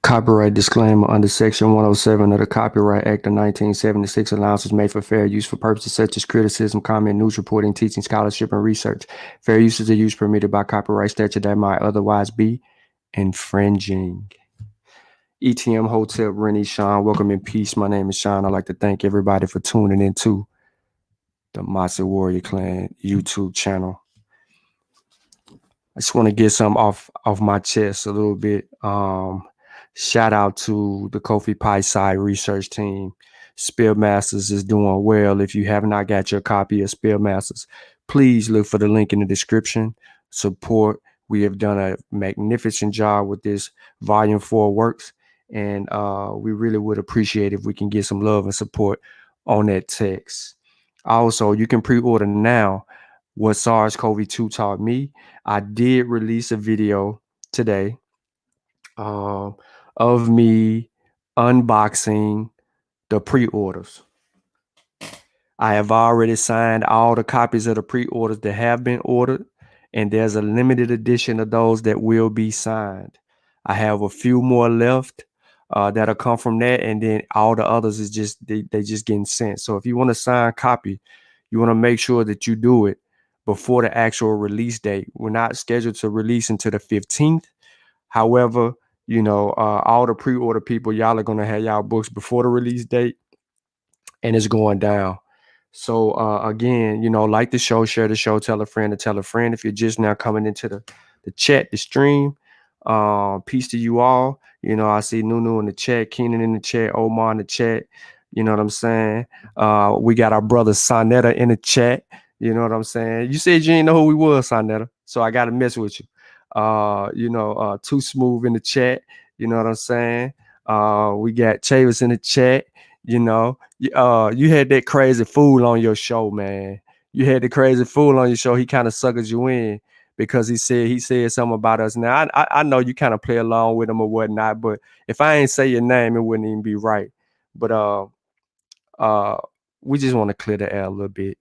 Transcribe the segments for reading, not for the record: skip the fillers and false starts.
Copyright disclaimer. Under Section 107 of the Copyright Act of 1976, allowance is made for fair use for purposes such as criticism, comment, news reporting, teaching, scholarship, and research. Fair use is the use permitted by copyright statute that might otherwise be infringing. ETM Hotel, Rennie, Sean, welcome in peace. My name is Sean. I'd like to thank everybody for tuning into the Matsu Warrior Clan YouTube channel. I just want to get some off my chest a little bit. Shout out to the Kofi Pi Psi research team. Spellmasters is doing well. If you have not got your copy of Spellmasters, please look for the link in the description. Support. We have done a magnificent job with this Volume 4 works, and we really would appreciate if we can get some love and support on that text. Also, you can pre-order now What SARS-CoV-2 Taught Me. I did release a video today of me unboxing the pre-orders. I have already signed all the copies of the pre-orders that have been ordered, and there's a limited edition of those that will be signed. I have a few more left that'll come from that, and then all the others is just they just getting sent. So if you want a signed copy, you want to make sure that you do it before the actual release date. We're not scheduled to release until the 15th. However, you know, all the pre-order people, y'all are going to have y'all books before the release date, and it's going down. So again, you know, like the show, share the show, tell a friend to tell a friend. If you're just now coming into the chat, the stream, peace to you all. You know, I see Nunu in the chat, Keenan in the chat, Omar in the chat. You know what I'm saying? We got our brother Sonetta in the chat. You know what I'm saying? You said you didn't know who we was, Sonetta, so I got to mess with you. You know, Too Smooth in the chat. You know what I'm saying? We got Chavis in the chat. You know, you had that crazy fool on your show, man. You had the crazy fool on your show. He kind of suckered you in because he said something about us. Now, I know you kind of play along with him or whatnot, but if I ain't say your name, it wouldn't even be right. But we just want to clear the air a little bit.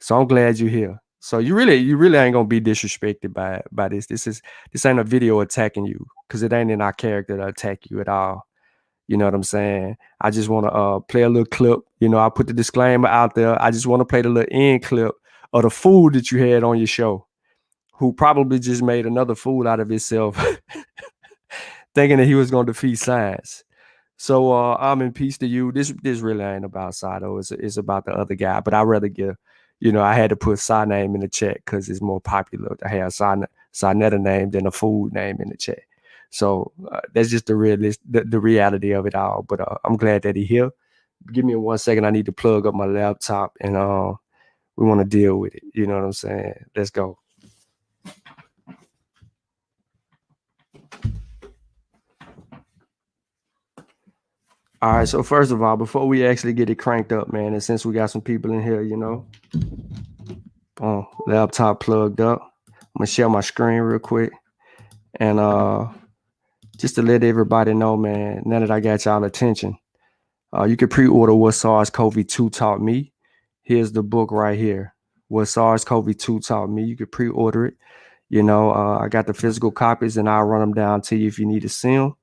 So I'm glad you're here. So you really ain't gonna be disrespected by this. This ain't a video attacking you, because it ain't in our character to attack you at all. You know what I'm saying? I just want to play a little clip. You know, I put the disclaimer out there. I just want to play the little end clip of the fool that you had on your show, who probably just made another fool out of himself, thinking that he was gonna defeat science. So I'm in peace to you. This really ain't about Sai though. It's about the other guy. But I'd rather give, you know, I had to put Sai name in the chat because it's more popular to have Sonetta name than a food name in the chat. So that's just the reality of it all. But I'm glad that he's here. Give me 1 second. I need to plug up my laptop, and we want to deal with it. You know what I'm saying? Let's go. All right, so first of all, before we actually get it cranked up, man, and since we got some people in here, you know, laptop plugged up, I'm gonna share my screen real quick, and just to let everybody know, man, now that I got y'all attention, you can pre-order What SARS-CoV-2 Taught Me. Here's the book right here, What SARS-CoV-2 Taught Me. You can pre-order it. You know, I got the physical copies, and I'll run them down to you if you need to see them.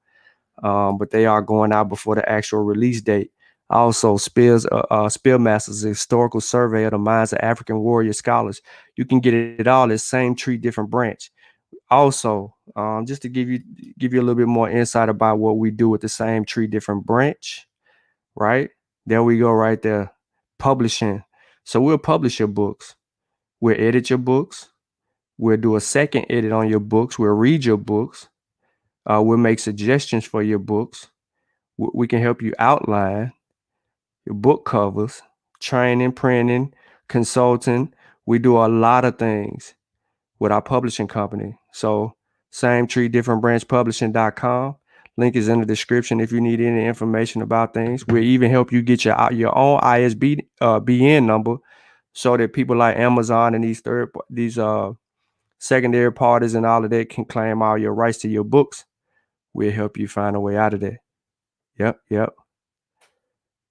But they are going out before the actual release date. Also, Spellmasters, a historical survey of the minds of African warrior scholars. You can get it all at Same Tree, Different Branch. Also, just to give you a little bit more insight about what we do with the Same Tree, Different Branch, right? There we go, right there. Publishing. So we'll publish your books. We'll edit your books. We'll do a second edit on your books. We'll read your books. We'll make suggestions for your books. We can help you outline your book covers, training, printing, consulting. We do a lot of things with our publishing company. So Same Tree, Different Branch Publishing.com. Link is in the description if you need any information about things. We'll even help you get your own ISBN number so that people like Amazon and these secondary parties and all of that can claim all your rights to your books. We'll help you find a way out of that. Yep.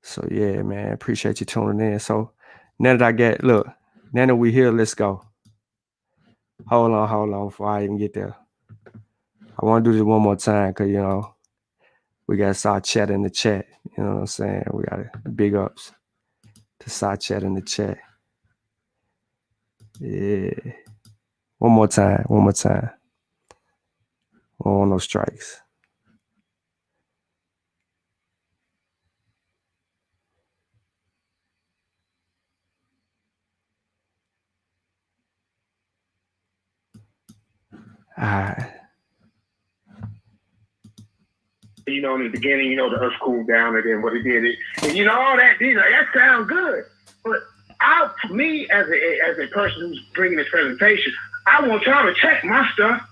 So yeah, man, appreciate you tuning in. So now that we here, let's go. Hold on before I even get there. I want to do this one more time because, we got to start chatting in the chat. You know what I'm saying? We got to big ups to start chatting in the chat. Yeah. One more time. We don't want no strikes. All right. In the beginning, the earth cooled down and then what it did. And all that, that sounds good. But me as a person who's bringing this presentation, I want y'all to check my stuff.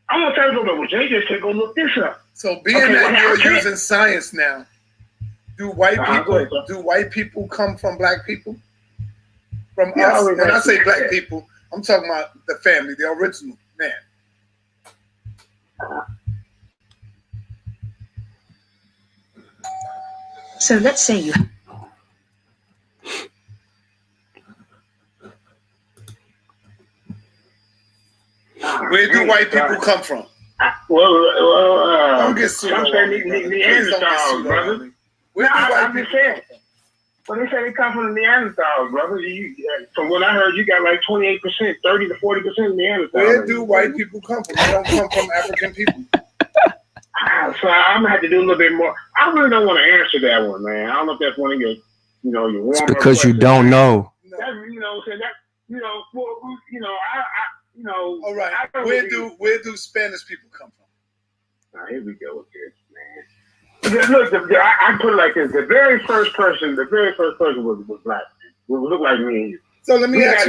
I want y'all to go, well, Jay just said go look this up. So that you're using science now, do white people come from black people? From us? When I say black people, I'm talking about the family, the original man. So let's say you. Where do white people come from? Don't get sued. Neanderthals, brother. I'm just saying. Well, they say they come from the Neanderthals, brother. From what I heard, you got like 28%, 30 to 40% Neanderthals. Where do white people come from? They don't come from African people. So I'm gonna have to do a little bit more. I really don't want to answer that one, man. I don't know if that's one of your, your warm. It's because you don't know. All right. Where do Spanish people come from? Here we go with this, man. Look, I put it like this: the very first person was black. It looked like me and you. So let me ask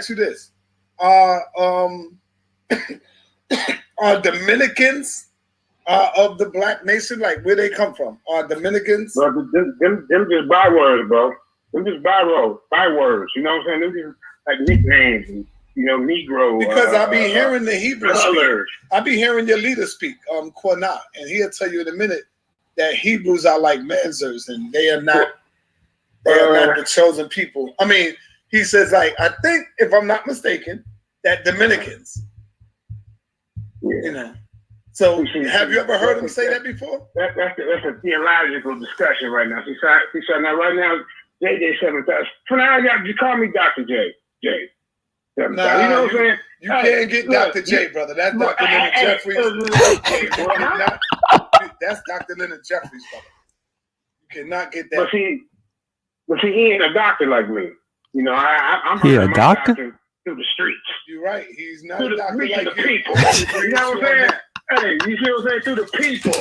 you this: are Dominicans of the black nation, like where they come from? Are Dominicans? Bro, them just bywords, bro. Them just bywords. You know what I'm saying? Them just like nicknames and, Negro. Because I be hearing the Hebrew speak. I be hearing your leader speak, Quanah, and he'll tell you in a minute that Hebrews are like Manzers and they are not the chosen people. I mean, he says, like, I think, if I'm not mistaken, that Dominicans. Yeah. So have you ever heard him say that before? That's a theological discussion right now. See, now right now, JJ 7000. For now, y'all just call me Dr. J. J. Nah, you know what I'm saying? You can't get Dr. J, brother. That's Dr. Leonard Jeffries. That's Dr. Leonard Jeffries, brother. You cannot get that. But see, he ain't a doctor like me. I'm a doctor through the streets. You're right. He's not a doctor reaching like the you. people. You know what I'm saying? Hey, you see what I'm saying? Through the people.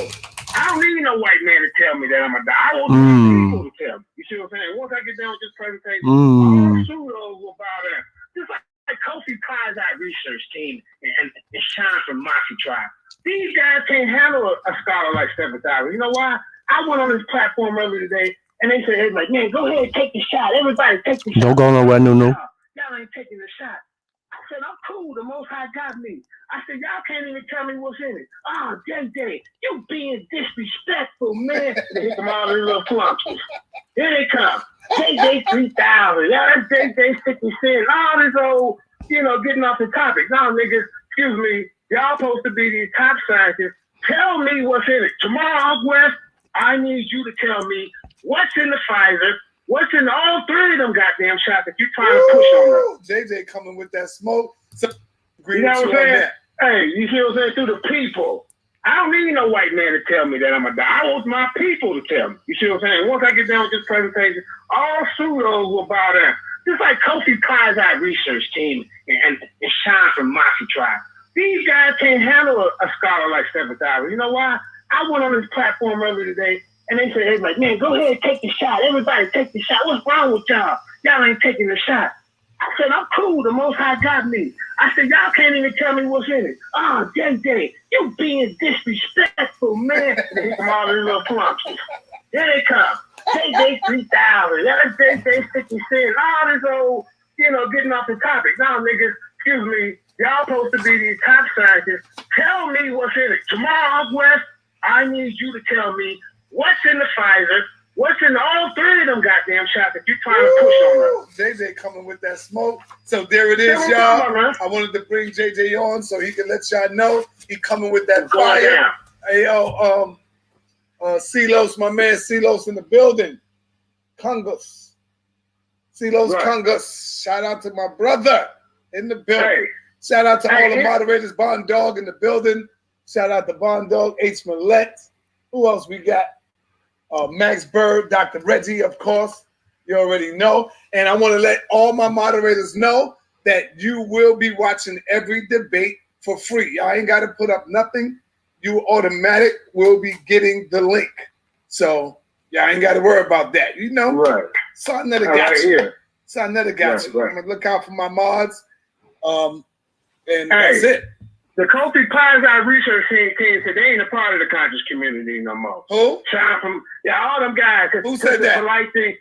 I don't need no white man to tell me that I'm a doctor. I want the people to tell me. You see what I'm saying? Once I get done with this presentation, all pseudos will bow down. Just like Kofi Kai's research team and Sean from Moxie Tribe. These guys can't handle a scholar like 7,000. You know why? I went on this platform earlier today, and they said, like, man, go ahead, take the shot. Everybody take the shot. Don't go nowhere, no. Y'all ain't taking the shot. I said, I'm cool. The Most High got me. I said, y'all can't even tell me what's in it. Oh, JJ, you being disrespectful, man. They hit them all these little flunkies. Here they come. JJ 3000. Yeah, that's JJ 50 Cent. All this old, getting off the topic. Now, niggas, excuse me, y'all supposed to be these top scientists. Tell me what's in it. Tomorrow, West, I need you to tell me what's in the Pfizer, what's in all three of them goddamn shots that you're trying to push on them. JJ coming with that smoke. So, you know what I'm saying? Hey, you see what I'm saying? Through the people. I don't need no white man to tell me that I'm a doctor. I want my people to tell me. You see what I'm saying? Once I get done with this presentation, all pseudos will bow down. Just like Kofi Kai's research team and Sean from Moxie Tribe. These guys can't handle a scholar like 7,000. You know why? I went on this platform earlier today, and they said, like, man, go ahead, take the shot. Everybody take the shot. What's wrong with y'all? Y'all ain't taking the shot. I said, I'm cool. The Most High got me. I said, y'all can't even tell me what's in it. Oh, JJ, you being disrespectful, man. And they come all these little flumps. Here they come. JJ 3000. That's JJ 50 cents. All this old, getting off the topic. Now, niggas, excuse me, y'all supposed to be these top scientists. Tell me what's in it. Tomorrow, West, I need you to tell me what's in the Pfizer, what's in all three of them goddamn shots that you're trying to push on us. JJ coming with that smoke. So there it is, y'all. I wanted to bring JJ on so he can let y'all know he coming with that fire. Hey, yo, Silos, my man Silos in the building. Kungus. Silos Kungus. Shout out to my brother in the building. Hey. Shout out to all the moderators. Bond Dog in the building. Shout out to Bond Dog, H. Millette. Who else we got? Max Bird, Dr. Reggie, of course. You already know. And I want to let all my moderators know that you will be watching every debate for free. Y'all ain't got to put up nothing. You automatic will be getting the link. So y'all ain't got to worry about that. Right. Something that got you. Something that got you. I'm going to look out for my mods. And that's it. The Kofi Pazai research team said they ain't a part of the conscious community no more. Who? All them guys. Who said that? Polite thing.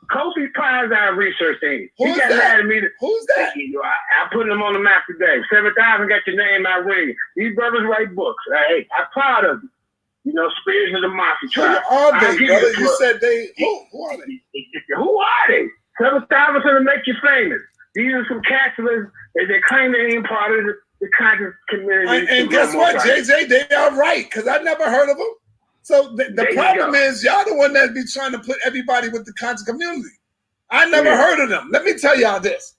Kofi Pazai research team. Who's that? Who's that? I put them on the map today. 7,000 got your name out ring. These brothers write books. Hey, I'm proud of them. Spirits of the Mafia tribe. Who are they, brother? You said they. Who are they? Who are they? 7,000 to make you famous. These are some cats that they claim they ain't part of the conscious community. And guess what, JJ? They are right, because I never heard of them. So the problem is y'all the one that be trying to put everybody with the conscious community. I never heard of them. Let me tell y'all this.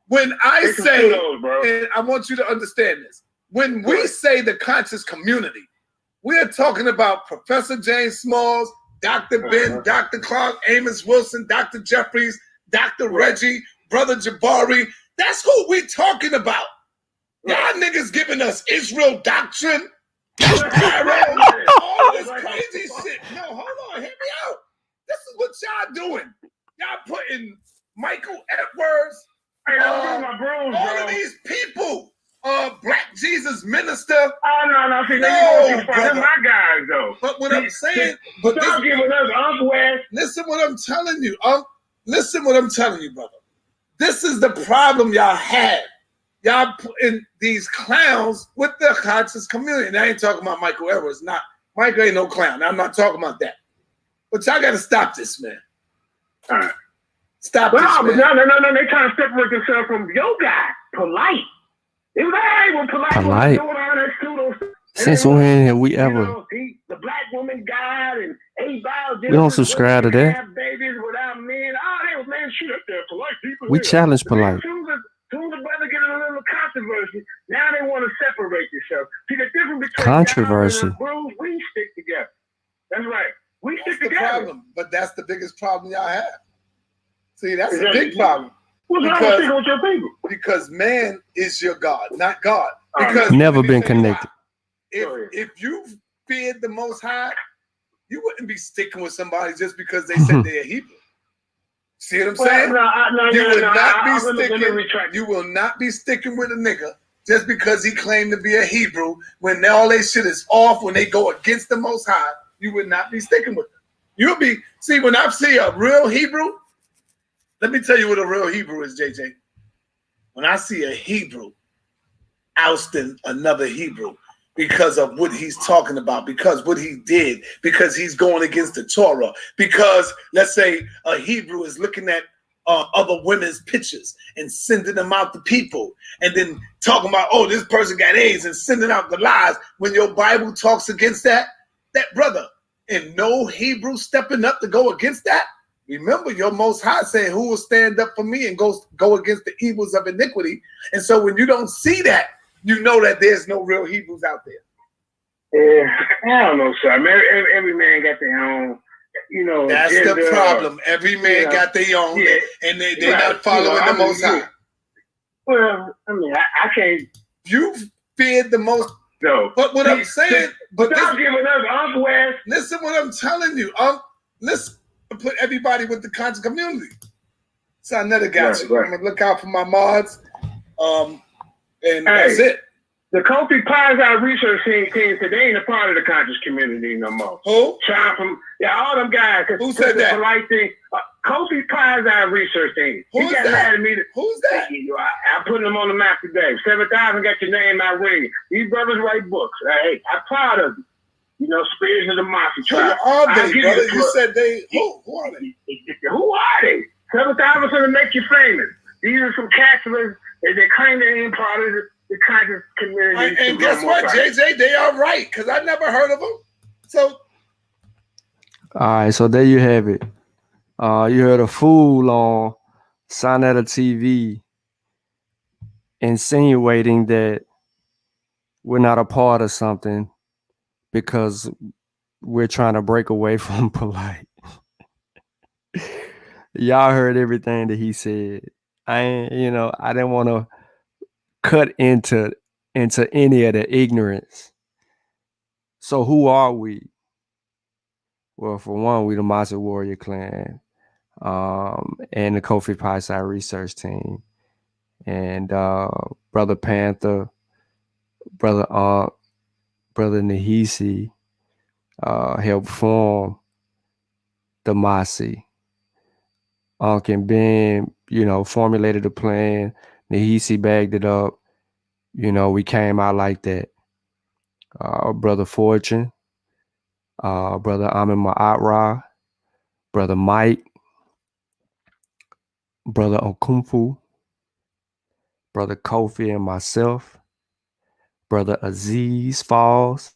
When I say, and I want you to understand this, when we say the conscious community, we are talking about Professor James Smalls, Dr. Ben, Dr. Clark, Amos Wilson, Dr. Jeffries, Dr. Reggie, Brother Jabari. That's who we talking about. Y'all niggas giving us Israel doctrine, all this crazy shit. No, hold on, hear me out. This is what y'all doing. Y'all putting Michael Edwards, all of these people, Black Jesus Minister. Oh, no, see, no, brother. My guys, though. But what I'm saying, stop giving us Uncle West. Listen what I'm telling you, listen what I'm telling you, brother. This is the problem y'all have. Y'all putting these clowns with the conscious community. And I ain't talking about Michael Edwards. Michael ain't no clown. I'm not talking about that. But y'all got to stop this, man. All right. Stop this, man. No. They trying to separate themselves from your guy, Polite. It was when Polite was doing all that pseudo. Since when have we ever? The black woman God and we don't subscribe to that. Have babies without men. They were man shit up there. Polite people. We challenge Polite. Soon the brother get a little controversy. Now they want to separate themselves. See the difference between controversy. Bruce, we stick together. That's right. We stick together. The problem, but that's the biggest problem y'all have. See, that's the big problem. What's wrong with sticking with your people? Because man is your God, not God. Because never been connected. If you feared the Most High, you wouldn't be sticking with somebody just because they said they're Hebrew. See what I'm saying? You will not be sticking with a nigga just because he claimed to be a Hebrew when all they shit is off, when they go against the Most High. You would not be sticking with them. You'll be, see, when I see a real Hebrew, let me tell you what a real Hebrew is, JJ. When I see a Hebrew ousting another Hebrew because of what he's talking about, because what he did, because he's going against the Torah, because let's say a Hebrew is looking at other women's pictures and sending them out to people and then talking about, oh, this person got AIDS and sending out the lies. When your Bible talks against that brother, and no Hebrew stepping up to go against that, remember your Most High saying, who will stand up for me and go against the evils of iniquity? And so when you don't see that, you know that there's no real Hebrews out there. Yeah, I don't know, sir. I mean, every man got their own, That's gender, the problem. Every man got their own, and they're not following the Most High. Well, I mean, I can't. You feared the Most. No. But what I'm saying, stop giving us Uncle West. Listen what I'm telling you. Listen, put everybody with the conscious community. So I never got you. Right. I'm gonna look out for my mods. And that's Hey, it. the Kofi Plaza research team said they ain't a part of the conscious community no more. Who? Sean from all them guys. Who said that? Polite thing. Kofi Plaza research team. Who's he got that? mad at me. Who's that? I'm putting them on the map today. 7,000 got your name out ring. These brothers write books. Hey, I'm proud of you. You know, Spears of the Mafia tribe. Who are they, brother? You said they. Who are they? Who are they? 7,000 to make you famous. These are some cats that they claim they ain't part of the conscious community. And guess what, JJ? They are right, because I never heard of them. So. All right, so there you have it. You heard a fool on Sonetta TV insinuating that we're not a part of something because we're trying to break away from polite. Y'all heard everything that he said. I didn't want to cut into any of the ignorance. So who are we? Well, for one, we the Master Warrior Clan, and the Kofi Pi research team, and Brother Panther, Brother Brother Nahisi helped form the Masi. Unc and Ben, formulated a plan. Nahisi bagged it up. We came out like that. Brother Fortune, Brother Amin Ma'atra, Brother Mike, Brother Okumfu, Brother Kofi and myself, Brother Aziz Falls.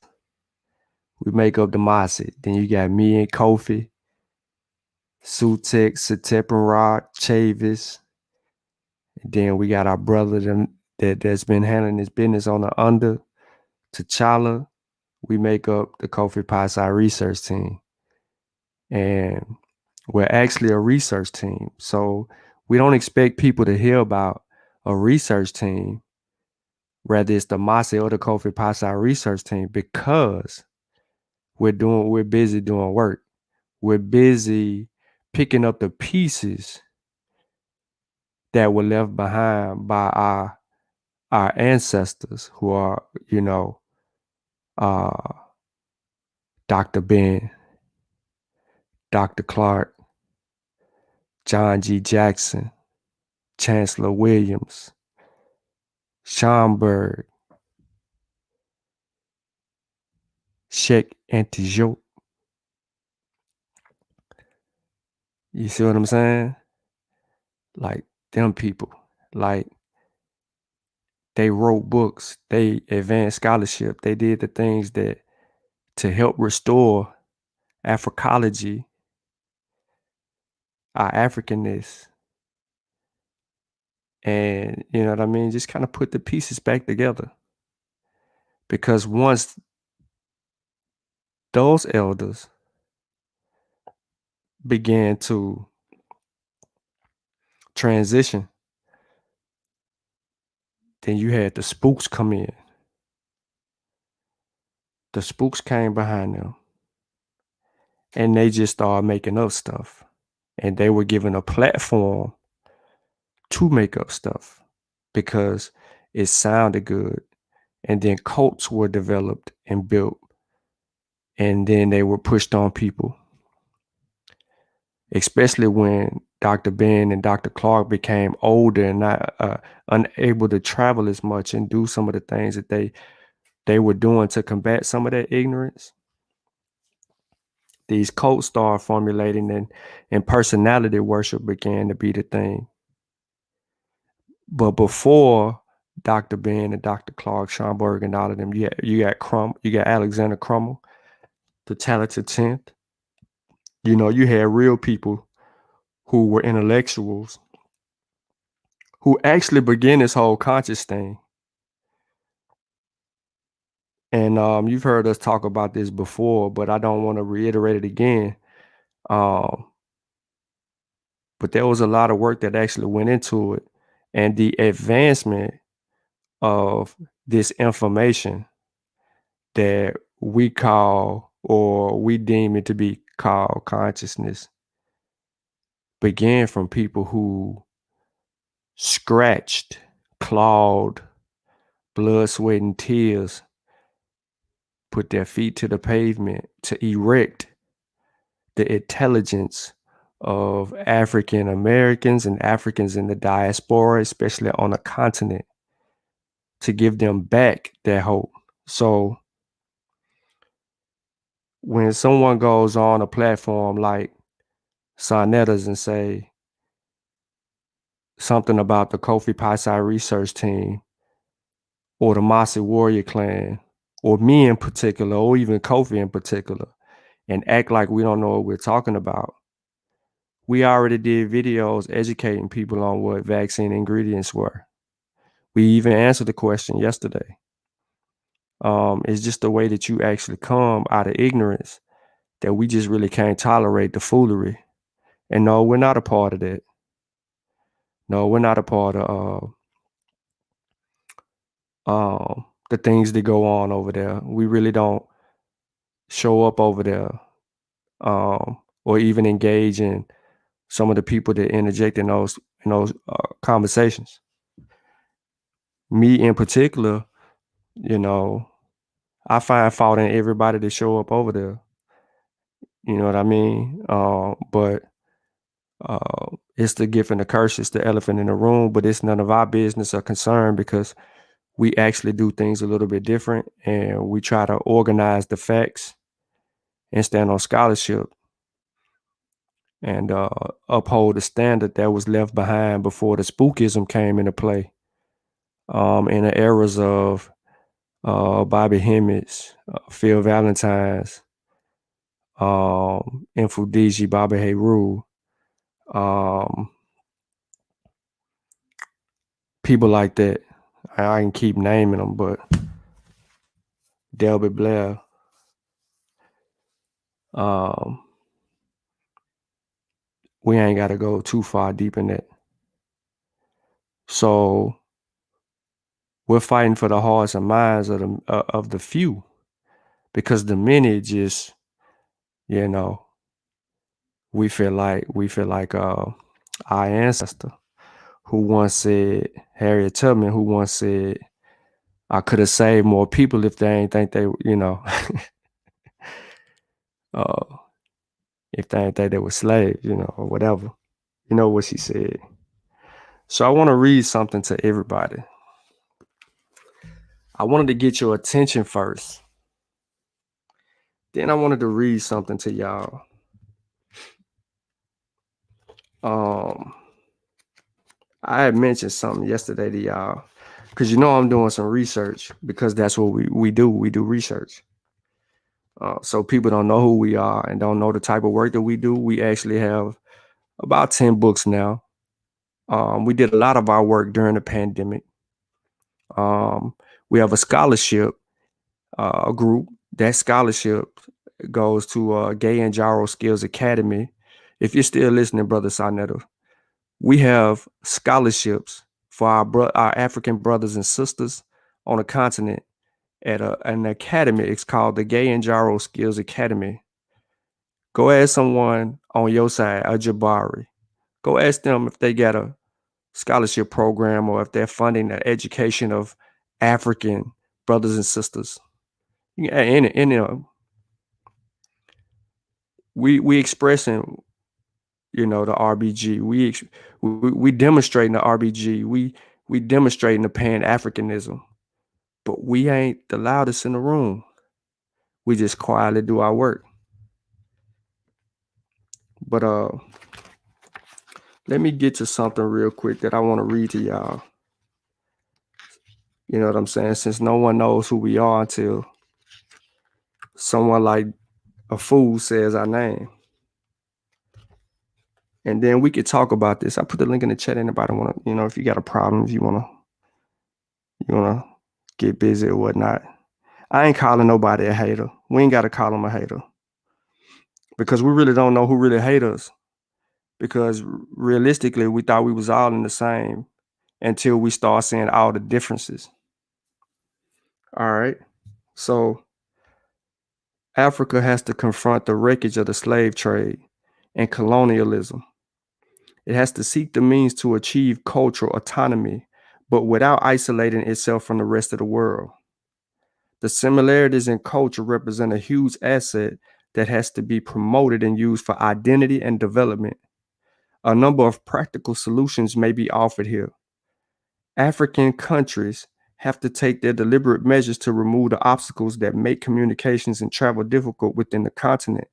We make up the Masi. Then you got me and Kofi, Sutek, Satep and Rod, Chavis. And then we got our brother that's been handling this business on the under, T'Challa. We make up the Kofi Pi research team. And we're actually a research team. So we don't expect people to hear about a research team, whether it's the Masi or the Kofi Pi research team, because we're busy doing work. We're busy picking up the pieces that were left behind by our ancestors, who are, Dr. Ben, Dr. Clark, John G. Jackson, Chancellor Williams, Schomburg, Sheikh Antijot. You see what I'm saying? Like, them people, like, they wrote books, they advanced scholarship, they did the things that to help restore Africology, our Africanness, and you know what I mean, just kind of put the pieces back together. Because once those elders began to transition, then you had the spooks come in. The spooks came behind them, and they just started making up stuff. And they were given a platform to make up stuff because it sounded good. And then cults were developed and built, and then they were pushed on people, especially when Dr. Ben and Dr. Clark became older and not unable to travel as much and do some of the things that they were doing to combat some of that ignorance. These cults started formulating, and personality worship began to be the thing. But before Dr. Ben and Dr. Clark, Schomburg, and all of them, you got Alexander Crummell, the talented 10th. You had real people who were intellectuals who actually began this whole conscious thing. And you've heard us talk about this before, but I don't want to reiterate it again. But there was a lot of work that actually went into it. And the advancement of this information that we call, or we deem it to be called, consciousness began from people who scratched, clawed, blood, sweat, and tears, put their feet to the pavement to erect the intelligence of African Americans and Africans in the diaspora, especially on the continent, to give them back their hope. So when someone goes on a platform like Sonetta's and say something about the Kofi Paisai research team or the Masi warrior clan or me in particular, or even Kofi in particular, and act like we don't know what we're talking about, we already did videos educating people on what vaccine ingredients were. We even answered the question yesterday. It's just the way that you actually come out of ignorance that we just really can't tolerate the foolery. And no, we're not a part of that. No, we're not a part of the things that go on over there. We really don't show up over there or even engage in some of the people that interject in those conversations. Me in particular, I find fault in everybody that show up over there. You know what I mean? But it's the gift and the curse. It's the elephant in the room, but it's none of our business or concern because we actually do things a little bit different, and we try to organize the facts and stand on scholarship and uphold the standard that was left behind before the spookism came into play in the eras of Bobby Hemmitt's, Phil Valentine's, Infudiji, Baba Heru, people like that. I can keep naming them, but Delbert Blair, we ain't got to go too far deep in that. So we're fighting for the hearts and minds of the few, because the many just, we feel like our ancestor who once said, Harriet Tubman, who once said, I could have saved more people if they ain't think they, if they ain't think they were slaves, or whatever. You know what she said. So I want to read something to everybody. I wanted to get your attention first. Then I wanted to read something to y'all. I had mentioned something yesterday to y'all because I'm doing some research, because that's what we do. We do research. So people don't know who we are and don't know the type of work that we do. We actually have about 10 books now. We did a lot of our work during the pandemic. We have a scholarship group. That scholarship goes to Gay and Gyro Skills Academy. If you're still listening, Brother Sonetta, we have scholarships for our African brothers and sisters on the continent at an academy. It's called the Gay and Gyro Skills Academy. Go ask someone on your side, a Jabari. Go ask them if they got a scholarship program or if they're funding the education of African brothers and sisters. We expressing, the RBG. We demonstrating the RBG. We demonstrating the Pan-Africanism, but we ain't the loudest in the room. We just quietly do our work. But let me get to something real quick that I want to read to y'all. You know what I'm saying? Since no one knows who we are until someone like a fool says our name. And then we could talk about this. I put the link in the chat. Anybody want to, if you got a problem, if you want to get busy or whatnot. I ain't calling nobody a hater. We ain't got to call them a hater, because we really don't know who really hate us. Because realistically, we thought we was all in the same until we start seeing all the differences. All right. So Africa has to confront the wreckage of the slave trade and colonialism. It has to seek the means to achieve cultural autonomy, but without isolating itself from the rest of the world. The similarities in culture represent a huge asset that has to be promoted and used for identity and development. A number of practical solutions may be offered here. African countries have to take their deliberate measures to remove the obstacles that make communications and travel difficult within the continent.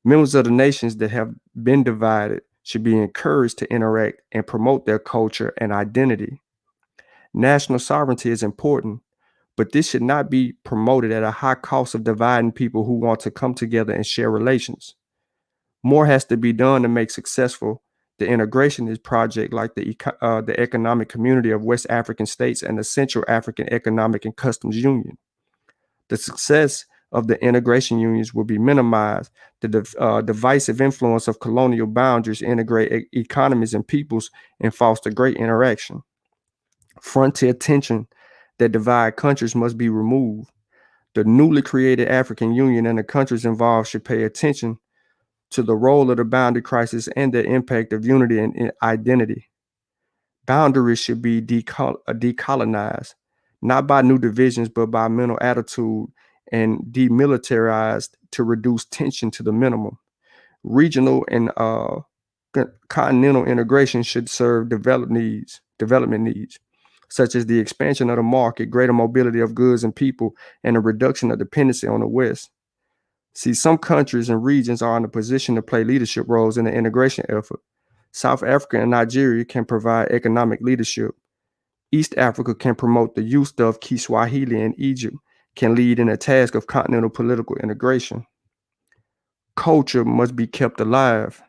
Members of the nations that have been divided should be encouraged to interact and promote their culture and identity. National sovereignty is important, but this should not be promoted at a high cost of dividing people who want to come together and share relations. More has to be done to make successful the integrationist project like the Economic Community of West African States and the Central African Economic and Customs Union. The success of the integration unions will be minimized. The divisive influence of colonial boundaries integrate economies and peoples and foster great interaction. Frontier tension that divide countries must be removed. The newly created African Union and the countries involved should pay attention to the role of the boundary crisis and the impact of unity and identity. Boundaries should be decolonized, not by new divisions, but by mental attitude and demilitarized to reduce tension to the minimum. Regional and continental integration should serve development needs, such as the expansion of the market, greater mobility of goods and people, and a reduction of dependency on the West. See, some countries and regions are in a position to play leadership roles in the integration effort. South Africa and Nigeria can provide economic leadership. East Africa can promote the use of Kiswahili, and Egypt can lead in a task of continental political integration. Culture must be kept alive.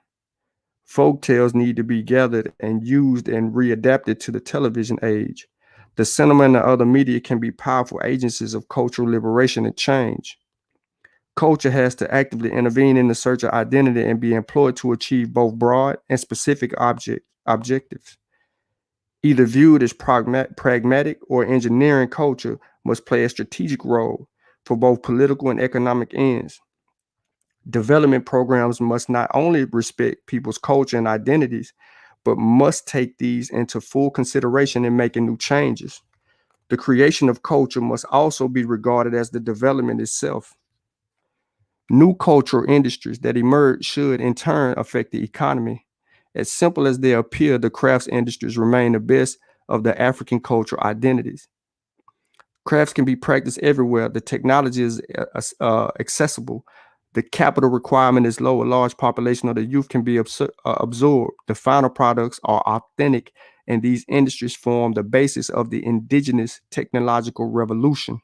Folk tales need to be gathered and used and readapted to the television age. The cinema and the other media can be powerful agencies of cultural liberation and change. Culture has to actively intervene in the search of identity and be employed to achieve both broad and specific objectives. Either viewed as pragmatic or engineering, culture must play a strategic role for both political and economic ends. Development programs must not only respect people's culture and identities, but must take these into full consideration in making new changes. The creation of culture must also be regarded as the development itself. New cultural industries that emerge should in turn affect the economy. As simple as they appear, the crafts industries remain the best of the African cultural identities. Crafts can be practiced everywhere. The technology is accessible. The capital requirement is low. A large population of the youth can be absorbed. The final products are authentic, and these industries form the basis of the indigenous technological revolution.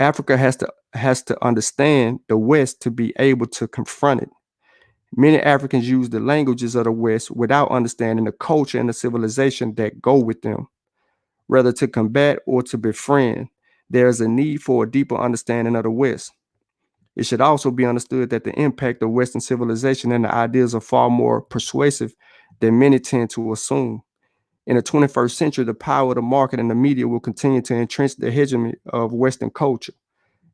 Africa has to understand the West to be able to confront it. Many Africans use the languages of the West without understanding the culture and the civilization that go with them. Whether to combat or to befriend, there is a need for a deeper understanding of the West. It should also be understood that the impact of Western civilization and the ideas are far more persuasive than many tend to assume. In the 21st century, the power of the market and the media will continue to entrench the hegemony of Western culture.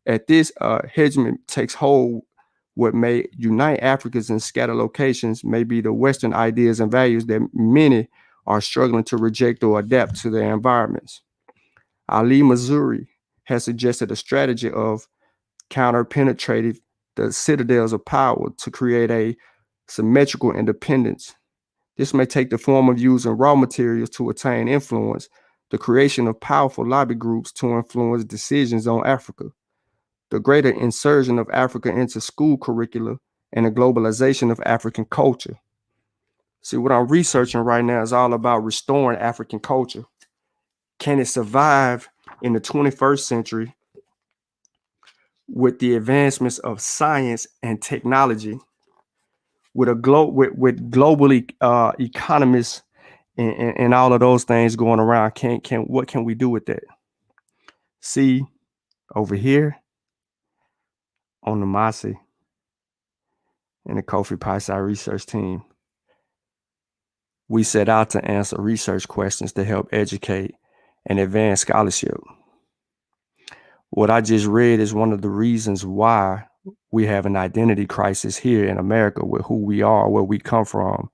At this hegemony takes hold, what may unite Africans in scattered locations may be the Western ideas and values that many are struggling to reject or adapt to their environments. Ali Mazrui has suggested a strategy of counter-penetrating the citadels of power to create a symmetrical independence. This may take the form of using raw materials to attain influence, the creation of powerful lobby groups to influence decisions on Africa, the greater insertion of Africa into school curricula, and the globalization of African culture. See, what I'm researching right now is all about restoring African culture. Can it survive in the 21st century with the advancements of science and technology, with globally economists and all of those things going around? What can we do with that? See, over here on the Masi and the Kofi Paisai research team, we set out to answer research questions to help educate and advance scholarship. What I just read is one of the reasons why we have an identity crisis here in America with who we are, where we come from,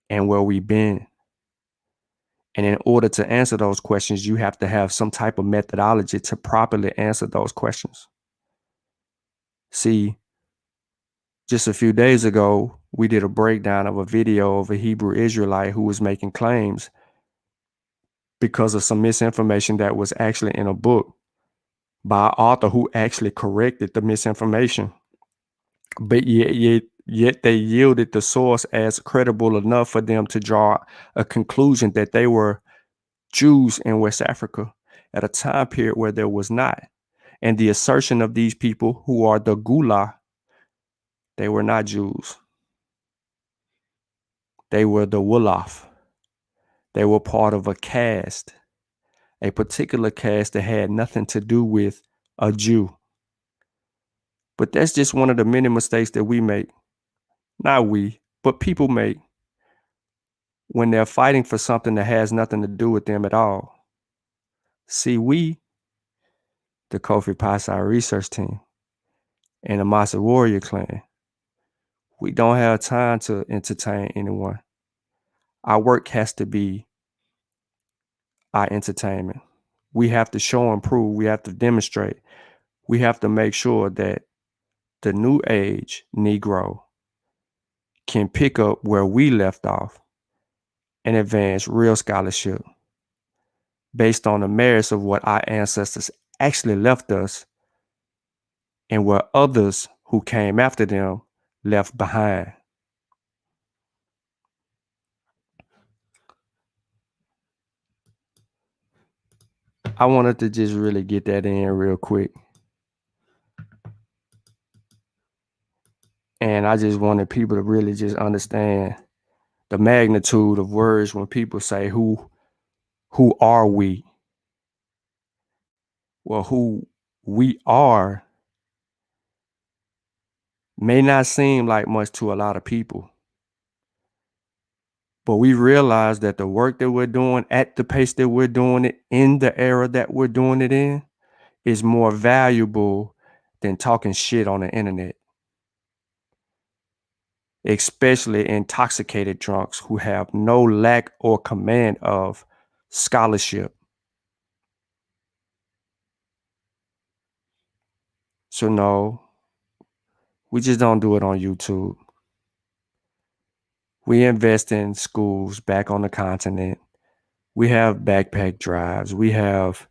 and where we've been. And in order to answer those questions, you have to have some type of methodology to properly answer those questions. See, just a few days ago, we did a breakdown of a video of a Hebrew Israelite who was making claims because of some misinformation that was actually in a book by an author who actually corrected the misinformation. But yet they yielded the source as credible enough for them to draw a conclusion that they were Jews in West Africa at a time period where there was not. And the assertion of these people who are the Gula, they were not Jews. They were the Wolof. They were part of a caste, a particular caste that had nothing to do with a Jew. But that's just one of the many mistakes that we make. Not we, but people make when they're fighting for something that has nothing to do with them at all. See, we, the Kofi Pasai research team and the Masa Warrior clan, we don't have time to entertain anyone. Our work has to be our entertainment. We have to show and prove. We have to demonstrate. We have to make sure that the new age Negro can pick up where we left off and advance real scholarship based on the merits of what our ancestors actually left us and what others who came after them left behind. I wanted to just really get that in real quick. And I just wanted people to really just understand the magnitude of words when people say, who are we? Well, who we are may not seem like much to a lot of people. But we realize that the work that we're doing at the pace that we're doing it in the era that we're doing it in is more valuable than talking shit on the internet. Especially intoxicated drunks who have no lack or command of scholarship. So no, we just don't do it on YouTube. We invest in schools back on the continent. We have backpack drives. We have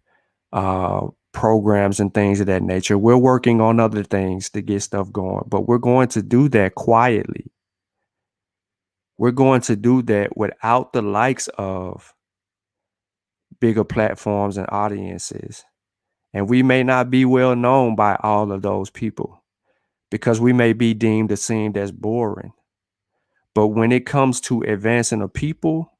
programs and things of that nature. We're working on other things to get stuff going, but we're going to do that quietly. We're going to do that without the likes of bigger platforms and audiences. And we may not be well known by all of those people because we may be deemed or seen as boring. But when it comes to advancing a people,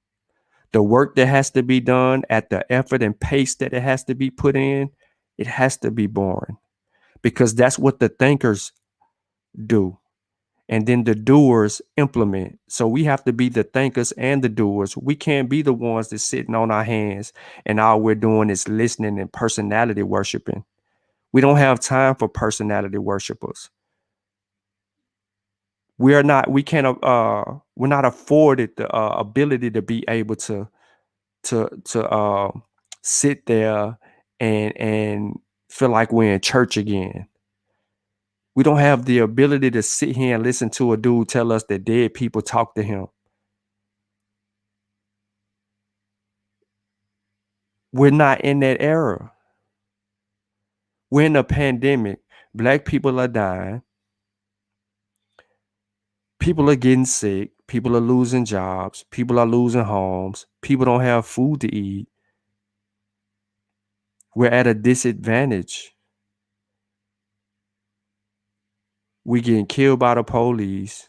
the work that has to be done at the effort and pace that it has to be put in, it has to be boring because that's what the thinkers do. And then the doers implement. So we have to be the thinkers and the doers. We can't be the ones that's sitting on our hands and all we're doing is listening and personality worshiping. We don't have time for personality worshipers. We're not afforded the ability to be able to sit there and feel like we're in church again. We don't have the ability to sit here and listen to a dude tell us that dead people talk to him. We're not in that era. We're in a pandemic. Black people are dying. People are getting sick. People are losing jobs. People are losing homes. People don't have food to eat. We're at a disadvantage. We getting killed by the police.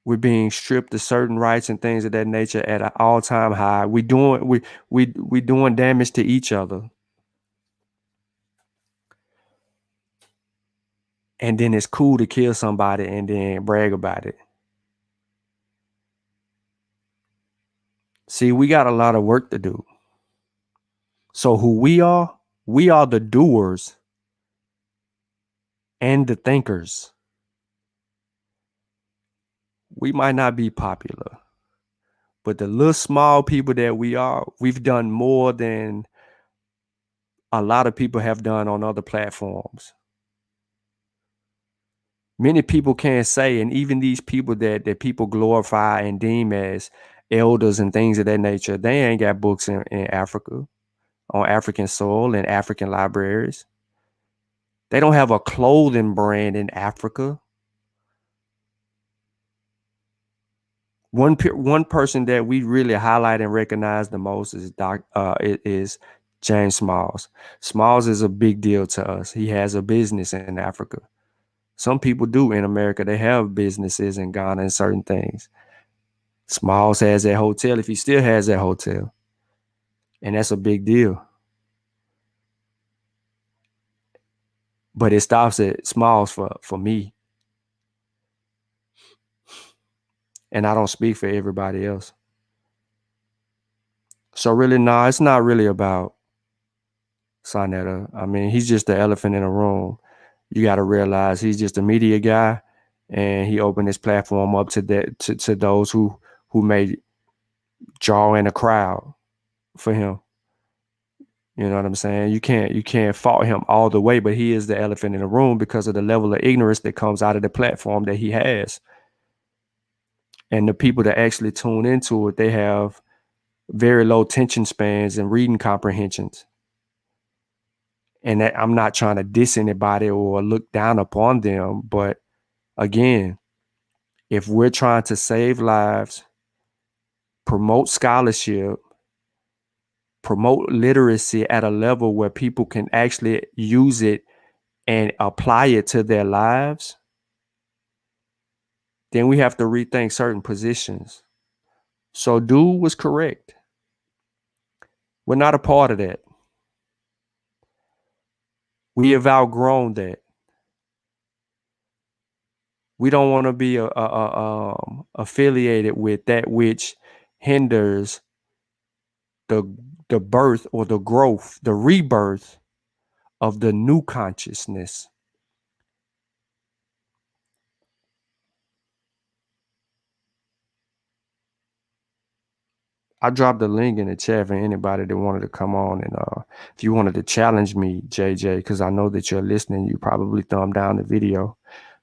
We're being stripped of certain rights and things of that nature at an all-time high. We doing damage to each other. And then it's cool to kill somebody and then brag about it. See, we got a lot of work to do. So who we are the doers and the thinkers. We might not be popular, but the little small people that we are, we've done more than a lot of people have done on other platforms. Many people can't say, and even these people that people glorify and deem as elders and things of that nature, they ain't got books in Africa, on African soil in African libraries. They don't have a clothing brand in Africa. One person that we really highlight and recognize the most is James Smalls. Smalls is a big deal to us. He has a business in Africa. Some people do in America. They have businesses in Ghana and certain things. Smalls has that hotel, if he still has that hotel. And that's a big deal. But it stops at Smalls for me. And I don't speak for everybody else. So really, no, it's not really about Sonetta. I mean, he's just the elephant in the room. You got to realize he's just a media guy, and he opened his platform up to those who may draw in a crowd for him. You know what I'm saying? You can't fault him all the way, but he is the elephant in the room because of the level of ignorance that comes out of the platform that he has. And the people that actually tune into it, they have very low attention spans and reading comprehensions. And that, I'm not trying to diss anybody or look down upon them, but again, if we're trying to save lives, promote scholarship, promote literacy at a level where people can actually use it and apply it to their lives, then we have to rethink certain positions. So dude was correct. We're not a part of that. We have outgrown that. We don't want to be affiliated with that which hinders the birth or the growth, the rebirth of the new consciousness. I dropped the link in the chat for anybody that wanted to come on, and if you wanted to challenge me, JJ, because I know that you're listening, you probably thumb down the video.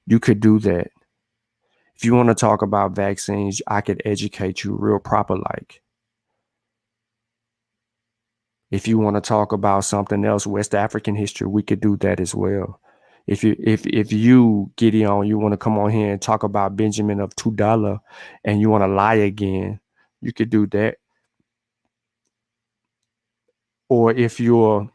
You could do that. If you want to talk about vaccines, I could educate you real proper like. If you want to talk about something else, West African history, we could do that as well. If you Gideon, you want to come on here and talk about Benjamin of $2 and you want to lie again, you could do that. Or if you're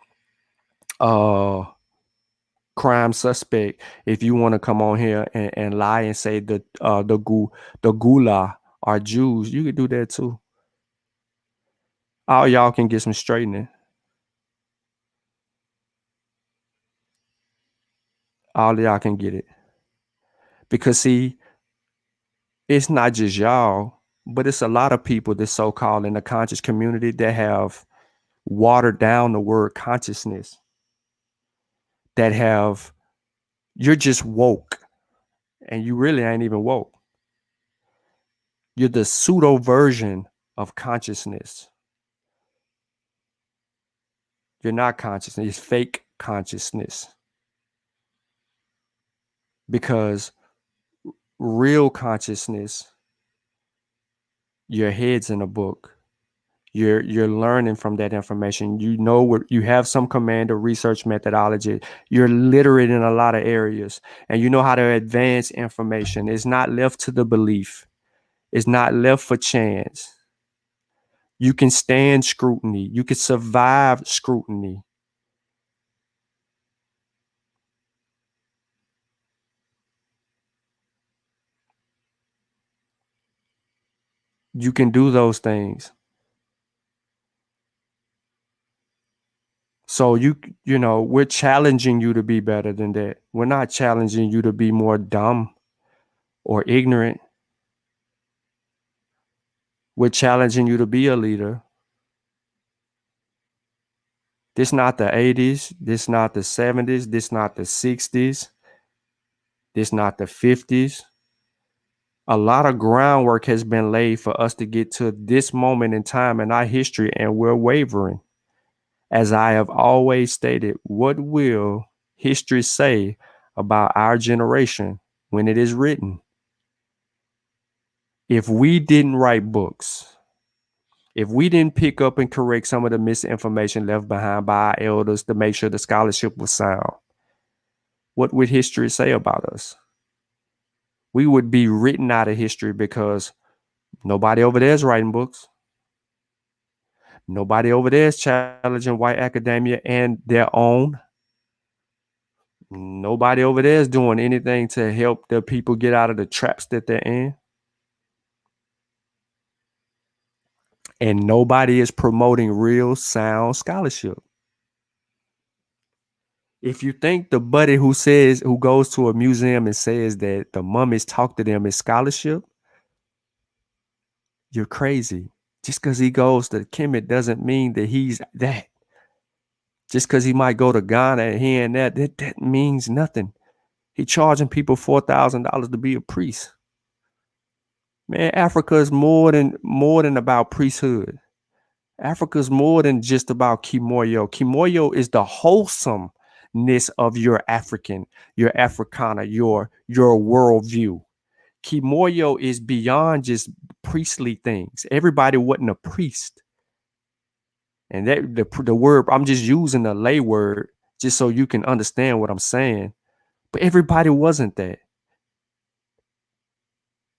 crime suspect, if you want to come on here and lie and say that the Gula are Jews, you could do that too. All y'all can get some straightening. All y'all can get it. Because see, it's not just y'all, but it's a lot of people that's so-called in the conscious community that have watered down the word consciousness, that have, you're just woke and you really ain't even woke. You're the pseudo version of consciousness. You're not consciousness, it's fake consciousness. Because real consciousness, your head's in a book. You're learning from that information. You know what, you have some command of research methodology. You're literate in a lot of areas, and you know how to advance information. It's not left to the belief. It's not left for chance. You can stand scrutiny. You can survive scrutiny. You can do those things. So you know, we're challenging you to be better than that. We're not challenging you to be more dumb or ignorant. We're challenging you to be a leader. This not the 80s. This not the 70s. This not the 60s. This not the 50s. A lot of groundwork has been laid for us to get to this moment in time in our history, and we're wavering. As I have always stated, what will history say about our generation when it is written? If we didn't write books, if we didn't pick up and correct some of the misinformation left behind by our elders to make sure the scholarship was sound, what would history say about us? We would be written out of history because nobody over there is writing books. Nobody over there is challenging white academia and their own. Nobody over there is doing anything to help the people get out of the traps that they're in. And nobody is promoting real sound scholarship. If you think the buddy who goes to a museum and says that the mummies talk to them is scholarship, you're crazy. Just because he goes to Kemet doesn't mean that he's that. Just because he might go to Ghana and here and that means nothing. He charging people $4,000 to be a priest. Man, Africa is more than about priesthood. Africa is more than just about Kimoyo. Kimoyo is the wholesomeness of your African, your Africana, your worldview. Kimoyo is beyond just priestly things. Everybody wasn't a priest. And that the word, I'm just using a lay word just so you can understand what I'm saying. But everybody wasn't that.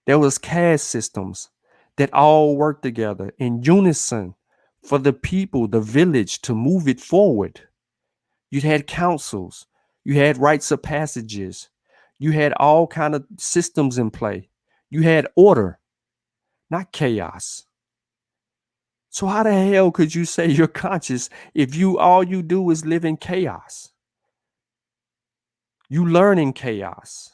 There was caste systems that all worked together in unison for the people, the village, to move it forward. You had councils, you had rites of passages, you had all kind of systems in play. You had order, not chaos. So how the hell could you say you're conscious if all you do is live in chaos? You learn in chaos.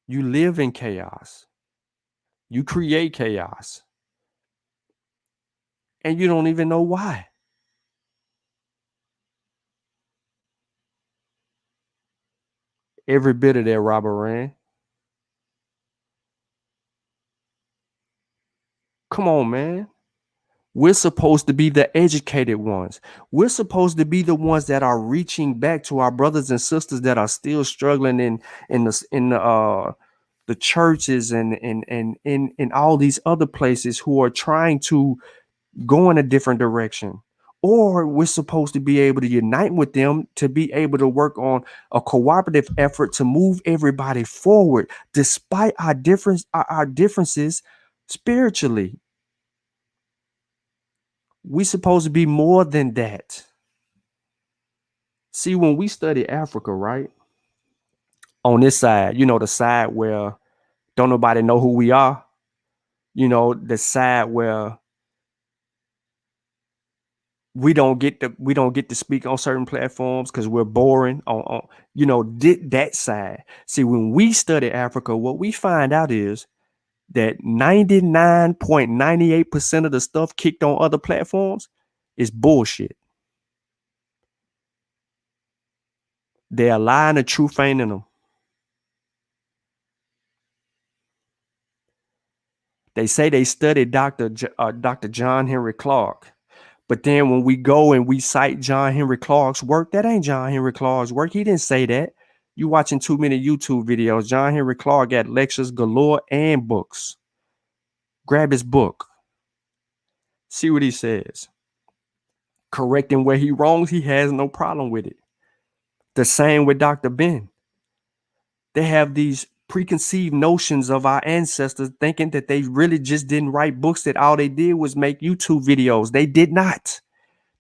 You live in chaos. You create chaos. And you don't even know why. Every bit of that, Robert Rand. Come on, man. We're supposed to be the educated ones. We're supposed to be the ones that are reaching back to our brothers and sisters that are still struggling in the churches and in all these other places who are trying to go in a different direction. Or we're supposed to be able to unite with them to be able to work on a cooperative effort to move everybody forward, despite our differences spiritually. We're supposed to be more than that. See, when we study Africa, right? On this side, the side where don't nobody know who we are. The side where we don't get to speak on certain platforms because we're boring on that side. See, when we study Africa, what we find out is that 99.98% of the stuff kicked on other platforms is bullshit. They're lying, the truth ain't in them. They say they studied Dr. John Henry Clark. But then when we go and we cite John Henry Clark's work, that ain't John Henry Clark's work. He didn't say that. You watching too many YouTube videos. John Henry Clark got lectures galore and books. Grab his book. See what he says. Correcting where he wrongs, he has no problem with it. The same with Dr. Ben. They have these preconceived notions of our ancestors thinking that they really just didn't write books, that all they did was make YouTube videos. They did not.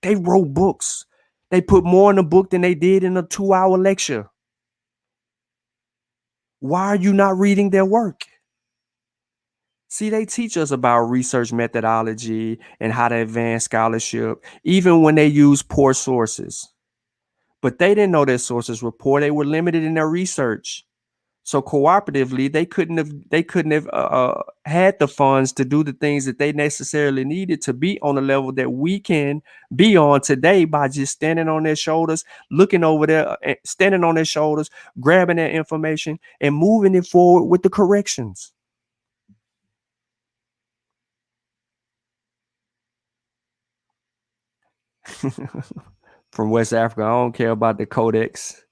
They wrote books. They put more in a book than they did in a 2-hour lecture. Why are you not reading their work? See, they teach us about research methodology and how to advance scholarship, even when they use poor sources. But they didn't know their sources were poor. They were limited in their research. So cooperatively, they couldn't have had the funds to do the things that they necessarily needed to be on the level that we can be on today by just standing on their shoulders, looking over there, standing on their shoulders, grabbing their information and moving it forward with the corrections. From West Africa, I don't care about the codex.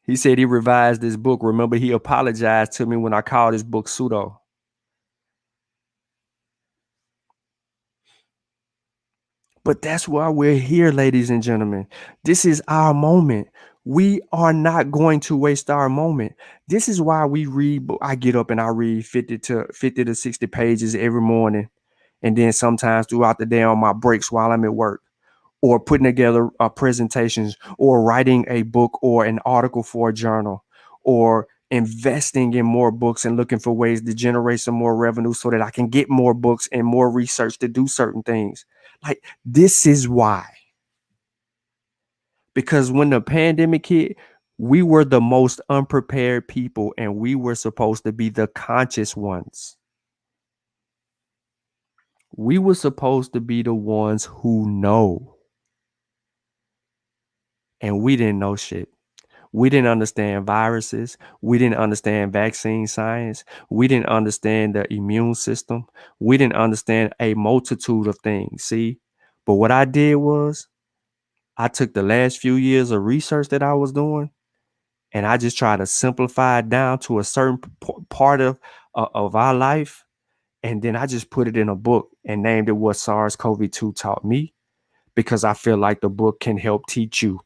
He said he revised this book. Remember, he apologized to me when I called his book pseudo. But that's why we're here, ladies and gentlemen. This is our moment. We are not going to waste our moment. This is why we read. I get up and I read 50 to 60 pages every morning. And then sometimes throughout the day on my breaks while I'm at work, or putting together presentations, or writing a book or an article for a journal, or investing in more books and looking for ways to generate some more revenue so that I can get more books and more research to do certain things. Like, this is why. Because when the pandemic hit, we were the most unprepared people, and we were supposed to be the conscious ones. We were supposed to be the ones who know. And we didn't know shit. We didn't understand viruses. We didn't understand vaccine science. We didn't understand the immune system. We didn't understand a multitude of things. See, but what I did was I took the last few years of research that I was doing, and I just tried to simplify it down to a certain part of our life. And then I just put it in a book and named it What SARS-CoV-2 Taught Me, because I feel like the book can help teach you.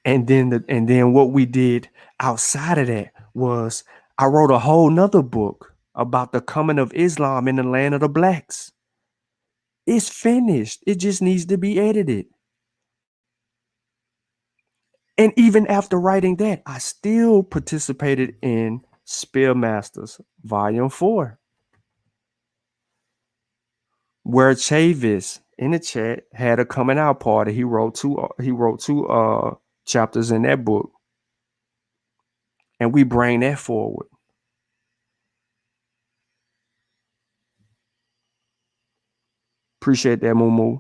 And then what we did outside of that was I wrote a whole nother book about the coming of Islam in the land of the blacks. It's finished. It just needs to be edited. And even after writing that, I still participated in Spearmasters Volume 4, where Chavis in the chat had a coming out party. He wrote two chapters in that book. And we bring that forward. Appreciate that, Moo.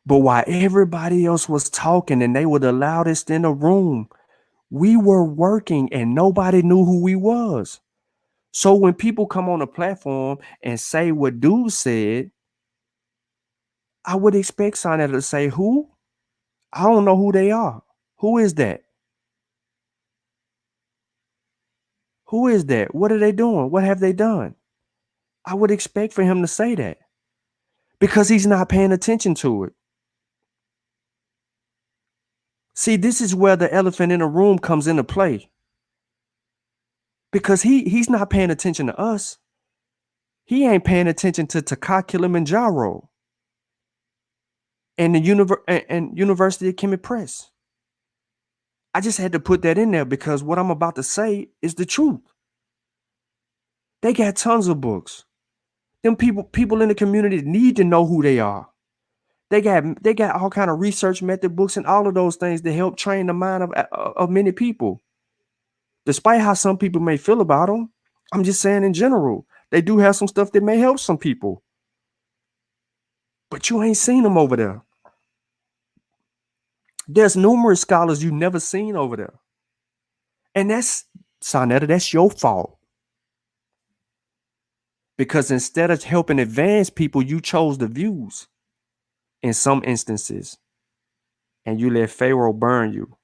But while everybody else was talking and they were the loudest in the room, we were working and nobody knew who we was. So when people come on the platform and say what dude said, I would expect Sonetta to say, who? I don't know who they are. Who is that? Who is that? What are they doing? What have they done? I would expect for him to say that, because he's not paying attention to it. See, this is where the elephant in the room comes into play, because he's not paying attention to us. He ain't paying attention to Taka Kilimanjaro and the University of Kemet Press. I just had to put that in there because what I'm about to say is the truth. They got tons of books. Them people in the community need to know who they are. They got all kind of research method books and all of those things to help train the mind of many people. Despite how some people may feel about them, I'm just saying in general, they do have some stuff that may help some people. But you ain't seen them over there. There's numerous scholars you've never seen over there. And that's, Sonetta, that's your fault. Because instead of helping advance people, you chose the views in some instances. And you let Pharaoh burn you.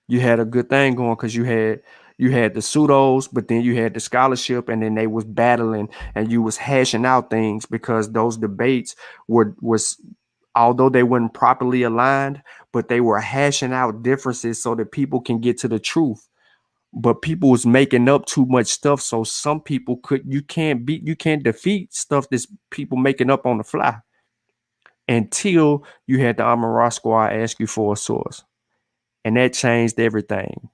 You had a good thing going because you had the pseudos, but then you had the scholarship, and then they was battling and you was hashing out things, because those debates was although they weren't properly aligned, but they were hashing out differences so that people can get to the truth. But people was making up too much stuff, so some people you can't defeat stuff that's people making up on the fly, until you had the Amara Squad ask you for a source. And that changed everything.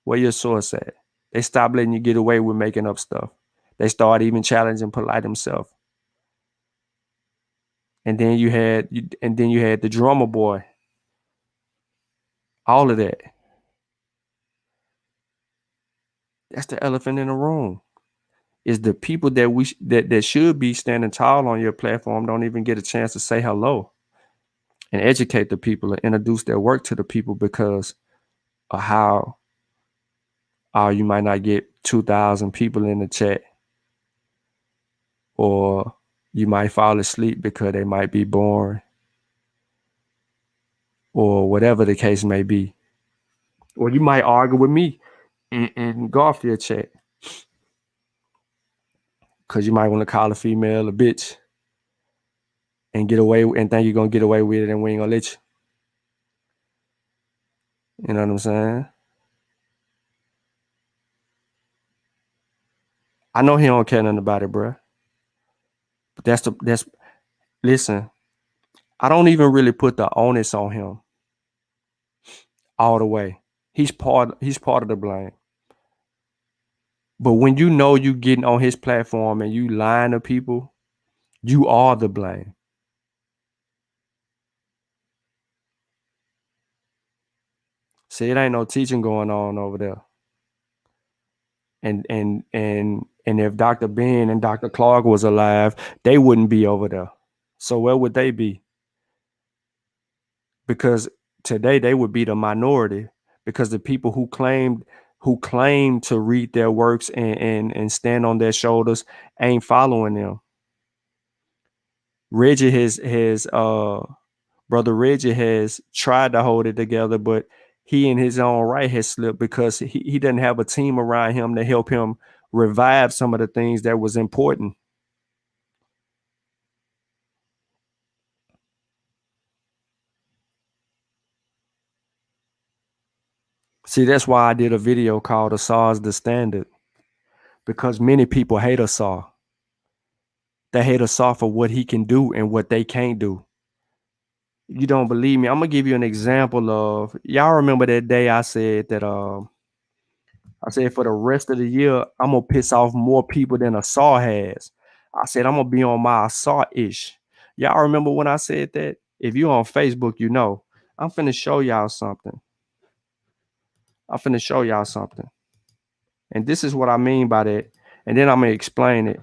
Where your source at? They stopped letting you get away with making up stuff. They started even challenging Polite himself. And then you had the drummer boy. All of that. That's the elephant in the room. Is the people that should be standing tall on your platform don't even get a chance to say hello and educate the people and introduce their work to the people because of how you might not get 2,000 people in the chat, or you might fall asleep because they might be boring, or whatever the case may be. Or you might argue with me in Garfield chat because you might want to call a female a bitch and get away and think you're gonna get away with it, and we ain't gonna let you. You know what I'm saying? I know he don't care nothing about it, bro. But that's listen. I don't even really put the onus on him all the way. He's part of the blame. But when you know you getting on his platform and you lying to people, you are the blame. See, it ain't no teaching going on over there. And if Dr. Ben and Dr. Clark was alive, they wouldn't be over there. So where would they be? Because today they would be the minority, because the people who claim to read their works and stand on their shoulders ain't following them. Reggie brother Reggie has tried to hold it together, but he in his own right has slipped because he doesn't have a team around him to help him revive some of the things that was important. See, that's why I did a video called "Assad is the Standard," because many people hate Assad. They hate Assad for what he can do and what they can't do. You don't believe me? I'm gonna give you an example of, y'all remember that day I said that I said for the rest of the year I'm gonna piss off more people than Assad has. I said I'm gonna be on my Assad-ish. Y'all remember when I said that? If you on Facebook, you know. I'm finna show y'all something. And this is what I mean by that. And then I'm gonna explain it.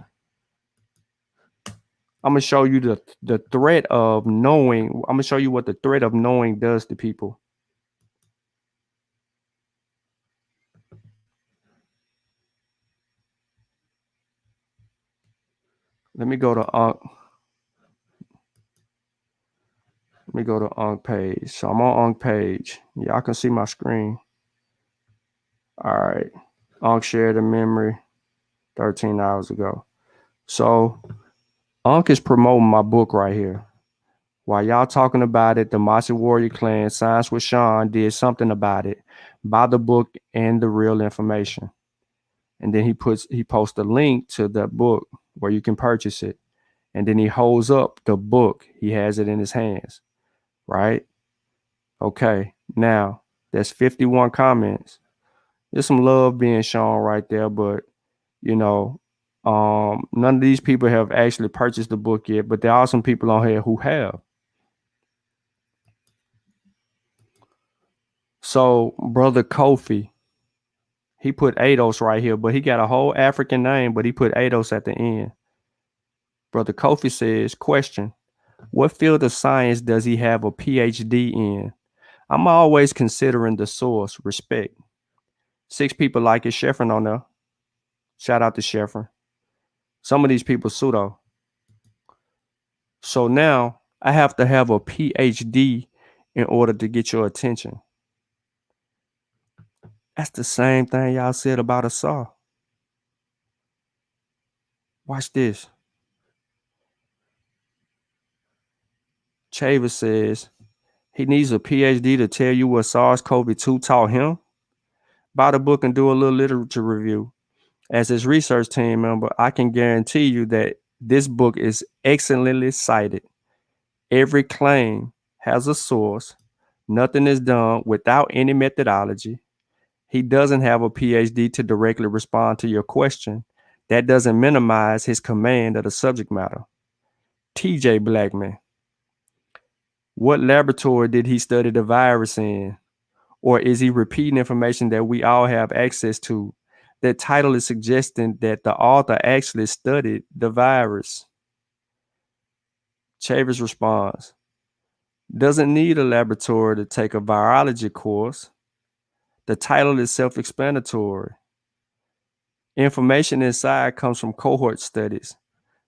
I'm gonna show you the threat of knowing. I'm gonna show you what the threat of knowing does to people. Let me go to Unk page. So I'm on Unk page. Y'all can see my screen. All right. Unk shared a memory 13 hours ago. So Unk is promoting my book right here. While y'all talking about it, the Mossy Warrior Clan, Science with Sean, did something about it. Buy the book and the real information. And then he posts a link to the book where you can purchase it. And then he holds up the book. He has it in his hands. Right? Okay. Now, there's 51 comments. There's some love being shown right there, but you know, none of these people have actually purchased the book yet, but there are some people on here who have. So brother Kofi, he put Ados right here, but he got a whole African name, but he put Ados at the end. Brother Kofi says, question, what field of science does he have a PhD in? I'm always considering the source, respect. 6 people like it, Sheffrin on there. Shout out to Sheffrin. Some of these people pseudo. So now I have to have a PhD in order to get your attention. That's the same thing y'all said about Assad. Watch this. Chavis says he needs a PhD to tell you what SARS-CoV-2 taught him. Buy the book and do a little literature review. As his research team member, I can guarantee you that this book is excellently cited. Every claim has a source. Nothing is done without any methodology. He doesn't have a PhD to directly respond to your question. That doesn't minimize his command of the subject matter. TJ Blackman. What laboratory did he study the virus in? Or is he repeating information that we all have access to? That title is suggesting that the author actually studied the virus. Chavez responds, doesn't need a laboratory to take a virology course. The title is self-explanatory. Information inside comes from cohort studies,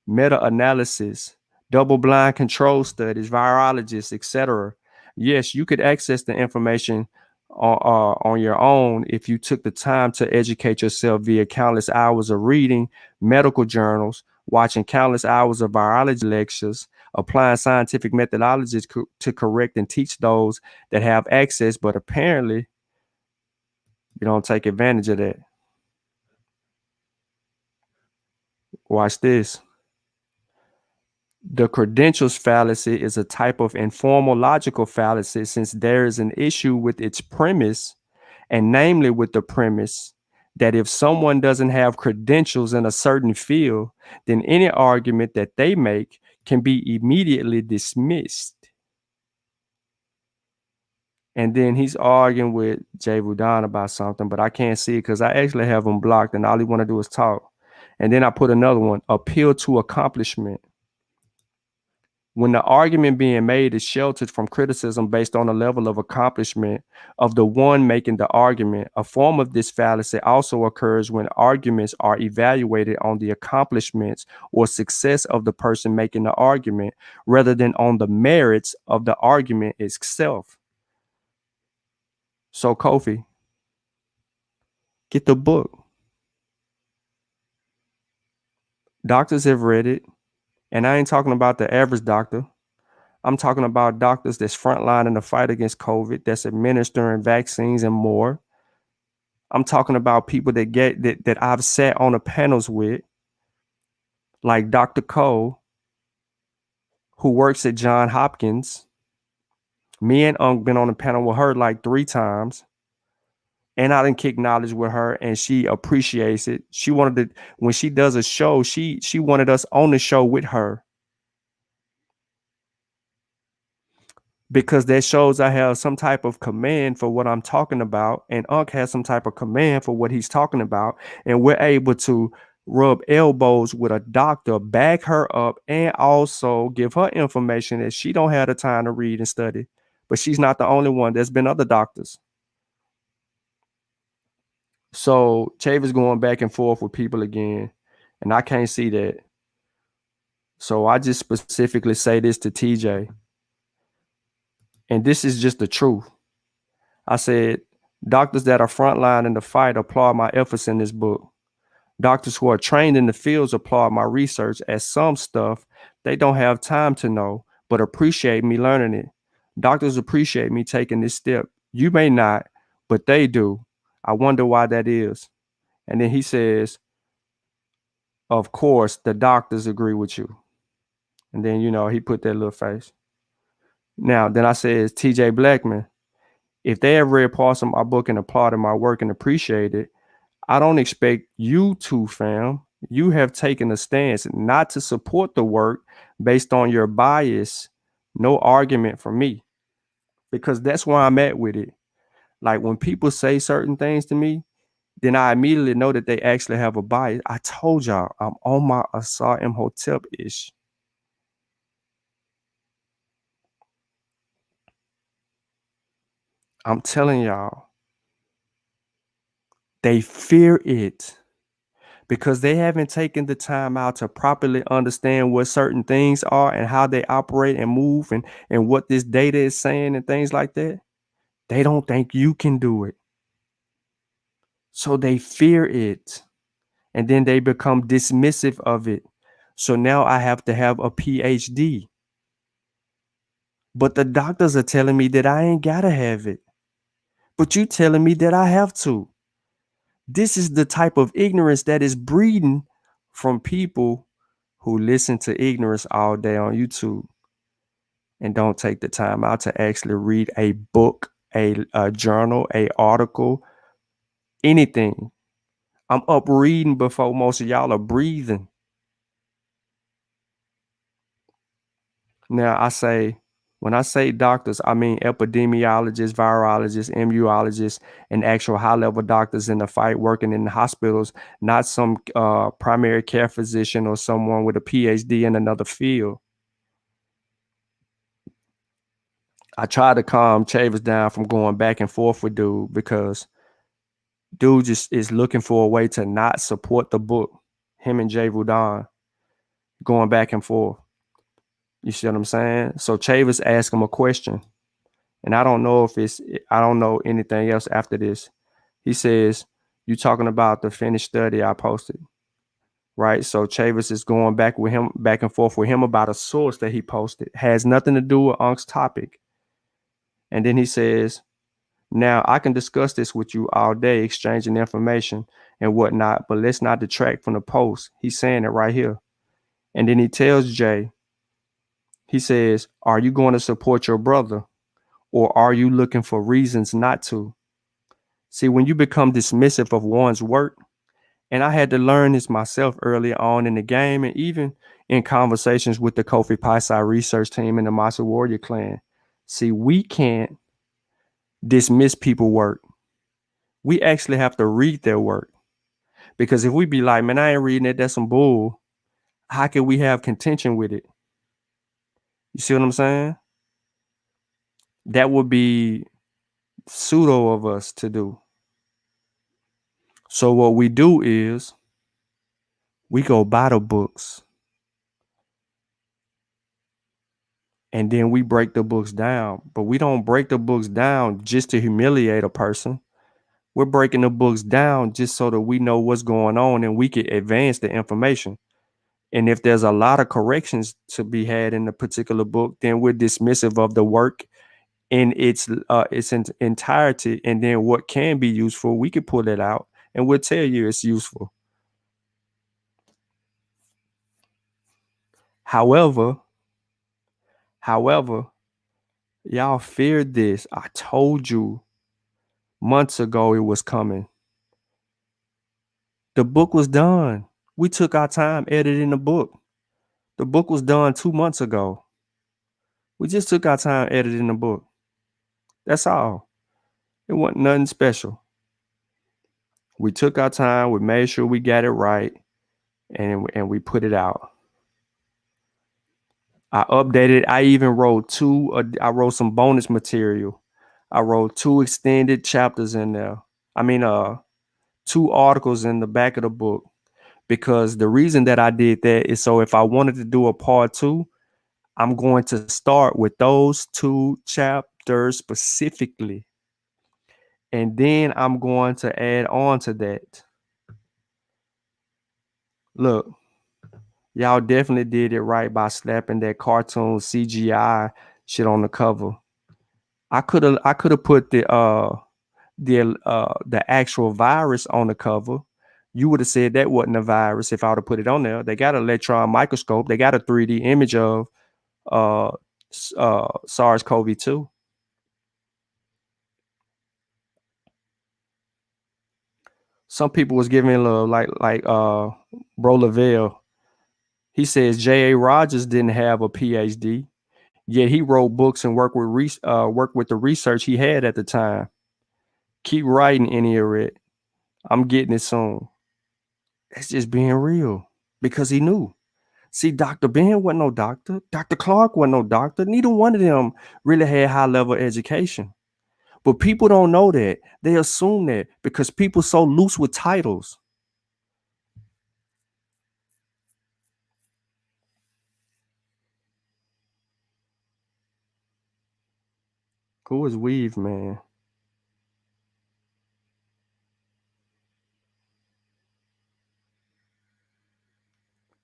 meta-analysis, double-blind control studies, virologists, etc. Yes, you could access the information on your own if you took the time to educate yourself via countless hours of reading medical journals, watching countless hours of virology lectures, applying scientific methodologies to correct and teach those that have access, but apparently you don't take advantage of that. Watch this. The credentials fallacy is a type of informal logical fallacy since there is an issue with its premise, and namely with the premise that if someone doesn't have credentials in a certain field, then any argument that they make can be immediately dismissed. And then he's arguing with Jay Vudan about something, but I can't see it because I actually have him blocked and all he want to do is talk. And then I put another one, appeal to accomplishment. When the argument being made is sheltered from criticism based on a level of accomplishment of the one making the argument, a form of this fallacy also occurs when arguments are evaluated on the accomplishments or success of the person making the argument rather than on the merits of the argument itself. So Kofi, get the book. Doctors have read it, and I ain't talking about the average doctor. I'm talking about doctors that's frontlining the fight against COVID, that's administering vaccines and more. I'm talking about people that I've sat on the panels with, like Dr. Cole, who works at Johns Hopkins. Me and Unc been on the panel with her like 3 times. And I didn't kick knowledge with her, and she appreciates it. She wanted to, when she does a show, she wanted us on the show with her. Because that shows I have some type of command for what I'm talking about, and Unc has some type of command for what he's talking about, and we're able to rub elbows with a doctor, back her up, and also give her information that she don't have the time to read and study. But she's not the only one. There's been other doctors. So Chavis going back and forth with people again, and I can't see that. So I just specifically say this to TJ. And this is just the truth. I said, doctors that are frontline in the fight applaud my efforts in this book. Doctors who are trained in the fields applaud my research, as some stuff they don't have time to know, but appreciate me learning it. Doctors appreciate me taking this step. You may not, but they do. I wonder why that is. And then he says, of course, the doctors agree with you. And then, he put that little face. Now, then I said, TJ Blackman, if they have read parts of my book and applauded my work and appreciate it, I don't expect you to, fam. You have taken a stance not to support the work based on your bias. No argument from me, because that's where I'm at with it. Like when people say certain things to me, then I immediately know that they actually have a bias. I told y'all I'm on my Asar Imhotep-ish. I'm telling y'all, they fear it because they haven't taken the time out to properly understand what certain things are and how they operate and move and what this data is saying and things like that. They don't think you can do it. So they fear it. And then they become dismissive of it. So now I have to have a PhD. But the doctors are telling me that I ain't gotta have it. But you telling me that I have to. This is the type of ignorance that is breeding from people who listen to ignorance all day on YouTube and don't take the time out to actually read a book, a journal, a article, anything. I'm up reading before most of y'all are breathing. Now I say, When I say doctors, I mean epidemiologists, virologists, immunologists, and actual high-level doctors in the fight working in the hospitals, not some primary care physician or someone with a PhD in another field. I tried to calm Chavis down from going back and forth with dude because dude just is looking for a way to not support the book. Him and Jay Vudon going back and forth. You see what I'm saying? So Chavis asked him a question. And I don't know anything else after this. He says, you talking about the finished study I posted, right? So Chavis is going back and forth with him about a source that he posted. Has nothing to do with Unk's topic. And then he says, now I can discuss this with you all day, exchanging information and whatnot, but let's not detract from the post. He's saying it right here. And then he tells Jay, he says, are you going to support your brother? Or are you looking for reasons not to? See, when you become dismissive of one's work, and I had to learn this myself early on in the game and even in conversations with the Kofi Paisai research team and the Masa Warrior clan. See, we can't dismiss people's work. We actually have to read their work. Because if we be like, man, I ain't reading it, that's some bull, how can we have contention with it? You see what I'm saying? That would be pseudo of us to do. So what we do is we go buy the books and then we break the books down. But we don't break the books down just to humiliate a person. We're breaking the books down just so that we know what's going on and we can advance the information. And if there's a lot of corrections to be had in the particular book, then we're dismissive of the work in its entirety. And then what can be useful, we can pull it out and we'll tell you it's useful. However, y'all feared this. I told you months ago it was coming. The book was done. We took our time editing the book. The book was done 2 months ago. We just took our time editing the book. That's all. It wasn't nothing special. We took our time. We made sure we got it right, and we put it out. I updated. I even wrote I wrote some bonus material. I wrote 2 extended chapters in there. 2 articles in the back of the book. Because the reason that I did that is so if I wanted to do a part 2, I'm going to start with those 2 chapters specifically. And then I'm going to add on to that. Look, y'all definitely did it right by slapping that cartoon CGI shit on the cover. I could have put the actual virus on the cover. You would have said that wasn't a virus if I would have put it on there. They got an electron microscope. They got a 3D image of SARS-CoV-2. Some people was giving a little like Bro Lavelle. He says J.A. Rogers didn't have a PhD, yet he wrote books and worked with the research he had at the time. Keep writing, Inuit. I'm getting it soon. That's just being real because he knew. See, Dr. Ben wasn't no doctor. Dr. Clark wasn't no doctor. Neither one of them really had high-level education. But people don't know that. They assume that because people so loose with titles. Who is Weave, man?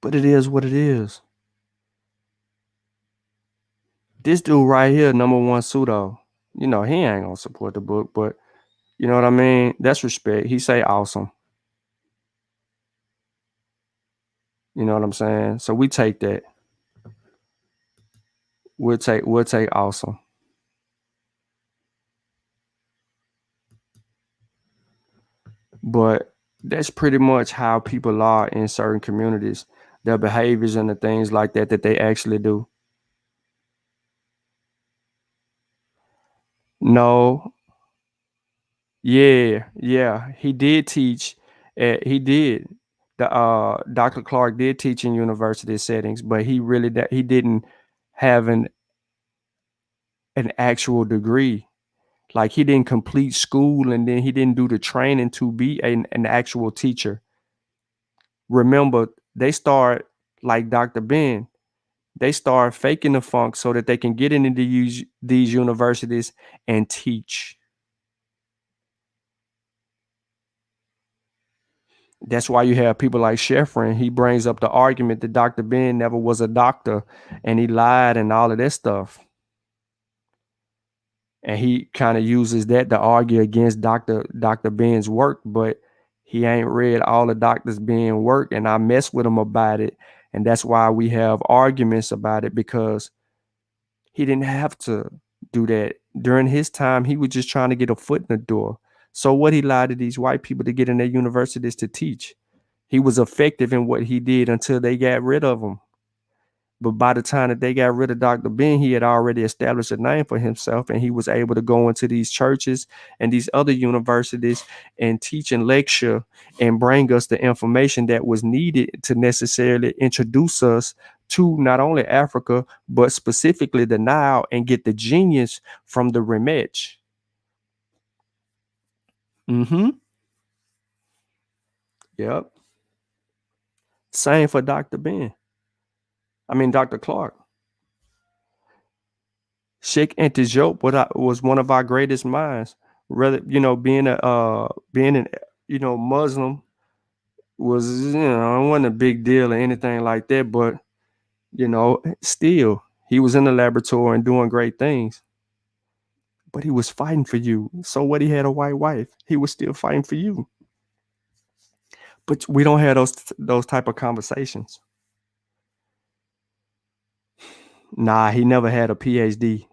But it is what it is. This dude right here, number 1 pseudo, he ain't gonna support the book, but you know what I mean? That's respect. He say awesome. You know what I'm saying? So we take that. We'll take awesome. But that's pretty much how people are in certain communities, their behaviors and the things like that they actually do. No, yeah, he did teach. He did. The Dr. Clark did teach in university settings, but he didn't have an actual degree. Like he didn't complete school, and then he didn't do the training to be an actual teacher. Remember, they start like Dr. Ben. They start faking the funk so that they can get into these universities and teach. That's why you have people like Sheffrin. He brings up the argument that Dr. Ben never was a doctor and he lied and all of that stuff. And he kind of uses that to argue against Dr. Ben's work, but he ain't read all of Dr. Ben's work, and I mess with him about it. And that's why we have arguments about it, because he didn't have to do that. During his time, he was just trying to get a foot in the door. So what, he lied to these white people to get in their universities to teach. He was effective in what he did until they got rid of him. But by the time that they got rid of Dr. Ben, he had already established a name for himself, and he was able to go into these churches and these other universities and teach and lecture and bring us the information that was needed to necessarily introduce us to not only Africa, but specifically the Nile, and get the genius from the Remech. Yep. Same for Dr. Clark. Sheikh Antijop was one of our greatest minds. Rather, being an Muslim was, it wasn't a big deal or anything like that, but still he was in the laboratory and doing great things. But he was fighting for you. So what, he had a white wife, he was still fighting for you. But we don't have those type of conversations. Nah, he never had a PhD.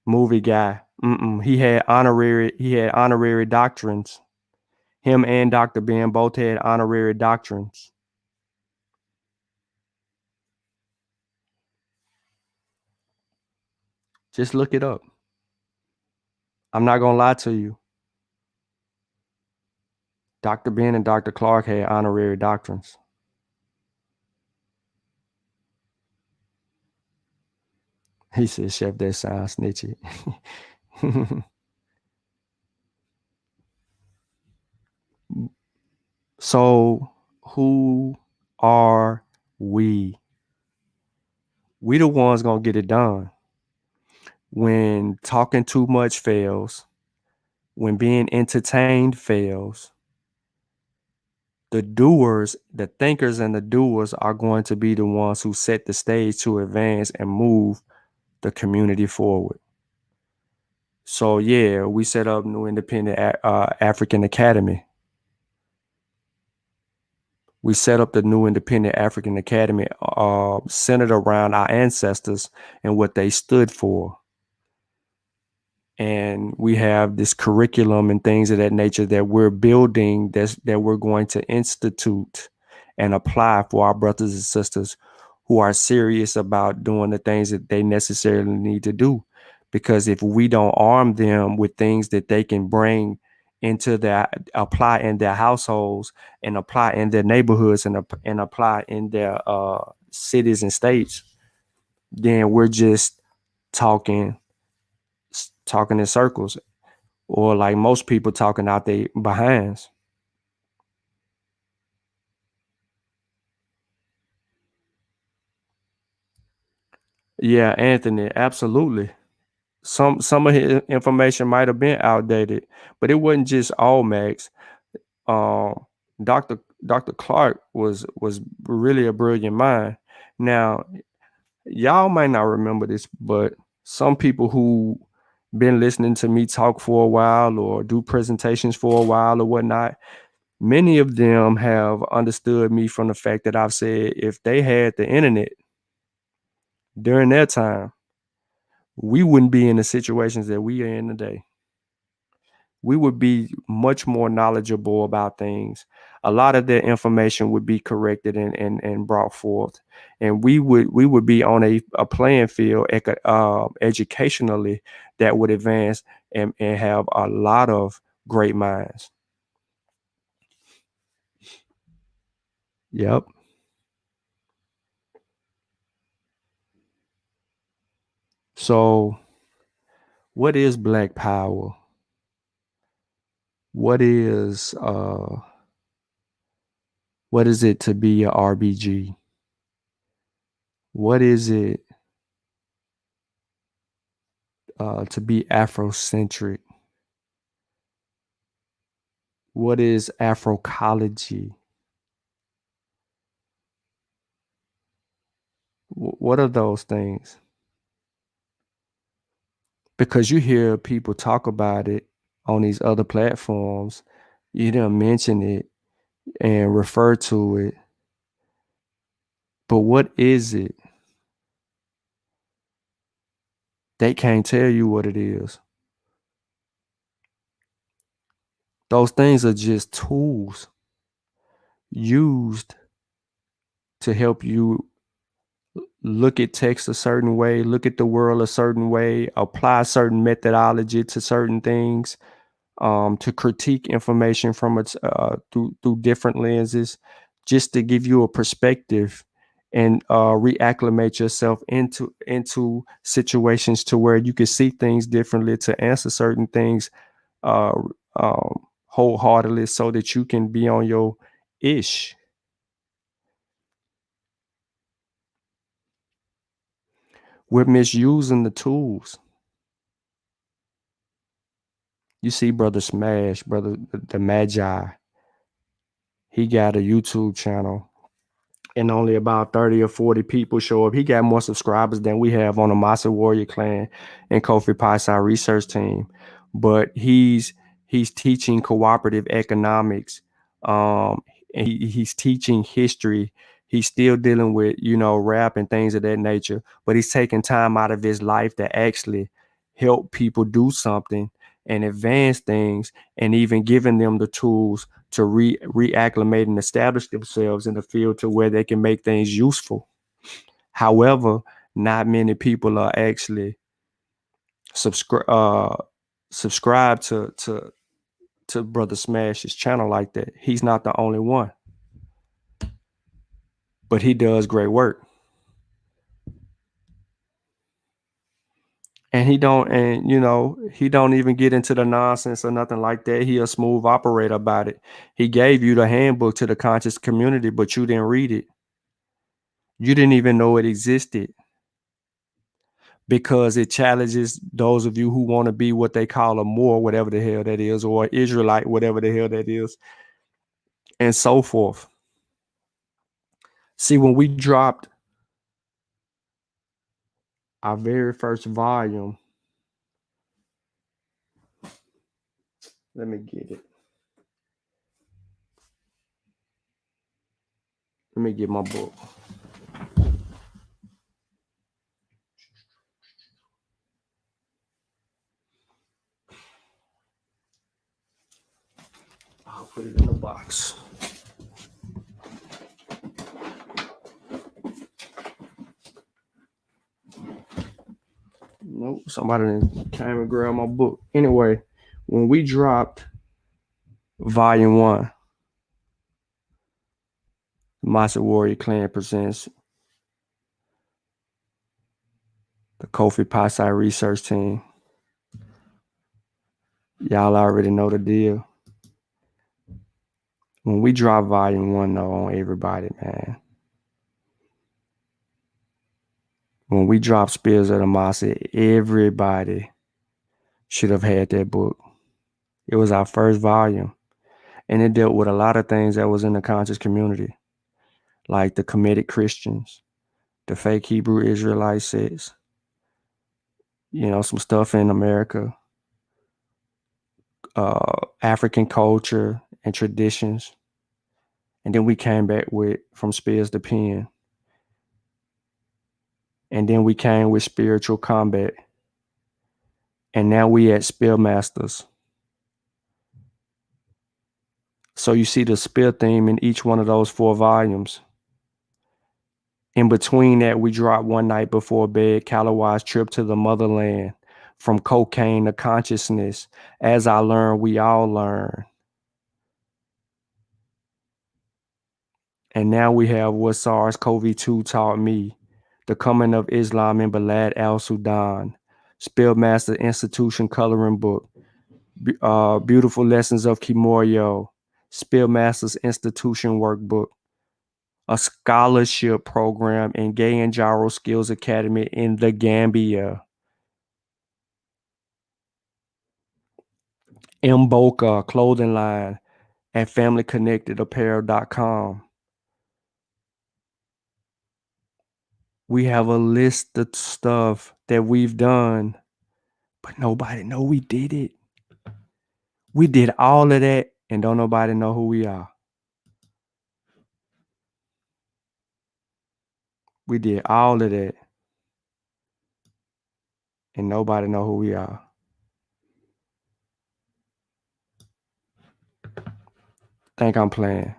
Movie guy. He had honorary doctrines. Him and Dr. Ben both had honorary doctrines. Just look it up. I'm not gonna lie to you. Dr. Ben and Dr. Clark had honorary doctrines. He said, Chef, that sounds snitchy. So who are we? We the ones gonna get it done. When talking too much fails, when being entertained fails, the doers, the thinkers and the doers are going to be the ones who set the stage to advance and move the community forward. So yeah, we set up New Independent African Academy. We set up the New Independent African Academy centered around our ancestors and what they stood for. And we have this curriculum and things of that nature that we're building, that we're going to institute and apply for our brothers and sisters who are serious about doing the things that they necessarily need to do. Because if we don't arm them with things that they can bring into apply in their households and apply in their neighborhoods and apply in their cities and states, then we're just talking in circles, or like most people talking out their behinds. Yeah, Anthony, absolutely. Some of his information might have been outdated, but it wasn't just all Max. Um, Dr. Clark was really a brilliant mind. Now, y'all might not remember this, but some people who been listening to me talk for a while or do presentations for a while or whatnot, many of them have understood me from the fact that I've said if they had the internet during their time, we wouldn't be in the situations that we are in today. we would be much more knowledgeable about things. A lot of their information would be corrected and brought forth, and we would be on a playing field educationally that would advance and have a lot of great minds. Yep. So what is Black Power? What is it to be a RBG? What is it to be Afrocentric? What is Afrocology? What are those things? Because you hear people talk about it on these other platforms, you didn't mention it and refer to it. But what is it? They can't tell you what it is. Those things are just tools used to help you look at text a certain way, look at the world a certain way, apply certain methodology to certain things, to critique information from its through different lenses, just to give you a perspective and reacclimate yourself into situations to where you can see things differently, to answer certain things uh, wholeheartedly, so that you can be on your ish. We're misusing the tools. You see Brother Smash, Brother the Magi, he got a YouTube channel and only about 30 or 40 people show up. He got more subscribers than we have on the Massa Warrior Clan and Kofi Paisai research team. But he's teaching cooperative economics. He's teaching history. He's still dealing with, rap and things of that nature, but he's taking time out of his life to actually help people do something and advance things, and even giving them the tools to reacclimate and establish themselves in the field to where they can make things useful. However, not many people are actually subscribe to Brother Smash's channel like that. He's not the only one, but he does great work. And he don't even get into the nonsense or nothing like that. He a smooth operator about it. He gave you the handbook to the conscious community, but you didn't read it. You didn't even know it existed, because it challenges those of you who want to be what they call a Moor, whatever the hell that is, or Israelite, whatever the hell that is, and so forth. See, when we dropped our very first volume, let me get it. Let me get my book. I'll put it in the box. Nope, somebody came and grabbed my book. Anyway, when we dropped volume 1, Massa Warrior Clan presents the Kofi Paisai research team. Y'all already know the deal. When we drop volume 1, though, on everybody, man. When we drop Spears of the Massa, everybody should have had that book. It was our first volume, and it dealt with a lot of things that was in the conscious community, like the committed Christians, the fake Hebrew Israelite sects, some stuff in America, African culture and traditions. And then we came back with From Spears to Pen. And then we came with Spiritual Combat. And now we at Spellmasters. So you see the spill theme in each one of those 4 volumes. In between that, we dropped One Night Before Bed, Calloway's Trip to the Motherland, From Cocaine to Consciousness. As I Learn, We All Learn. And now we have What SARS-CoV-2 Taught Me, The Coming of Islam in Balad al-Sudan, Spellmaster Institution Coloring Book, Beautiful Lessons of Kimoyo, Spellmasters Institution Workbook, a scholarship program in Gay and Gyro Skills Academy in the Gambia, Mboka clothing line at familyconnectedapparel.com. We have a list of stuff that we've done, but nobody know we did it. We did all of that and don't nobody know who we are. We did all of that and nobody know who we are. Think I'm playing.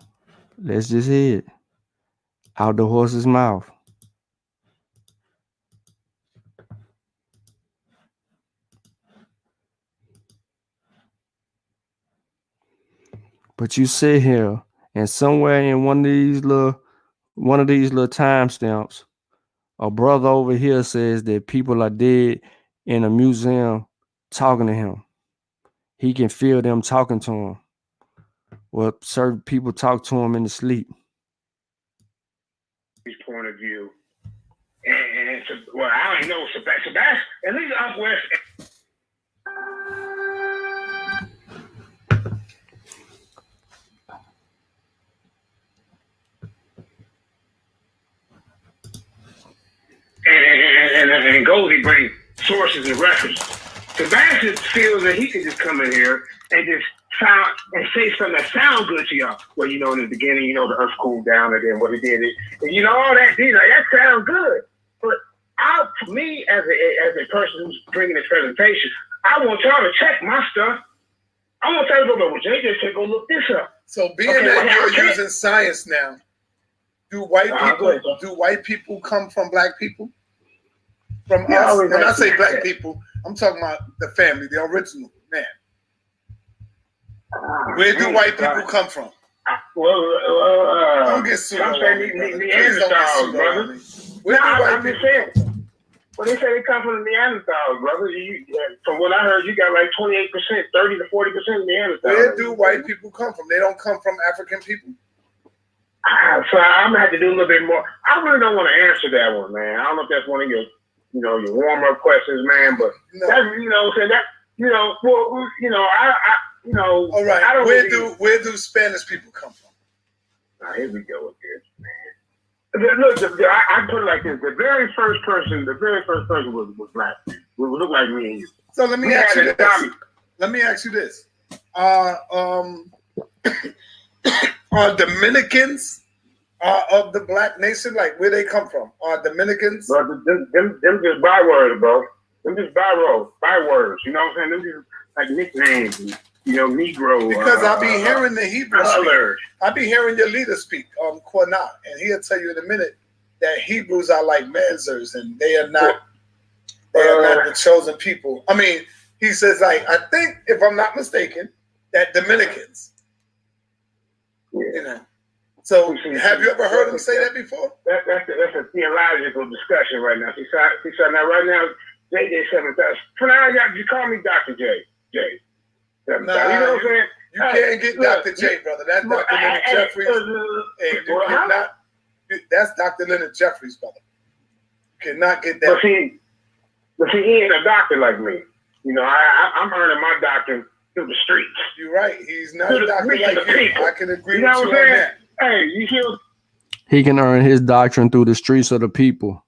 Let's just hear it out the horse's mouth. But you sit here and somewhere in one of these little timestamps, a brother over here says that people are dead in a museum talking to him. He can feel them talking to him. Well, certain people talk to him in his sleep. His point of view. And well, I don't know, Sebastian, at least up west. And Goldie brings sources and references. Sebastian feels that he can just come in here and just sound and say something that sounds good to y'all. Well, you know, in the beginning, you know, the earth cooled down and then what it did, and you know, all that, you know, that sounds good. But to me, as a person who's bringing this presentation, I want y'all to check my stuff. I want y'all to go, well, JJ said, go look this up. So being that you're using science now, do white people come from black people? From us? When I say black people, I'm talking about the family, the original man. Where do white people come from? Don't get sued. I'm saying Neanderthals, brother. Where do white people come from? Well, they say they come from the Neanderthals, brother. From what I heard, you got like 28%, 30 to 40% Neanderthals. Where do white people come from? They don't come from African people? So I'm going to have to do a little bit more. I really don't want to answer that one, man. I don't know if that's one of your, you know, your warm-up questions, man, but that's, you know, saying that, you know, well, you know, you know. All right. Where do Spanish people come from? Here we go with this, man. Look, I put it like this: the very first person was black. It would look like me and you. So let me ask you this: are Dominicans of the black nation? Like, where they come from? Are Dominicans? But them just bywords, bro. Them just bywords. You know what I'm saying? Them just like nicknames. You know, Negro. Because I be hearing the Hebrew speak. I be hearing your leader speak, Quanah, and he'll tell you in a minute that Hebrews are like Manzers and they are not the chosen people. I mean, he says, like, I think, if I'm not mistaken, that Dominicans. You know. So have you ever heard him say that before? That's a theological discussion right now. See, now right now, JJ 7000. For now, you call me Dr. J. Nah, you know what I'm saying? You can't get Dr. J, brother. That's Dr. Leonard Jeffries. And you cannot. That's Dr. Leonard Jeffries, brother. You cannot get that. But see, he ain't a doctor like me. You know, I'm earning my doctrine through the streets. You're right. He's not a doctor like you. People. I can agree with you on that. Hey, you hear? He can earn his doctrine through the streets of the people.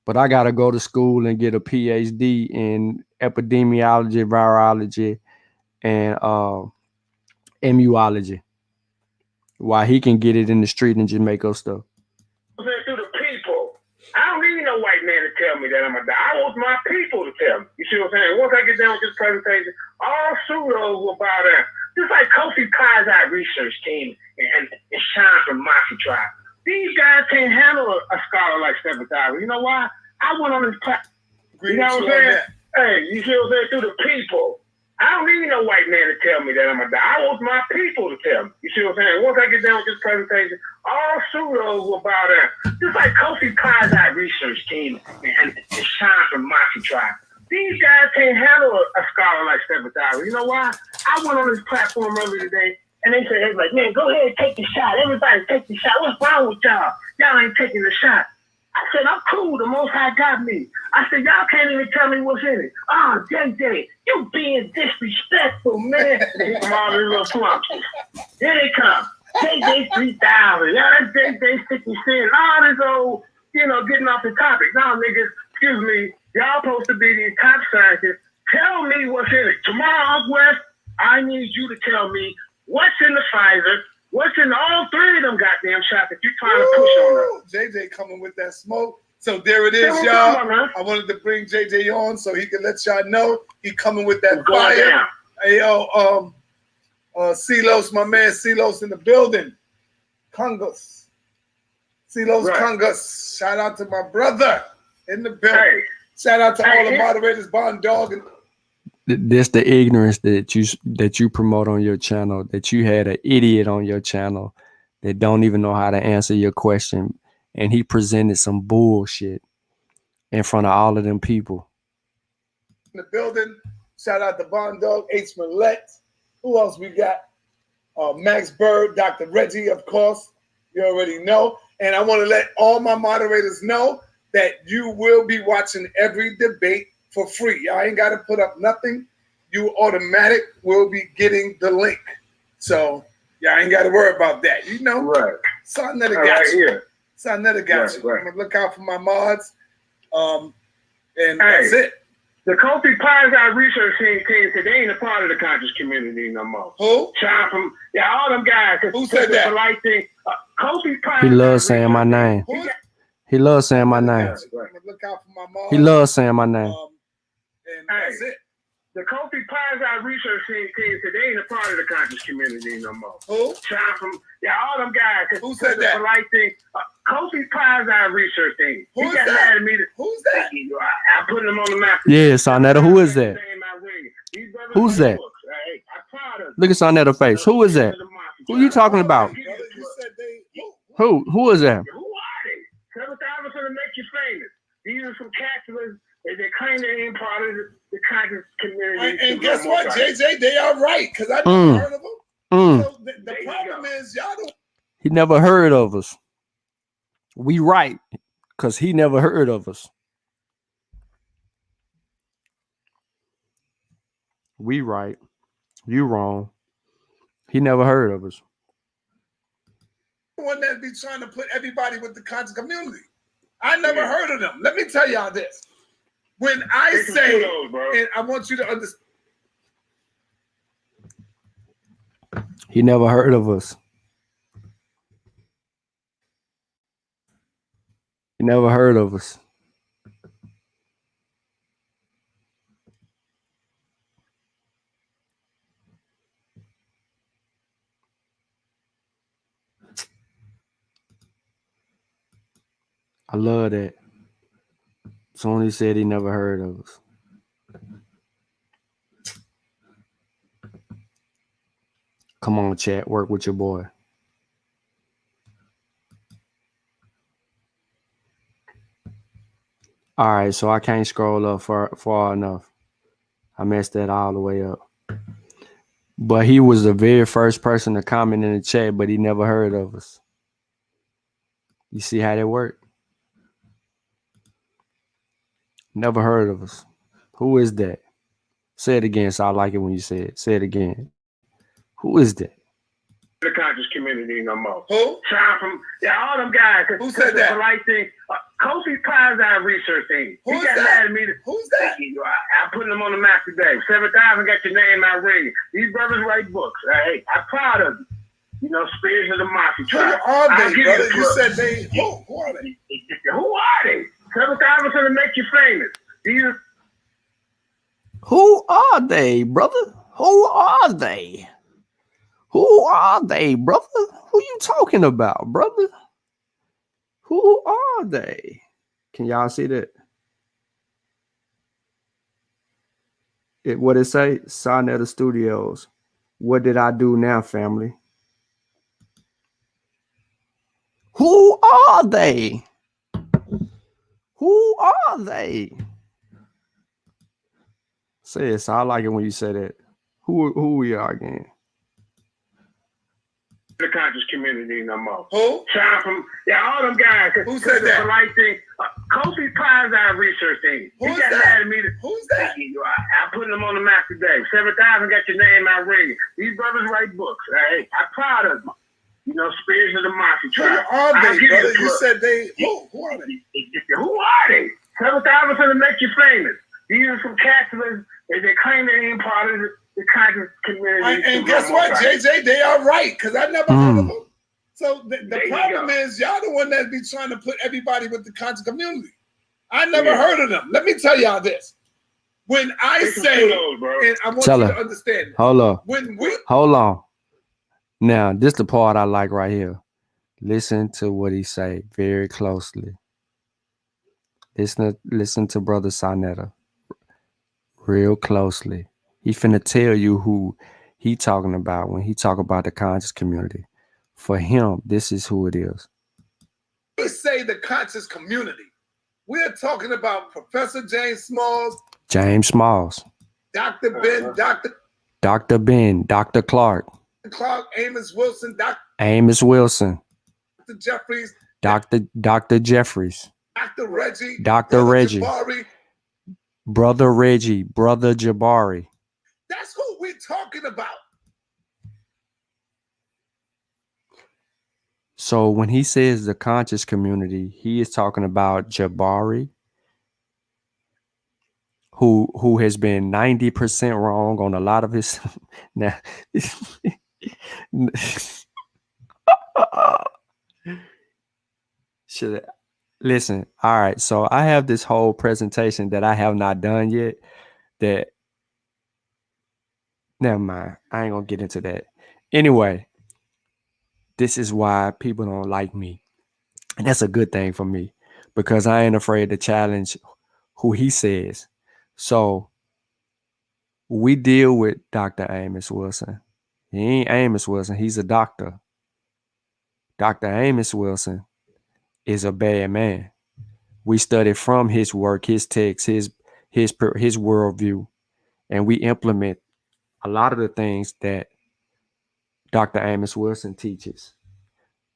But I got to go to school and get a PhD in epidemiology, virology, and immunology, while he can get it in the street and just make up stuff. Through the people. I don't need no white man to tell me that I'm a doctor. I want my people to tell me. You see what I'm saying? Once I get done with this presentation, all pseudos will bow down. Just like Kofi Kai's research team and Sean from Moxie Tribe. These guys can't handle a scholar like 7,000. You know why? I went on this platform. You know what I'm saying? Hey, you see what I'm saying? Through the people. I don't need no white man to tell me that I'm going to die. I want my people to tell me. You see what I'm saying? Once I get done with this presentation, all pseudos will bow down. Just like Kofi Kai's research team and Sean from Moxie Tribe. These guys can't handle a scholar like 7,000. You know why? I went on this platform earlier today, and they said, like, man, go ahead and take the shot. Everybody take the shot. What's wrong with y'all? Y'all ain't taking the shot. I said, I'm cool. The Most High got me. I said, y'all can't even tell me what's in it. Oh, JJ, you being disrespectful, man. They come all these little flumps. Here they come. JJ 3,000. Yeah, that's JJ 50 Cent. All this old, getting off the topic. Now, niggas, excuse me, y'all supposed to be these top scientists. Tell me what's in it. Tomorrow, Uncle West, I need you to tell me what's in the Pfizer. What's in all three of them goddamn shots that you're trying to push on us? JJ coming with that smoke. So there it is, y'all. I wanted to bring JJ on so he can let y'all know he coming with that fire. Hey, yo, Silos, my man Silos in the building. Kungus. Silos Kungus. Shout out to my brother in the building. Hey. Shout out to all the moderators, Bond Dog. This the ignorance that you promote on your channel, that you had an idiot on your channel that don't even know how to answer your question, and he presented some bullshit in front of all of them people. In the building, shout out to Bond Dog, H. Millette. Who else we got? Max Bird, Dr. Reggie, of course. You already know. And I want to let all my moderators know that you will be watching every debate for free. Y'all ain't got to put up nothing. You automatic will be getting the link. So y'all ain't got to worry about that. You know, something that got you. Something that got you. I'm going to look out for my mods. And that's it. The Kofi Kai's research team said they ain't a part of the conscious community no more. Who? Sean from, all them guys. Who said that? Kofi Kai's he loves saying my name. He loves saying my name. Look out for my mods. He loves saying my name. And that's it. The Kofi Kai's research team said they ain't a part of the conscious community no more. Who? Sean from, all them guys. Who said that? Kofi Kai's research team. Who's got that? Mad at me Who's that? I'm putting them on the map. Yeah, Sonetta, who is that? Who's that? Look at Sonetta face. Who is that? Who you talking about? Who is that? Who are they? 7,000 to make you famous. These are some cats they claim they ain't part of the conscious community. And guess what, JJ? They are right, because I never heard of them. So the problem is y'all don't. He never heard of us. We right, because he never heard of us. We right. You wrong. He never heard of us. One that be trying to put everybody with the conscious community. I never heard of them. Let me tell y'all this. When I say, and I want you to understand. He never heard of us. He never heard of us. I love that. Someone who said he never heard of us. Come on, chat. Work with your boy. All right, so I can't scroll up far enough. I messed that all the way up. But he was the very first person to comment in the chat, but he never heard of us. You see how that worked? Never heard of us. Who is that? Say it again, so I like it when you say it. Say it again. Who is that? The conscious community no more. Who? Sean from, all them guys. Who said that? Kofi Kai's research team. Who's got that? Mad at me. Who's that? I'm putting them on the map today. 7,000 got your name out ringing. These brothers write books. Hey, I'm proud of you. Spirits of the Mafia tribe. Who are they, brother? You said they. Who are they? Who are they? 7,000 to make you famous. Who are they, brother? Who are they? Who are they, brother? Who you talking about, brother? Who are they? Can y'all see that? What it say? Sonetta Studios. What did I do now, family? Who are they? Who are they? Say it. So I like it when you say that. Who we are again? The conscious community no more. Who? Shout from all them guys. Who said that? Polite thing. Kofi Pies our research thing. Who's he got that? mad at me. Who's that? I put them on the map today. 7,000 got your name out ringing. These brothers write books. Hey, I'm proud of them. You know, Spirits of the Mafia Who tribe. are they, brother? You said they. Who are they? Who are they? 7,000 for to make you famous. These are some Catholics. They claim they ain't part of the conscious community. And guess what, JJ? They are right, because I never heard of them. So the problem is y'all the one that be trying to put everybody with the conscious community. I never heard of them. Let me tell y'all this. When I say, and I want you to understand. Hold on. Hold on. Now, this is the part I like right here. Listen to what he say very closely. Listen to Brother Sonetta real closely. He finna tell you who he talking about when he talk about the conscious community. For him, this is who it is. We say the conscious community. We're talking about Professor James Smalls. Dr. Ben, Dr. Ben, Dr. Clark, Amos Wilson, Amos Wilson, Dr. Jeffries, Dr. Jeffries, Dr. Reggie, Dr. Reggie, Jabari, Brother Reggie, Brother Jabari. That's who we're talking about. So when he says the conscious community, he is talking about Jabari, who has been 90% wrong on a lot of his now. Listen, all right. So I have this whole presentation that I have not done yet. That never mind. I ain't gonna get into that. Anyway, this is why people don't like me. And that's a good thing for me, because I ain't afraid to challenge who he says. So we deal with Dr. Amos Wilson. He ain't Amos Wilson. He's a doctor. Dr. Amos Wilson is a bad man. We study from his work, his text, his worldview, and we implement a lot of the things that Dr. Amos Wilson teaches.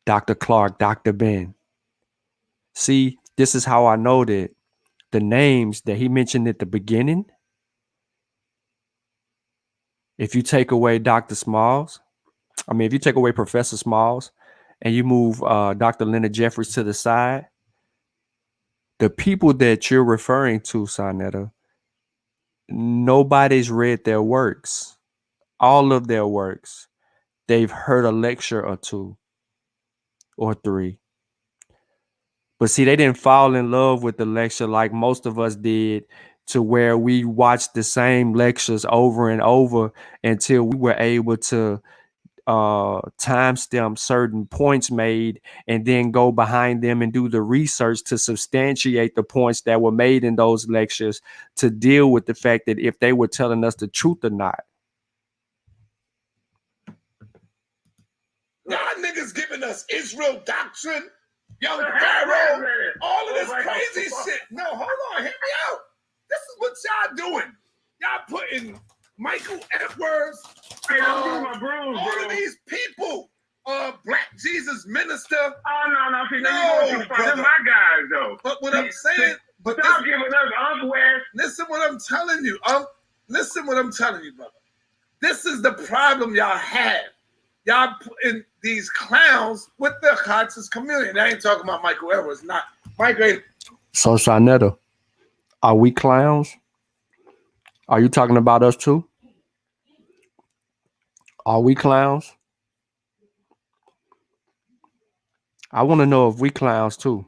Dr. Clark, Dr. Ben. See, this is how I know that the names that he mentioned at the beginning, if you take away if you take away Professor Smalls and you move Dr. Leonard Jeffries to the side, the people that you're referring to, Sonetta, nobody's read their works, all of their works. They've heard a lecture or two or three. But see, they didn't fall in love with the lecture like most of us did, to where we watched the same lectures over and over until we were able to timestamp certain points made and then go behind them and do the research to substantiate the points that were made in those lectures, to deal with the fact that if they were telling us the truth or not. Y'all niggas giving us Israel doctrine, young Pharaoh, all of this crazy shit. No, hold on, hear me out. This is what y'all doing. Y'all putting Michael Edwards, all of these people, Black Jesus Minister. Oh, no. See, they're my guys, though. But what I'm saying, stop giving us West. Listen what I'm telling you. Listen what I'm telling you, brother. This is the problem y'all have. Y'all putting these clowns with the conscious community. And I ain't talking about Michael Edwards, not Michael. So, Sonetta, are we clowns? Are you talking about us too? Are we clowns? I want to know if we clowns too.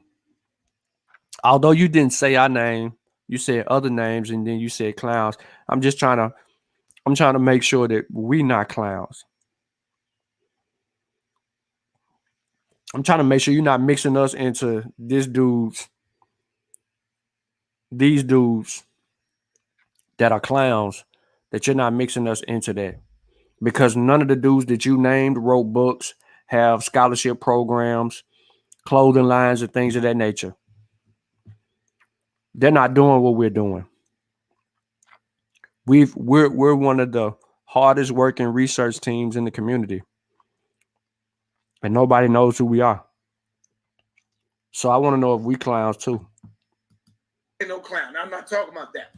Although you didn't say our name, you said other names, and then you said clowns. I'm trying to make sure that we not clowns. I'm trying to make sure you're not mixing us into these dudes that are clowns, that you're not mixing us into that. Because none of the dudes that you named wrote books, have scholarship programs, clothing lines, and things of that nature. They're not doing what we're doing. We're one of the hardest working research teams in the community. And nobody knows who we are. So I want to know if we clowns too. Ain't no clown. I'm not talking about that.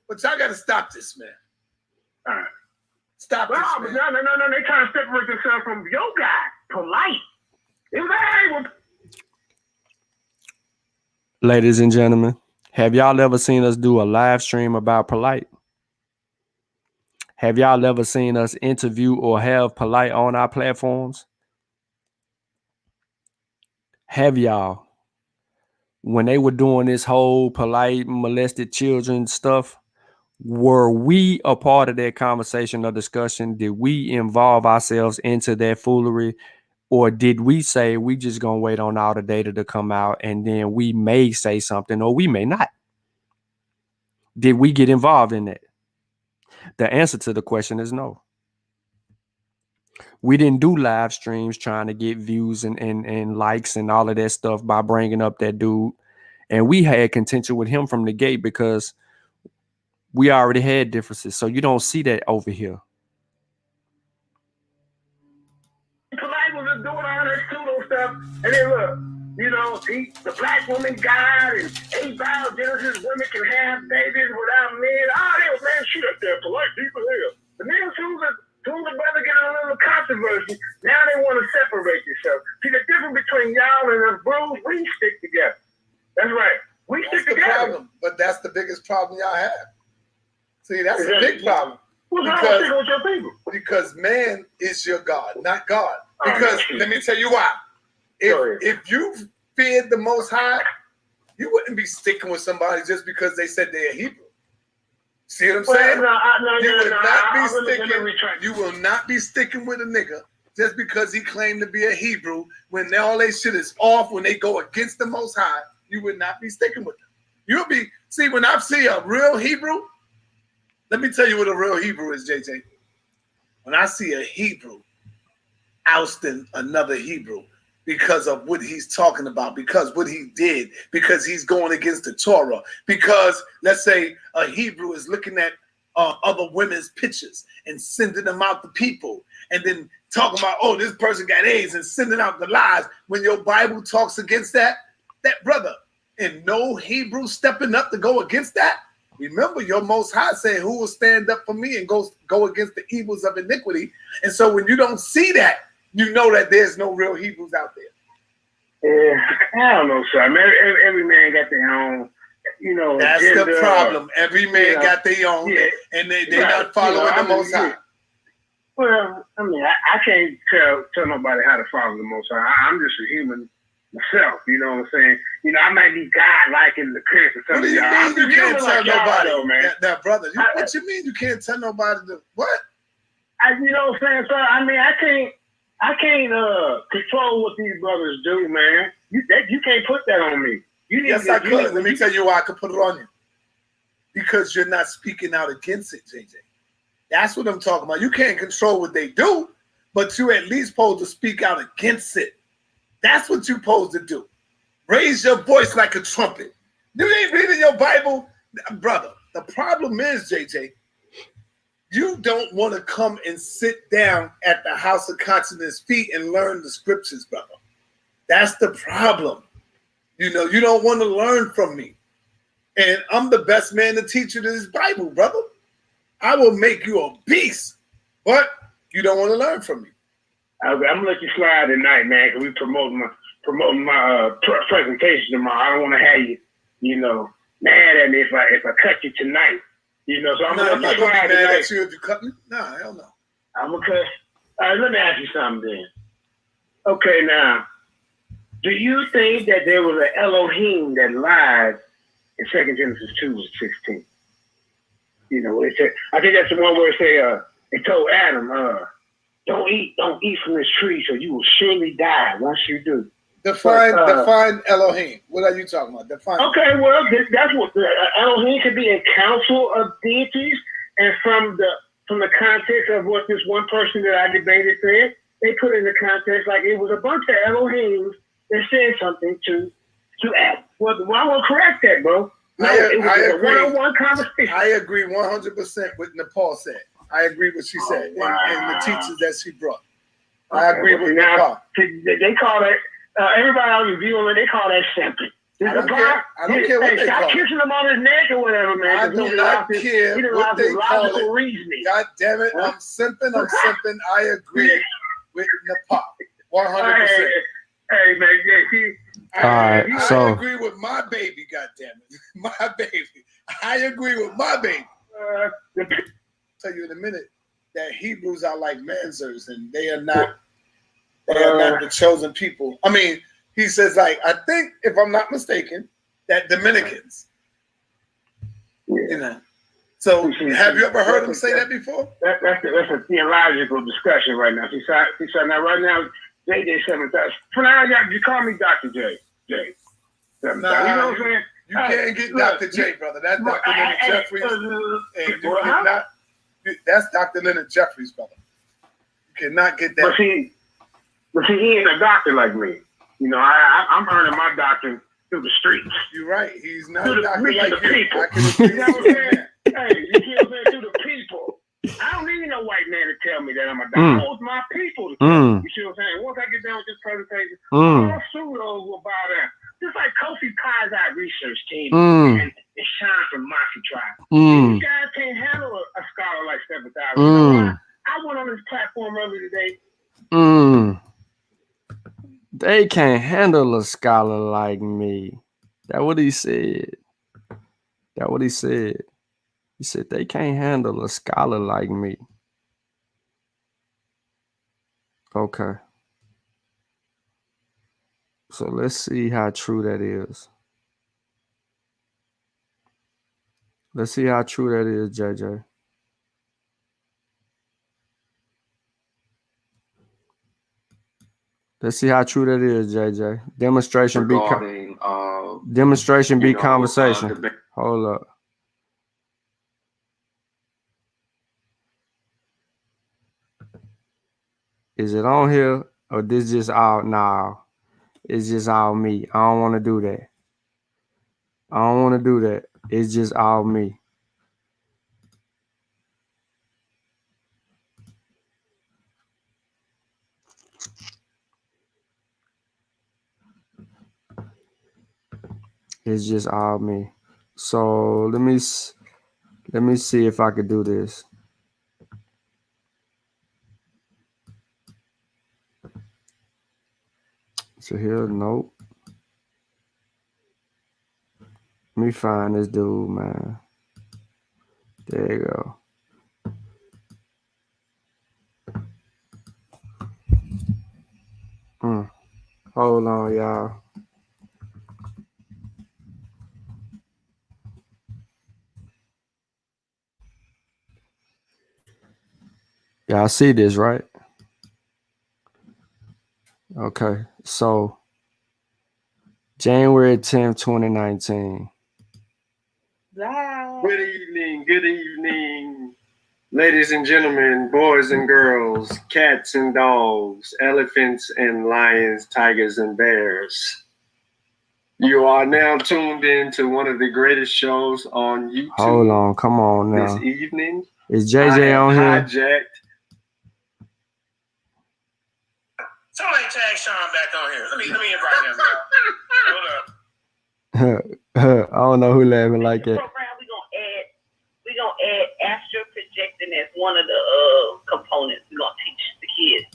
But y'all got to stop this, man. All right. Stop this, man. No. They trying to separate themselves from your guy, polite. It was able. Ladies and gentlemen, have y'all ever seen us do a live stream about polite? Have y'all ever seen us interview or have polite on our platforms? Have y'all? When they were doing this whole polite molested children stuff, were we a part of that conversation or discussion? Did we involve ourselves into that foolery? Or did we say we just gonna wait on all the data to come out and then we may say something or we may not? Did we get involved in that? The answer to the question is no. We didn't do live streams trying to get views and likes and all of that stuff by bringing up that dude. And we had contention with him from the gate because we already had differences. So you don't see that over here. Polite was just doing all that pseudo stuff. And then look, you know, the black woman God and 8 biogenesis, women can have babies without men. Oh, they was man shit up there, polite people here. But then soon as the brother get a little controversy, now they want to separate themselves. See, the difference between y'all and us bros, we stick together. That's right. We stick together. Problem, but that's the biggest problem y'all have. See, that's a big problem. What's wrong with sticking with your people? Because man is your God, not God. Because let me tell you why. If you feared the Most High, you wouldn't be sticking with somebody just because they said they're Hebrew. See what I'm saying? You will not be sticking with a nigga just because he claimed to be a Hebrew when all they shit is off, when they go against the Most High. You would not be sticking with them. You'll be, see, when I see a real Hebrew, let me tell you what a real Hebrew is, JJ. When I see a Hebrew ousting another Hebrew because of what he's talking about, because what he did, because he's going against the Torah, because let's say a Hebrew is looking at other women's pictures and sending them out to people and then talking about, oh, this person got AIDS and sending out the lies. When your Bible talks against that brother, and no Hebrew stepping up to go against that, remember your Most High said, who will stand up for me and go against the evils of iniquity? And so when you don't see that, you know that there's no real Hebrews out there. Yeah, I don't know, sir. I mean, every man got their own, you know. That's gender, the problem. Every man got their own, and they're not following the Most High. Well, I mean, I can't tell nobody how to follow the Most High. I'm just a human myself, you know what I'm saying? You know, I might be God-like in the curse or something. What do you mean you can't tell nobody, though, man? That brother, what you mean you can't tell nobody what? You know what I'm saying, sir? I mean, I can't control what these brothers do, man. You can't put that on me. Yes, I could. Let me tell you why I could put it on you. Because you're not speaking out against it, JJ. That's what I'm talking about. You can't control what they do, but you at least supposed to speak out against it. That's what you're supposed to do. Raise your voice like a trumpet. You ain't reading your Bible, brother. The problem is, JJ, you don't want to come and sit down at the house of conscience feet and learn the scriptures, brother. That's the problem. You know, you don't want to learn from me. And I'm the best man to teach you this Bible, brother. I will make you a beast, but you don't want to learn from me. I'm gonna let you slide tonight, man, because we promoting my presentation tomorrow. I don't want to have you, you know, mad at me if I cut you tonight. You know, so I'm not gonna be mad at you if you cut me. Nah, hell no. I'm gonna cut. All right, let me ask you something then. Okay, now, do you think that there was an Elohim that lied in 2 Genesis 2:16? You know, it said, I think that's the one where it say, it told Adam, don't don't eat from this tree, so you will surely die once you do. Define Elohim. What are you talking about? Define. Okay, well, that's what Elohim could be a council of deities, and from the context of what this one person that I debated said, they put in the context like it was a bunch of Elohims that said something to Adam. Well, I won't correct that, bro. No, it was a one-on-one conversation. I agree 100% with Nepal said. I agree with what she said and the teachers that she brought. I agree with Nepal. They call that, everybody else reviewing it, they call that simping. I don't care what they call it. Stop kissing him on his neck or whatever, man. I do not care what they call it. Reasoning. God damn it, I'm simping. I agree with Nepal 100%. Hey, man, I agree with my baby, goddammit. My baby. I agree with my baby. I'll tell you in a minute that Hebrews are like mansers and they are not the chosen people. I mean, he says, like, I think, if I'm not mistaken, that Dominicans, you know. So have you ever heard him say that before? That's a theological discussion right now. He said now right now, JJ 7000. For now, you call me Dr. J. J. 7000. Nah, you know what I'm saying? You can't get Dr. J, brother. That's Dr. Leonard Jeffries. And you cannot. That's Dr. Leonard Jeffries, brother. You cannot get that. But see, he ain't a doctor like me. You know, I'm earning my doctrine through the streets. You're right. He's not through a doctor like you. People. I can agree. You know what I'm saying? Hey, you see what I'm saying? Through the people. I don't need no white man to tell me that I'm a doctor. Those my people to tell me. You see what I'm saying? Once I get done with this presentation, all pseudos will bow down. Just like Kofi Pai's research team and Sean from Moxie Tribe. These guys can't handle a scholar like 7000. You know why? I went on this platform earlier today. They can't handle a scholar like me. That's what he said. He said they can't handle a scholar like me. Okay. So let's see how true that is. Let's see how true that is, JJ. Let's see how true that is, JJ. Demonstration be conversation. Hold up. Is it on here or this just all? Nah, it's just all me. I don't want to do that. It's just all me. It's just all me. So let me see if I could do this. So here, nope. Let me find this dude, man. There you go. Hold on, y'all. Y'all see this, right? Okay, so January 10th, 2019. Good evening, ladies and gentlemen, boys and girls, cats and dogs, elephants and lions, tigers and bears. You are now tuned in to one of the greatest shows on YouTube. Hold on, come on now. This evening, is JJ on here? Hijacked. Somebody tag Sean back on here. Let me invite him. Hold up. I don't know who laughing like that. Program, we're gonna add astral projecting as one of the components we're gonna teach the kids.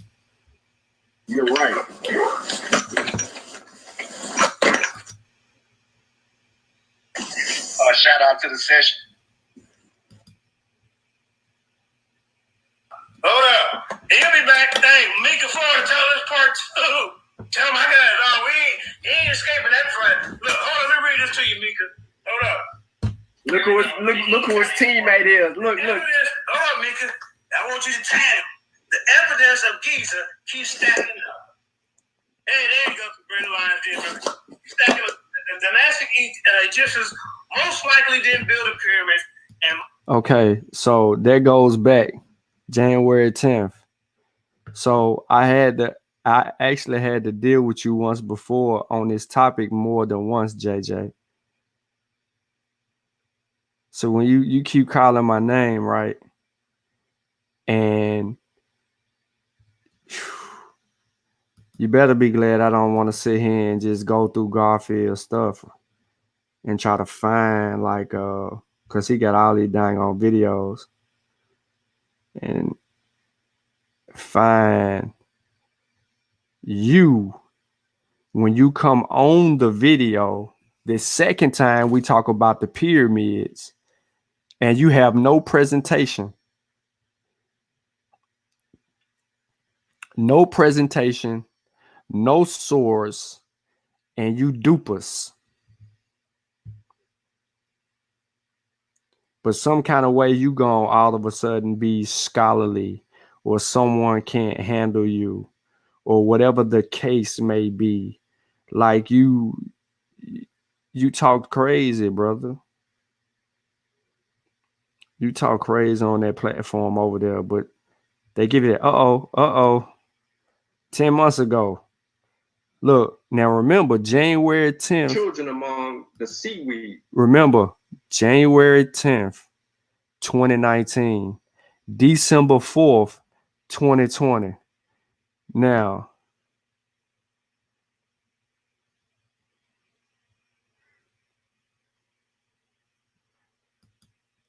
You're right. Shout out to the session. Hold up. He'll be back. Hey, Mika Florida, tell us part 2. Tell him I got it. Oh, he ain't escaping that fight. Look, hold on, let me read this to you, Mika. Hold up. Look who his teammate is. Look. Hold up, Mika. I want you to tag him. The evidence of Giza keeps stacking up. Hey, there you go, Brandon Lyons. Stacking up. The dynastic Egyptians most likely didn't build a pyramid. Okay, so that goes back January 10th. So I actually had to deal with you once before on this topic more than once, JJ. So when you keep calling my name, right? And you better be glad I don't want to sit here and just go through Garfield stuff and try to find like because he got all these dang on videos and find you when you come on the video the second time we talk about the pyramids and you have no presentation, no source, and you dupe us. But some kind of way you gonna all of a sudden be scholarly or someone can't handle you or whatever the case may be. Like you talk crazy, brother. You talk crazy on that platform over there, but they give you that 10 months ago. Look, now remember January 10th. Children among the seaweed. Remember January 10th, 2019, December 4th, 2020. Now,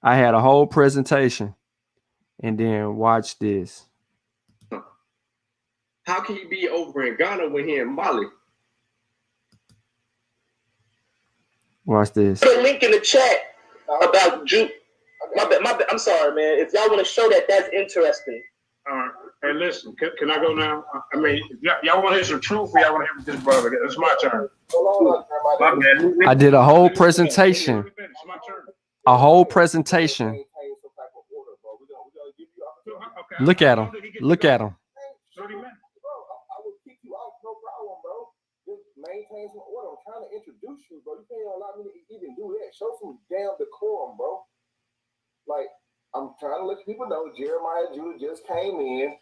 I had a whole presentation and then watch this. How can you be over in Ghana when he in Mali? Watch this. Put a link in the chat about Juke. My bad. I'm sorry, man. If y'all want to show that, that's interesting. All right. Hey, listen. Can I go now? I mean, y'all want to hear some truth or y'all want to hear this brother? It's my turn. My bad. I did a whole presentation. It's my turn. A whole presentation. Look at him. Look at him. Maintain some order. I'm trying to introduce you, bro. You can't allow me to even do that. Show some damn decorum, bro. Like, I'm trying to let people know Jeremiah Judah just came in,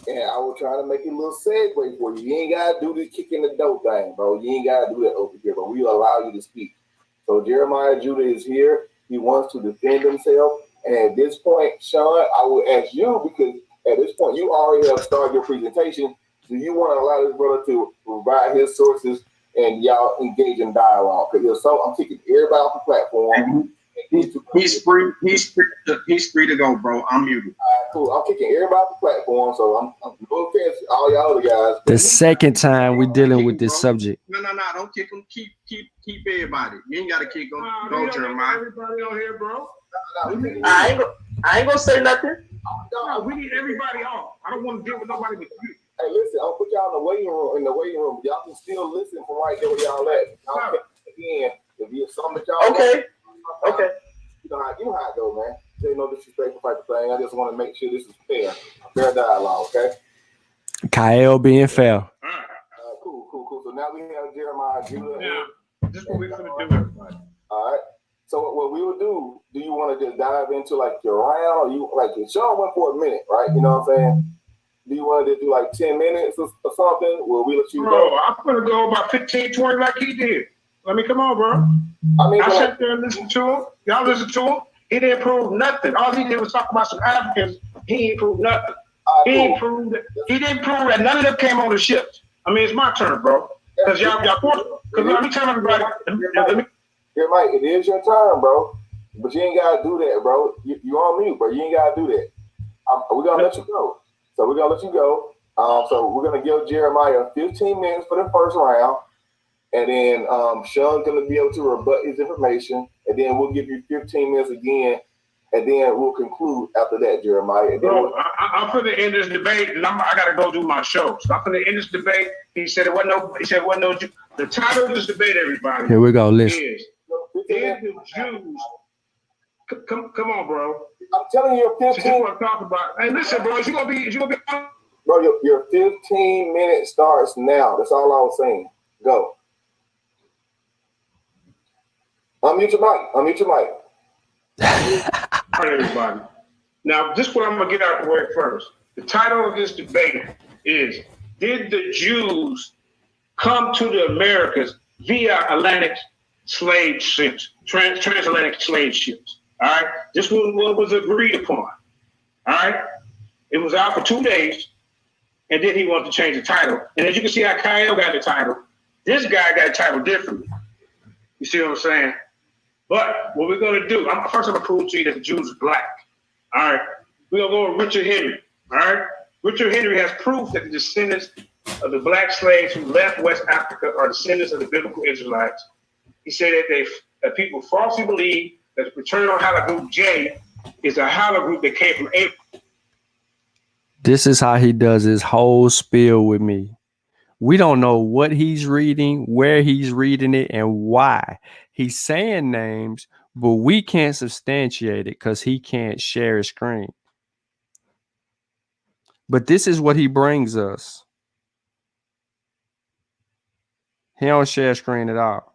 and I was trying to make a little segue for you. You ain't gotta do the kicking the dope thing, bro. You ain't gotta do that over here, but we allow you to speak. So Jeremiah Judah is here. He wants to defend himself. And at this point, Sean, I will ask you, because at this point you already have started your presentation. Do you want to allow this brother to provide his sources and y'all engage in dialogue? Because I'm taking everybody off the platform. He's free. He's free to go, bro. I'm muted. Cool. I'm kicking everybody off the platform, so I'm no offense to all y'all other guys. The second time we're dealing with this subject. No. Don't kick him. Keep everybody. You ain't got to kick them. Go, Jeremiah. Everybody on here, bro. I ain't gonna say nothing. No, we need everybody off. I don't want to deal with nobody but you. Hey, listen, I'll put y'all in the waiting room. Y'all can still listen from right there where y'all at. Again, if you something that y'all okay. You know how it go, man. There ain't no disrespectful type of thing. I just want to make sure this is fair dialogue, okay? Kyle being fair. Cool. So now we have Jeremiah Judah. Yeah, this is what we're gonna do, everybody. All right. So what we will do you want to just dive into like your round, or you like Sean went for a minute, right? You know what I'm saying? Do you want to do like 10 minutes or something? Will we let you go? I'm gonna go about 15, 20 like he did. Let me come on, bro. I sat there and listened to him. Y'all listen to him. He didn't prove nothing. All he did was talk about some Africans. He ain't proved nothing. He didn't prove that none of them came on the ships. I mean, it's my turn, bro. Because y'all forced. Because let me tell everybody. You're right. It is your turn, bro. But you ain't gotta do that, bro. You on mute, bro. You ain't gotta do that. We're gonna let you go. So we're gonna let you go. So we're gonna give Jeremiah 15 minutes for the first round, and then Sean's gonna be able to rebut his information, and then we'll give you 15 minutes again, and then we'll conclude after that, Jeremiah. And Bro, I'm gonna end this debate, and I gotta go do my show. So I'm gonna end this debate. He said it wasn't no. The title of this debate, everybody. Here we go. Listen. Is the Jews? Come on, bro. I'm telling you, your 15. What I'm talking about. Hey, listen, bro. Is you gonna be? Bro, your 15 minutes starts now. That's all I was saying. Go. Unmute your mic. Unmute your mic. All right, everybody. Now, this is what I'm gonna get out the way first. The title of this debate is: Did the Jews come to the Americas via Atlantic slave ships, transatlantic slave ships? All right. This was what was agreed upon. All right. It was out for 2 days, and then he wanted to change the title. And as you can see how Kyle got the title, this guy got the title differently. You see what I'm saying? But what we're gonna do, first I'm gonna prove to you that the Jews are black. All right. We're gonna go with Richard Henry. All right. Richard Henry has proof that the descendants of the black slaves who left West Africa are descendants of the biblical Israelites. He said that people falsely believe that the fraternal haplogroup J is a haplogroup that came from April. This is how he does his whole spiel with me. We don't know what he's reading, where he's reading it, and why. He's saying names, but we can't substantiate it because he can't share his screen. But this is what he brings us. He don't share screen at all.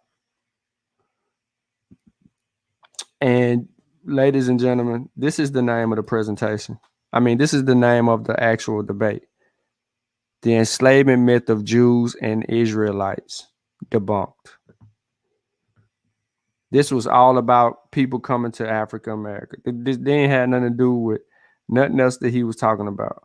And ladies and gentlemen, this is the name of the presentation. I mean, this is the name of the actual debate. The enslavement myth of Jews and Israelites debunked. This was all about people coming to Africa, America. This didn't have nothing to do with nothing else that he was talking about.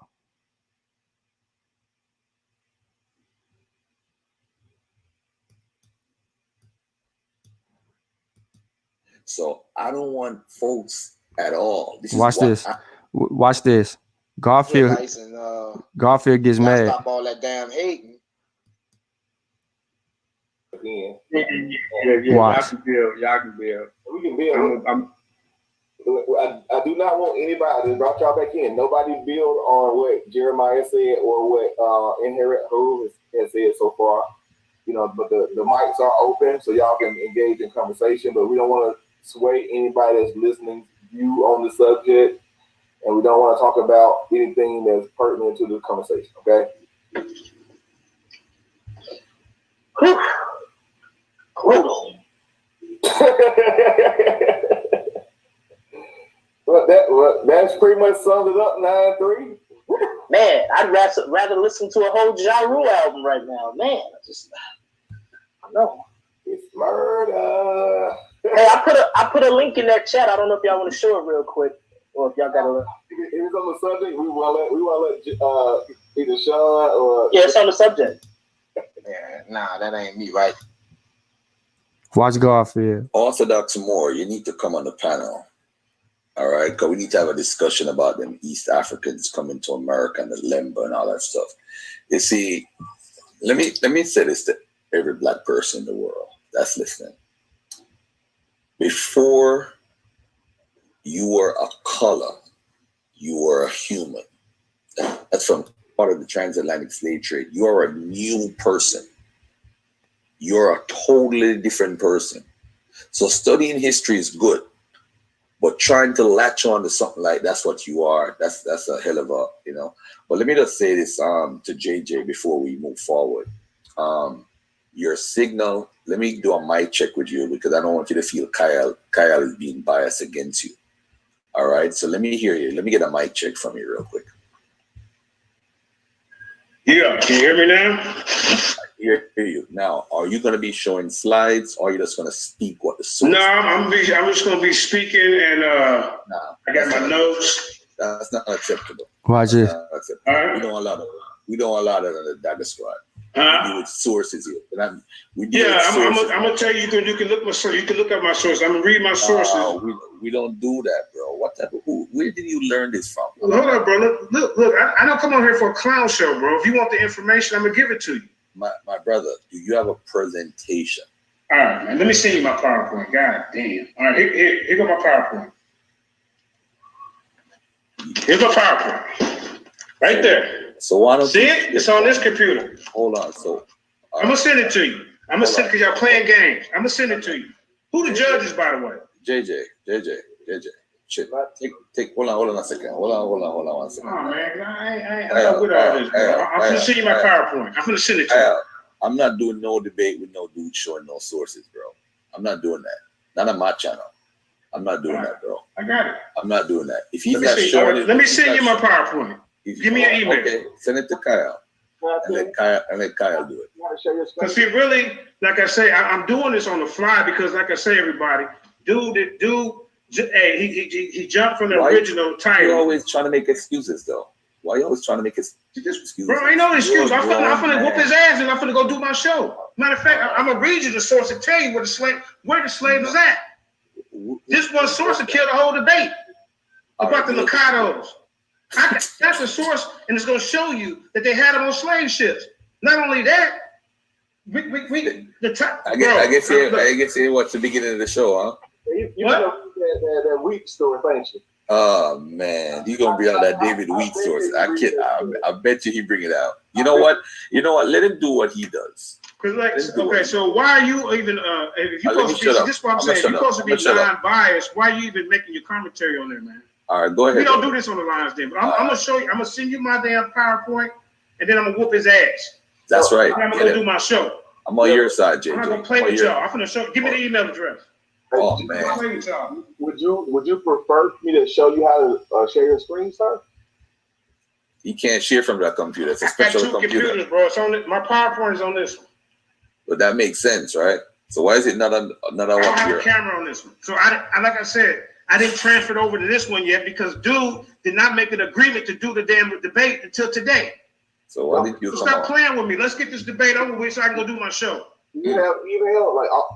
So I don't want folks at all. Watch this. Watch this. Garfield gets mad. Stop all that damn hating. Yeah. Watch. Y'all can build. We can build. I do not want anybody to brought y'all back in. Nobody build on what Jeremiah said or what Inherent Who has said so far. You know, but the mics are open so y'all can engage in conversation. But we don't want to sway anybody that's listening view on the subject, and we don't want to talk about anything that's pertinent to the conversation. Okay. That's pretty much summed it up. 9-3. Man, I'd rather listen to a whole Ja Rule album right now. Man, I know. It's murder. Hey, I put a link in that chat. I don't know if y'all want to show it real quick, or if y'all got to. If it's on the subject, we want to let either Sean or it's on the subject. Yeah, nah, that ain't me, right? Watch Garfield. Orthodox Moore, you need to come on the panel. All right, because we need to have a discussion about them East Africans coming to America and the Lemba and all that stuff. You see, let me say this to every black person in the world that's listening. Before you were a color, you were a human. That's from part of the transatlantic slave trade. You are a new person. You're a totally different person. So studying history is good, but trying to latch on to something like that's what you are, that's a hell of a, you know. But let me just say this to JJ before we move forward. Your signal, let me do a mic check with you because I don't want you to feel Kyle is being biased against you. All right, so let me hear you. Let me get a mic check from you real quick. Yeah, can you hear me now? I hear you. Now, are you going to be showing slides or are you just going to speak what the source? No, I'm just going to be speaking and I got my notes. That's not acceptable. Watch this. All right. We don't allow that that describe. We do with sources here. I'm gonna tell you. You can look at my sources. I'm gonna read my sources. We don't do that, bro. What type of where did you learn this from? Hold on, bro. Look. I don't come on here for a clown show, bro. If you want the information, I'm gonna give it to you. My brother, do you have a presentation? All right, man. Let me send you my PowerPoint. God damn. All right, here go my PowerPoint. Here's my PowerPoint. Right there. So why don't see it? It's on this computer. Hold on. So I'm gonna send it to you. I'm gonna send it because y'all playing games. I'm gonna send it to you. Who the judge is, by the way? JJ. Shit, take. Hold on a second. Hold on 1 second. Oh man, I'm not with all this, bro. I'm gonna send you my PowerPoint. I'm gonna send it to you. I'm not doing no debate with no dude showing no sources, bro. I'm not doing that. Not on my channel. I'm not doing that, bro. I got it. I'm not doing that. If he's not showing it, let me send you my PowerPoint. Give me your email. Okay, send it to Kyle. And let Kyle do it. Because see, really, like I say, I'm doing this on the fly because, like I say, everybody, he jumped from the original title. You're always trying to make excuses, though. Why you always trying to make excuses? Bro, ain't no excuse. I'm finna whoop his ass and I'm finna go do my show. Matter of fact, I'm gonna read you the source and tell you where the slave is at. This one source that killed the whole debate about the Mikados. That's the source, and it's gonna show you that they had them on slave ships. Not only that, I guess you watched the beginning of the show, huh? You know that wheat story, thank you. Oh man, you gonna bring out that David Wheat source? I bet you he bring it out. You know what? Let him do what he does. So why are you even? If you supposed to be, this is what I'm saying. You're supposed to be non-biased. Why are you even making your commentary on there, man? All right, go ahead. We don't do this on the lines, then. But I'm gonna show you. I'm gonna send you my damn PowerPoint, and then I'm gonna whoop his ass. That's right. And I'm gonna go do my show. I'm on your side, JJ. I'm not gonna play with y'all. I'm gonna show. Give me the email address. Oh man. Would you prefer me to show you how to share your screen, sir? You can't share from that computer. It's a I got special two computer. computers, bro. It's on my PowerPoint is on this one. But that makes sense, right? So why is it not on I don't have a camera on this one. So like I said, I didn't transfer it over to this one yet because dude did not make an agreement to do the damn debate until today. So why did you stop playing with me? Let's get this debate over with so I can go do my show. You have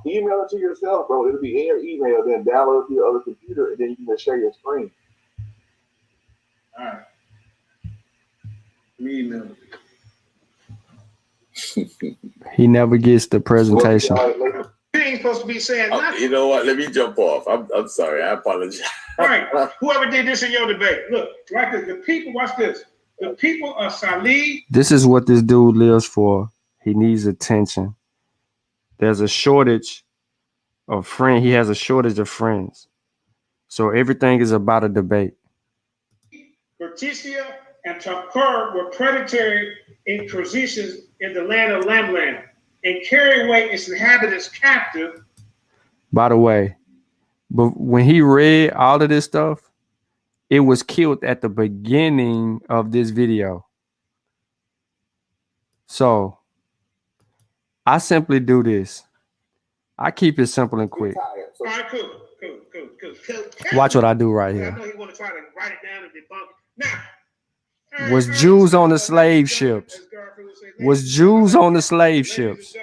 email it to yourself, bro. It'll be in your email, then download it to your other computer, and then you can share your screen. All right. Email. He never gets the presentation. You ain't supposed to be saying nothing. You know what? Let me jump off. I'm sorry. I apologize. All right. Whoever did this in your debate, look, right there. The people, watch this. The people of Salih. This is what this dude lives for. He needs attention. There's a shortage of friends. He has a shortage of friends. So everything is about a debate. Berticia and Tapur were predatory inquisitions in the land of Lamland and carry away its inhabitants captive. By the way, but when he read all of this stuff, it was killed at the beginning of this video. So I simply do this. I keep it simple and quick. All right, cool. Watch what I do right here. I know he want to try to write it down and debunk it. Now, was Jews on the slave ships? Was Jews on the slave ships?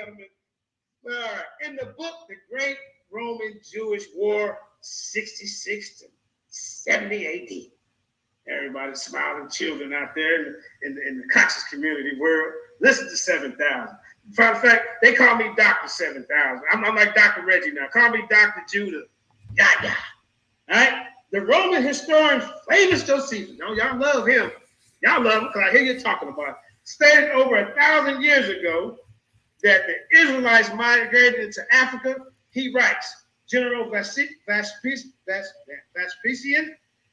In the book, The Great Roman Jewish War, 66 to 70 AD. Everybody's smiling children out there in the conscious community world. Listen to 7,000. Matter of fact, they call me Dr. 7,000. I'm like Dr. Reggie now. Call me Dr. Judah. Yah. All right? The Roman historian Flavius Josephus, y'all love him. Y'all love him because I hear you talking about it. Stated over 1,000 years ago that the Israelites migrated into Africa. He writes, General Vespasian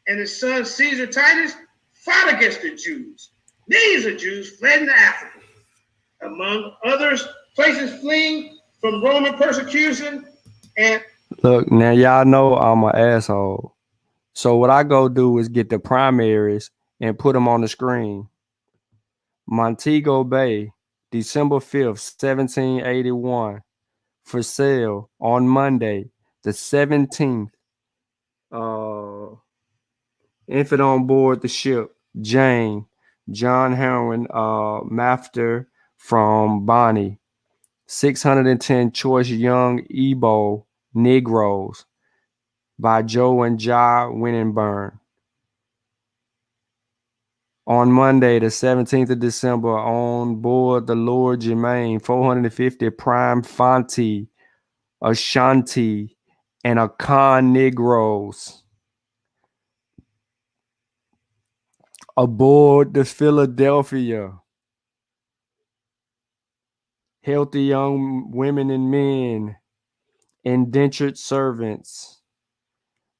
and his son Caesar Titus fought against the Jews. These are Jews fled into Africa. Among others, places fleeing from Roman persecution and... Look, now y'all know I'm an asshole. So what I go do is get the primaries and put them on the screen. Montego Bay, December 5th, 1781. For sale on Monday, the 17th. Infant on board the ship, Jane, John Heron, Mafter from Bonnie. 610 choice young Igbo Negroes by Joe and Ja Winenburn. On Monday, the 17th of December, on board the Lord Germain, 450 Prime Fonte, Ashanti, and Akan Negroes. Aboard the Philadelphia, healthy young women and men, indentured servants,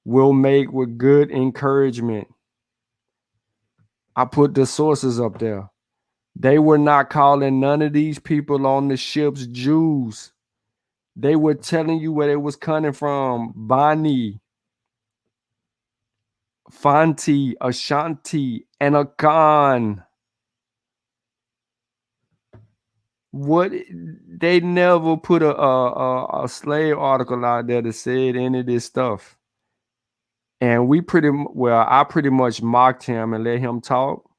will make with good encouragement. I put the sources up there. They were not calling none of these people on the ships Jews. They were telling you where it was coming from. Bani, Fanti, Ashanti, and Akan. What they never put a slave article out there that said any of this stuff. And I pretty much mocked him and let him talk.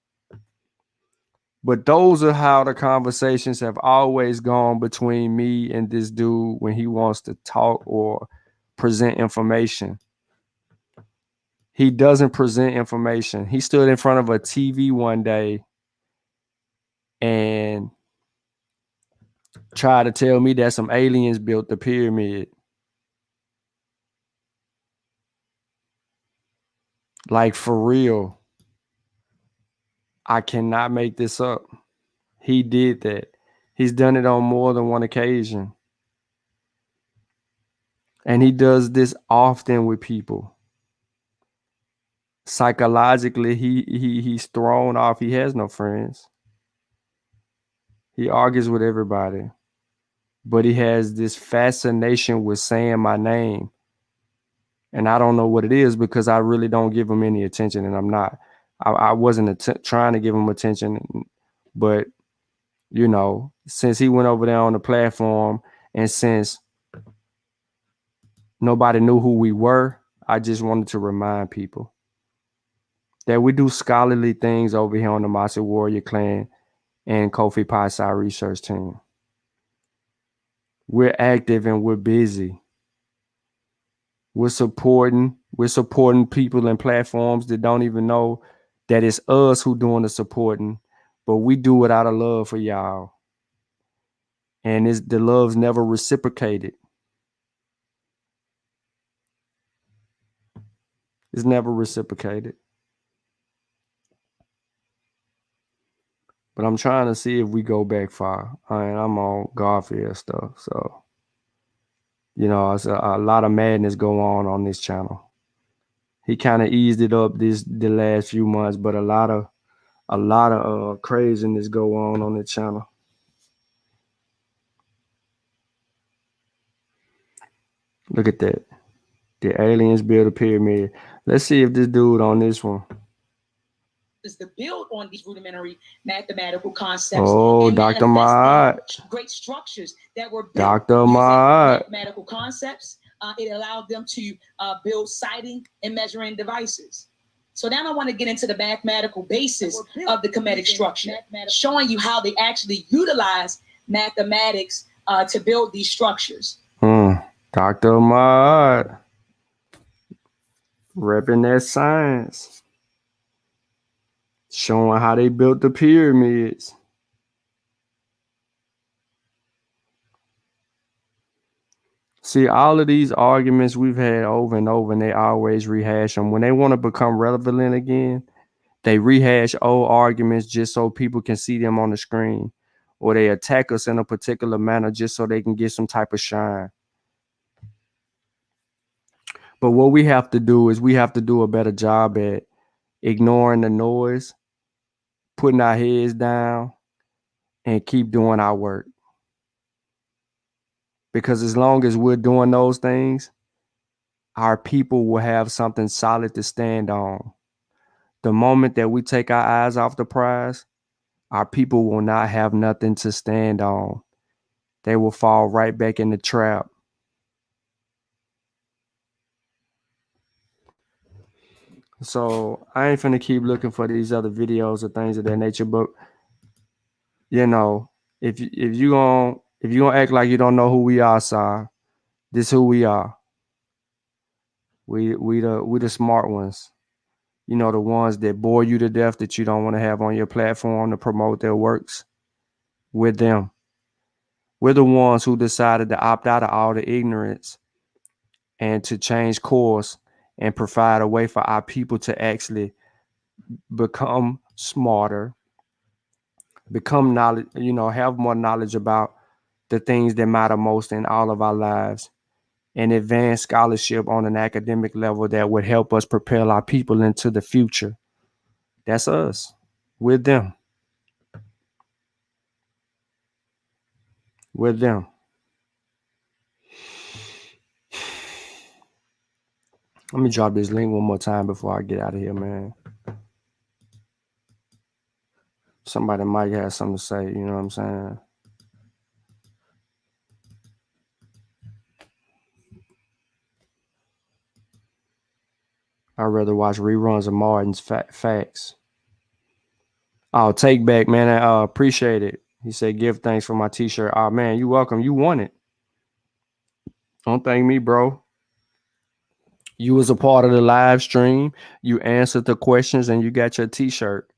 But those are how the conversations have always gone between me and this dude when he wants to talk or present information. He doesn't present information. He stood in front of a TV one day and tried to tell me that some aliens built the pyramid. Like, for real. I cannot make this up. He did that. He's done it on more than one occasion. And he does this often with people. Psychologically, he's thrown off. He has no friends. He argues with everybody. But he has this fascination with saying my name. And I don't know what it is because I really don't give him any attention, and I'm not. I wasn't trying to give him attention, but, you know, since he went over there on the platform and since nobody knew who we were, I just wanted to remind people that we do scholarly things over here on the Master Warrior Clan and Kofi Pi Psi research team. We're active and we're busy. We're supporting people and platforms that don't even know that it's us who doing the supporting, but we do it out of love for y'all. And the love's never reciprocated. It's never reciprocated. But I'm trying to see if we go back far. I'm on Garfield stuff, so, you know, it's a lot of madness go on this channel. He kind of eased it up the last few months, but a lot of craziness go on the channel. Look at that. The aliens build a pyramid. Let's see if this dude on this one is to build on these rudimentary mathematical concepts. Oh, Dr. Mahat. Great structures that were built Dr. using Mahat. mathematical concepts. It allowed them to build sighting and measuring devices. So now I want to get into the mathematical basis of the Kemetic structure, showing you how they actually utilize mathematics to build these structures. Dr. Mahat. Repping that science. Showing how they built the pyramids. See, all of these arguments we've had over and over, and they always rehash them. When they want to become relevant again, they rehash old arguments just so people can see them on the screen. Or they attack us in a particular manner just so they can get some type of shine. But what we have to do is we have to do a better job at ignoring the noise, putting our heads down, and keep doing our work. Because as long as we're doing those things, our people will have something solid to stand on. The moment that we take our eyes off the prize, our people will not have nothing to stand on. They will fall right back in the trap. So I ain't finna keep looking for these other videos or things of that nature, but, you know, if you gonna act like you don't know who we are, sir, this who we are. We the smart ones. You know, the ones that bore you to death that you don't want to have on your platform to promote their works. We're them. We're the ones who decided to opt out of all the ignorance and to change course and provide a way for our people to actually become smarter, become knowledge, you know, have more knowledge about the things that matter most in all of our lives. and advanced scholarship on an academic level that would help us propel our people into the future. That's us. We're them. We're them. Let me drop this link one more time before I get out of here, man. Somebody might have something to say, you know what I'm saying? I'd rather watch reruns of Martin's Facts. Oh, Take Back, man. I appreciate it. He said, give thanks for my t-shirt. Oh, man, you welcome. You won it. Don't thank me, bro. You was a part of the live stream. You answered the questions and you got your t-shirt.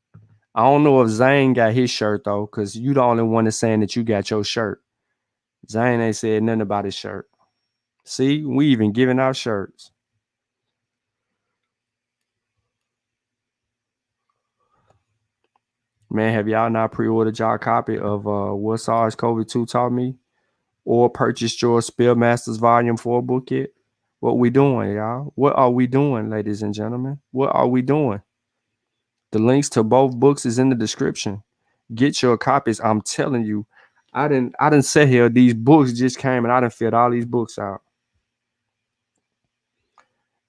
I don't know if Zane got his shirt, though, because you the only one that's saying that you got your shirt. Zane ain't said nothing about his shirt. See, we even giving out shirts. Man, have y'all not pre-ordered y'all copy of What SARS-CoV-2 Taught Me? Or purchased your Spellmasters Volume 4 book yet? What we doing, y'all? What are we doing, ladies and gentlemen? What are we doing? The links to both books is in the description. Get your copies. I'm telling you, I didn't sit here. These books just came and I done filled all these books out.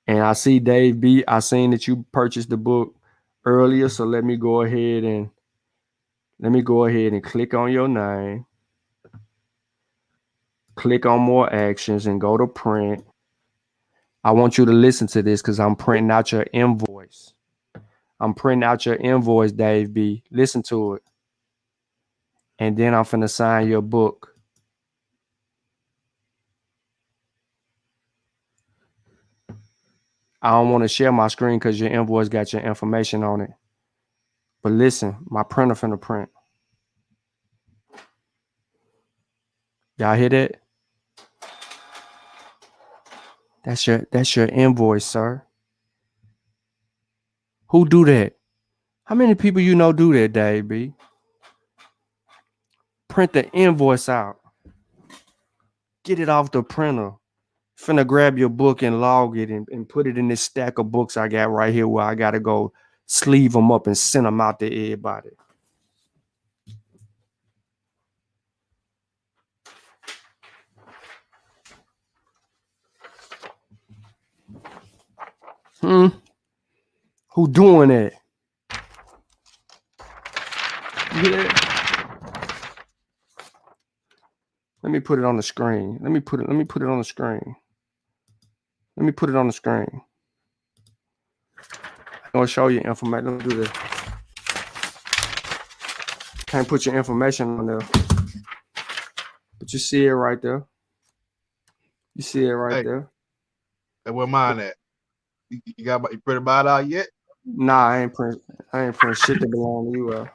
And I see Dave B. I seen that you purchased the book earlier, so let me go ahead and click on your name. Click on more actions and go to print. I want you to listen to this because I'm printing out your invoice. I'm printing out your invoice, Dave B. Listen to it. And then I'm finna sign your book. I don't want to share my screen because your invoice got your information on it. But listen, my printer finna print. Y'all hear that? That's your invoice, sir. Who do that? How many people you know do that, Dave B? Print the invoice out. Get it off the printer. Finna grab your book and log it and put it in this stack of books I got right here where I gotta go sleeve them up and send them out to everybody. Who doing that? You hear that? Let me put it on the screen. Let me put it on the screen. Let me put it on the screen. I'm gonna show you information. Let me do this. Can't put your information on there. But you see it right there. You see it right there. And where mine at? You printed mine out yet? Nah, I ain't print shit that belong to you.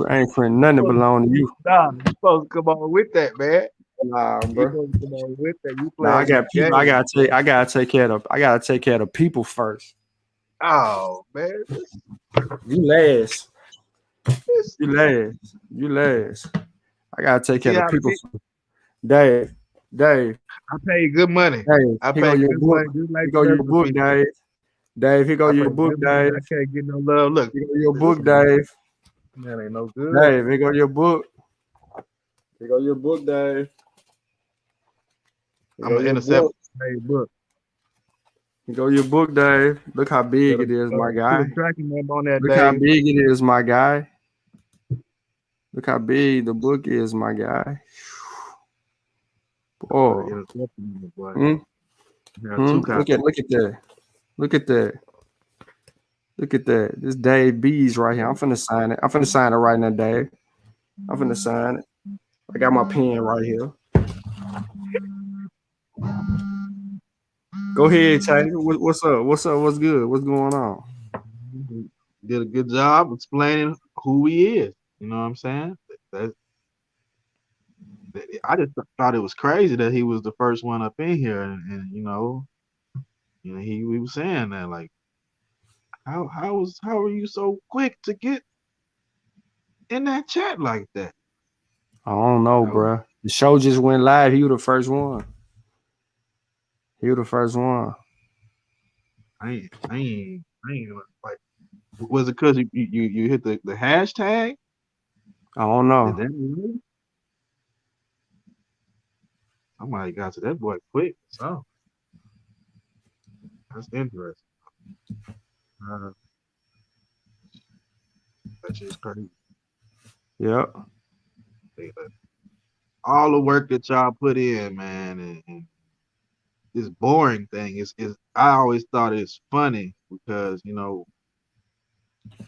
I ain't print nothing that belong to you. Nah, you supposed to come on with that, man. Nah, bro. You supposed to come on with that. You Nah, I got people. I gotta take care of the people first. Oh man, you last. You last. I gotta take care of the people first. Dave. I pay good money. Dave, I pay good money. Here go your book, Dave. Dave, here go your book, Dave. I can't get no love. Look, here go your book, Dave. That ain't no good. Dave, here go your book. Here go your book, Dave. I'm gonna intercept my book. Here go your book, Dave. Look how big it is, my guy. Look how big it is, my guy. Look how big the book is, my guy. Oh, look at that. Look at that. Look at that. This Dave B's right here. I'm finna sign it. I'm finna sign it right now, Dave. I'm finna sign it. I got my pen right here. Go ahead, Chatty. What's up? What's up? What's good? What's going on? Did a good job explaining who he is. You know what I'm saying? I just thought it was crazy that he was the first one up in here, and he was saying that, like, how are you so quick to get in that chat like that? I don't know, bruh. The show just went live. He was the first one. He was the first one. I ain't like. Was it because you hit the hashtag? I don't Did know. that mean? Somebody got to that boy quick. So that's interesting. That shit's crazy. Yep. All the work that y'all put in, man, and this boring thing is I always thought it's funny because you know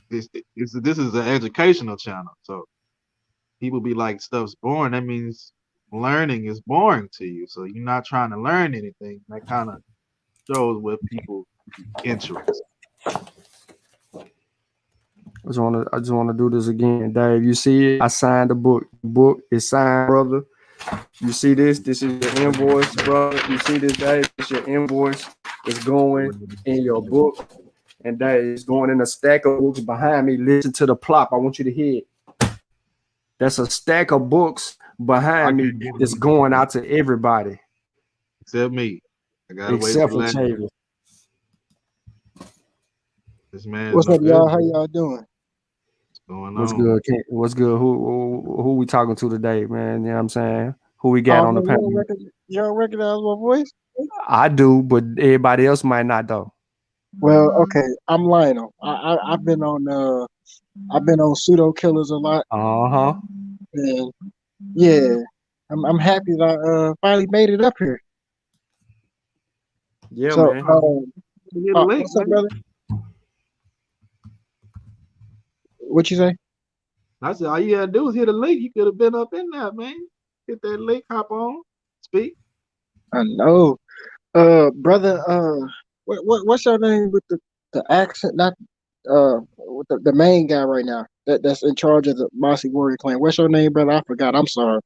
this is an educational channel, so people be like stuff's boring. That means learning is boring to you, so you're not trying to learn anything. That kind of shows what people interest. I just wanna do this again, Dave. You see it? I signed the book. The book is signed, brother. You see this? This is your invoice, brother. You see this, Dave? It's your invoice. It's going in your book, and that is going in a stack of books behind me. Listen to the plop. I want you to hear it. That's a stack of books behind me. It's going out to everybody. Except me. I gotta Except for wait for Chavis. This man. What's up, y'all? How y'all doing? What's going What's on? good? What's good? Who we talking to today, man? You know what I'm saying? Who we got on the panel? You don't recognize my voice? I do, but everybody else might not though. Well, okay, I'm Lionel. I've been on pseudo killers a lot. Uh-huh. And yeah, I'm happy that I finally made it up here. Yeah, so, man. What's up, brother? What you say? I said all you gotta do is hit a link. You could have been up in there, man. Hit that link, hop on, speak. I know. Brother, what's your name with the accent? Not with the main guy right now that's in charge of the Mossy Warrior clan. What's your name, brother? I forgot. I'm sorry.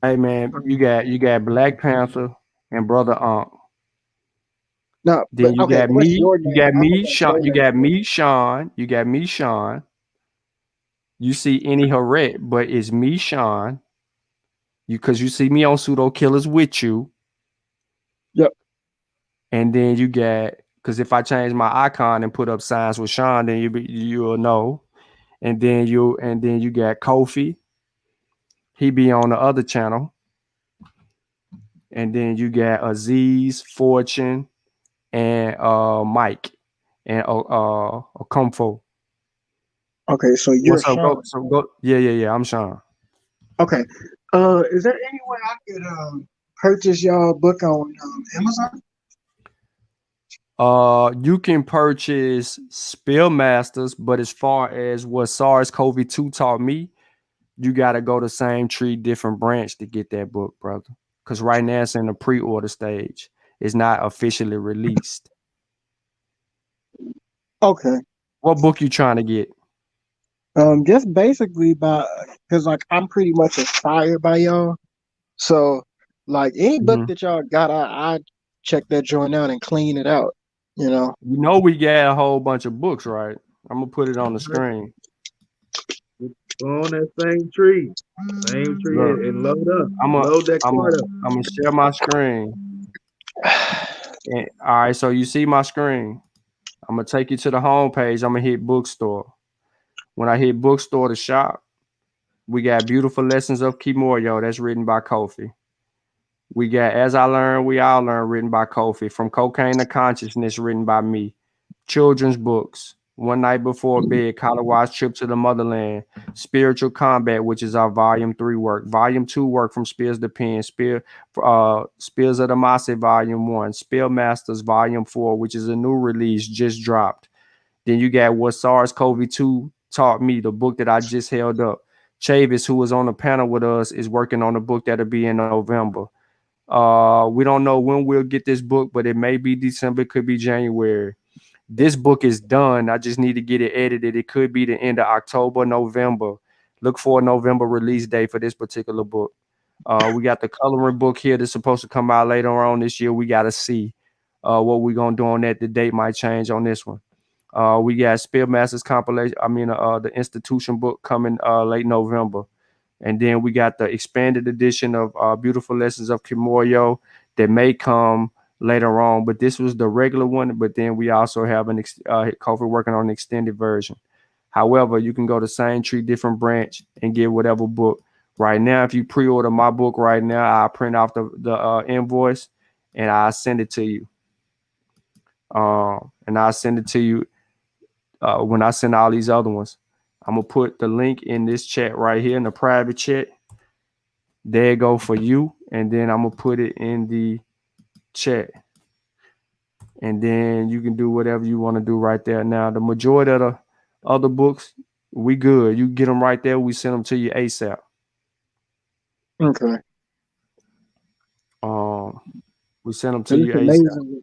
Hey man, you got Black Panther and Brother Unc. No, Then you got what's me. your You name? got I me, forgot Sean. your You name. got me, Sean. You got me, Sean. You see any Harret, but it's me, Sean. Because you see me on Pseudo Killers with you. Yep. And then you got, because if I change my icon and put up signs with Sean, then you'll know. And then you got Kofi. He be on the other channel. And then you got Aziz, Fortune, and Mike, and Comfo. Okay, so you're What's up? Sean. Go. Yeah. I'm Sean. Okay. Is there any way I could purchase y'all book on Amazon? You can purchase Spill Masters, but as far as what SARS-CoV-2 taught me, you got to go the same tree, different branch to get that book, brother. Because right now it's in the pre-order stage. It's not officially released. Okay. What book you trying to get? Just basically because like I'm pretty much inspired by y'all. So like any book that y'all got, I check that joint out and clean it out. You know. You know we got a whole bunch of books, right? I'm gonna put it on the screen. Go on that same tree. Look, and load up. Load that card up. I'm gonna share my screen. And, all right, so you see my screen. I'm gonna take you to the home page. I'm gonna hit bookstore. When I hit bookstore to shop, we got Beautiful Lessons of Kimoyo. That's written by Kofi. We got As I Learn, We All Learn, written by Kofi. From Cocaine to Consciousness, written by me. Children's books. One Night Before Bed, Kalawa's Trip to the Motherland. Spiritual Combat, which is our Volume 3 work. Volume 2 work from Spears the Pen. Spears of the Masse, Volume 1. Spill Masters, Volume 4, which is a new release, just dropped. Then you got What SARS-CoV-2 Taught Me, the book that I just held up. Chavis, who was on the panel with us, is working on the book that'll be in November. We don't know when we'll get this book, but it may be December, it could be January. This book is done. I just need to get it edited. It could be the end of October, November. Look for a November release date for this particular book. We got the coloring book here that's supposed to come out later on this year. We got to see what we're going to do on that. The date might change on this one. We got Spillmasters compilation. The institution book coming late November. And then we got the expanded edition of Beautiful Lessons of Kimoyo that may come later on. But this was the regular one. But then we also have Kofi working on an extended version. However, you can go to Same Tree, Different Branch and get whatever book. Right now, if you pre-order my book right now, I print off the invoice and I send it to you. And I send it to you when I send all these other ones. I'm gonna put the link in this chat right here in the private chat. There you go for you, and then I'm gonna put it in the chat, and then you can do whatever you want to do right there. Now, the majority of the other books, we good. You get them right there. We send them to you ASAP. Okay. We send them to And you it's ASAP. amazing.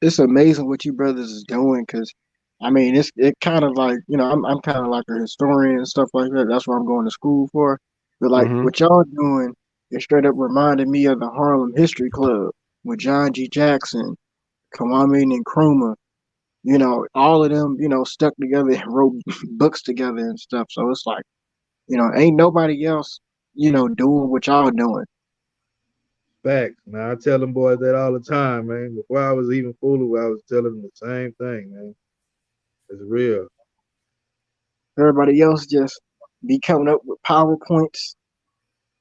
It's amazing what you brothers is doing, because I mean it kind of like, I'm kind of like a historian and stuff like that. That's what I'm going to school for. But like Mm-hmm. what y'all doing is straight up reminding me of the Harlem History Club with John G. Jackson, Kwame Nkrumah. All of them, stuck together and wrote books together and stuff. So it's like, ain't nobody else, doing what y'all doing. Facts, man. I tell them boys that all the time, man. Before I was even fooling, I was telling them the same thing, man. It's real. Everybody else just be coming up with PowerPoints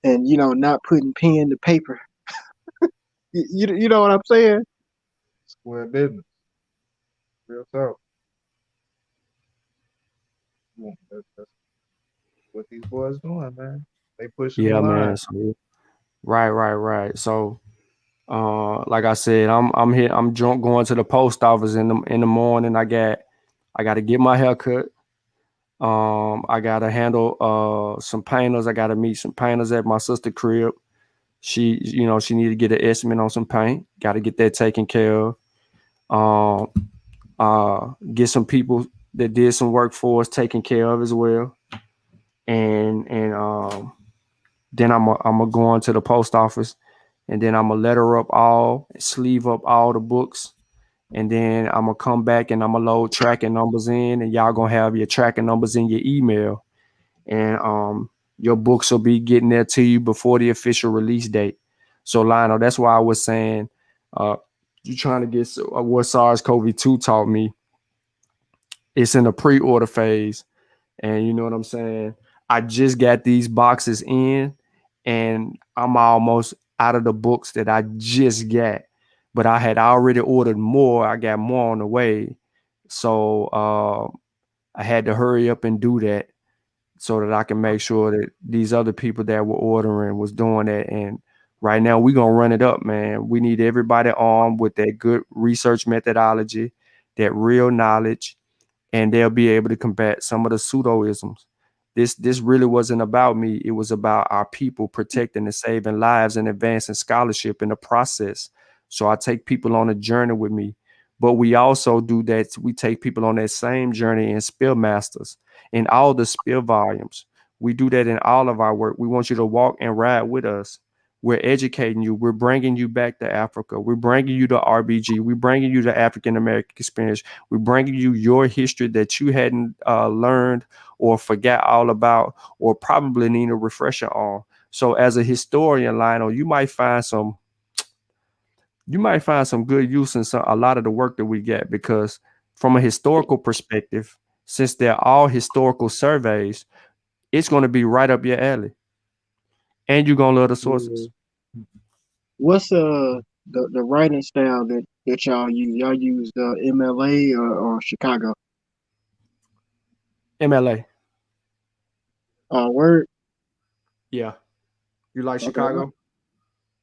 and not putting pen to paper. You know what I'm saying? Square business. Real talk. Yeah, that's what these boys doing, man. They pushing the Yeah, line. man. So, right. So, like I said, I'm here. I'm drunk going to the post office in the morning. I got to get my hair cut. I got to handle some painters. I got to meet some painters at my sister's crib. She need to get an estimate on some paint. Got to get that taken care of. Get some people that did some work for us taken care of as well. And then I'm gonna go on to the post office, and then I'm gonna sleeve up all the books, and then I'm gonna come back and I'm gonna load tracking numbers in, and y'all gonna have your tracking numbers in your email, and your books will be getting there to you before the official release date. So Lionel, that's why I was saying, you're trying to get what SARS-CoV-2 taught me. It's in the pre-order phase, and you know what I'm saying. I just got these boxes in, and I'm almost out of the books that I just got, but I had already ordered more. I got more on the way, so I had to hurry up and do that so that I can make sure that these other people that were ordering was doing that. And right now we're gonna run it up, man. We need everybody armed with that good research methodology, that real knowledge, and they'll be able to combat some of the pseudoisms. This really wasn't about me. It was about our people protecting and saving lives and advancing scholarship in the process. So I take people on a journey with me. But we also do that. We take people on that same journey in Spill Masters, in all the spill volumes. We do that in all of our work. We want you to walk and ride with us. We're educating you. We're bringing you back to Africa. We're bringing you to RBG. We're bringing you the African American experience. We're bringing you your history that you hadn't learned or forgot all about, or probably need a refresher on. So as a historian, Lionel, you might find some good use in a lot of the work that we get, because from a historical perspective, since they're all historical surveys, it's going to be right up your alley. And you're going to love the sources. What's the writing style that y'all use? Y'all use MLA or Chicago? MLA. Word. Yeah. You like Okay. Chicago?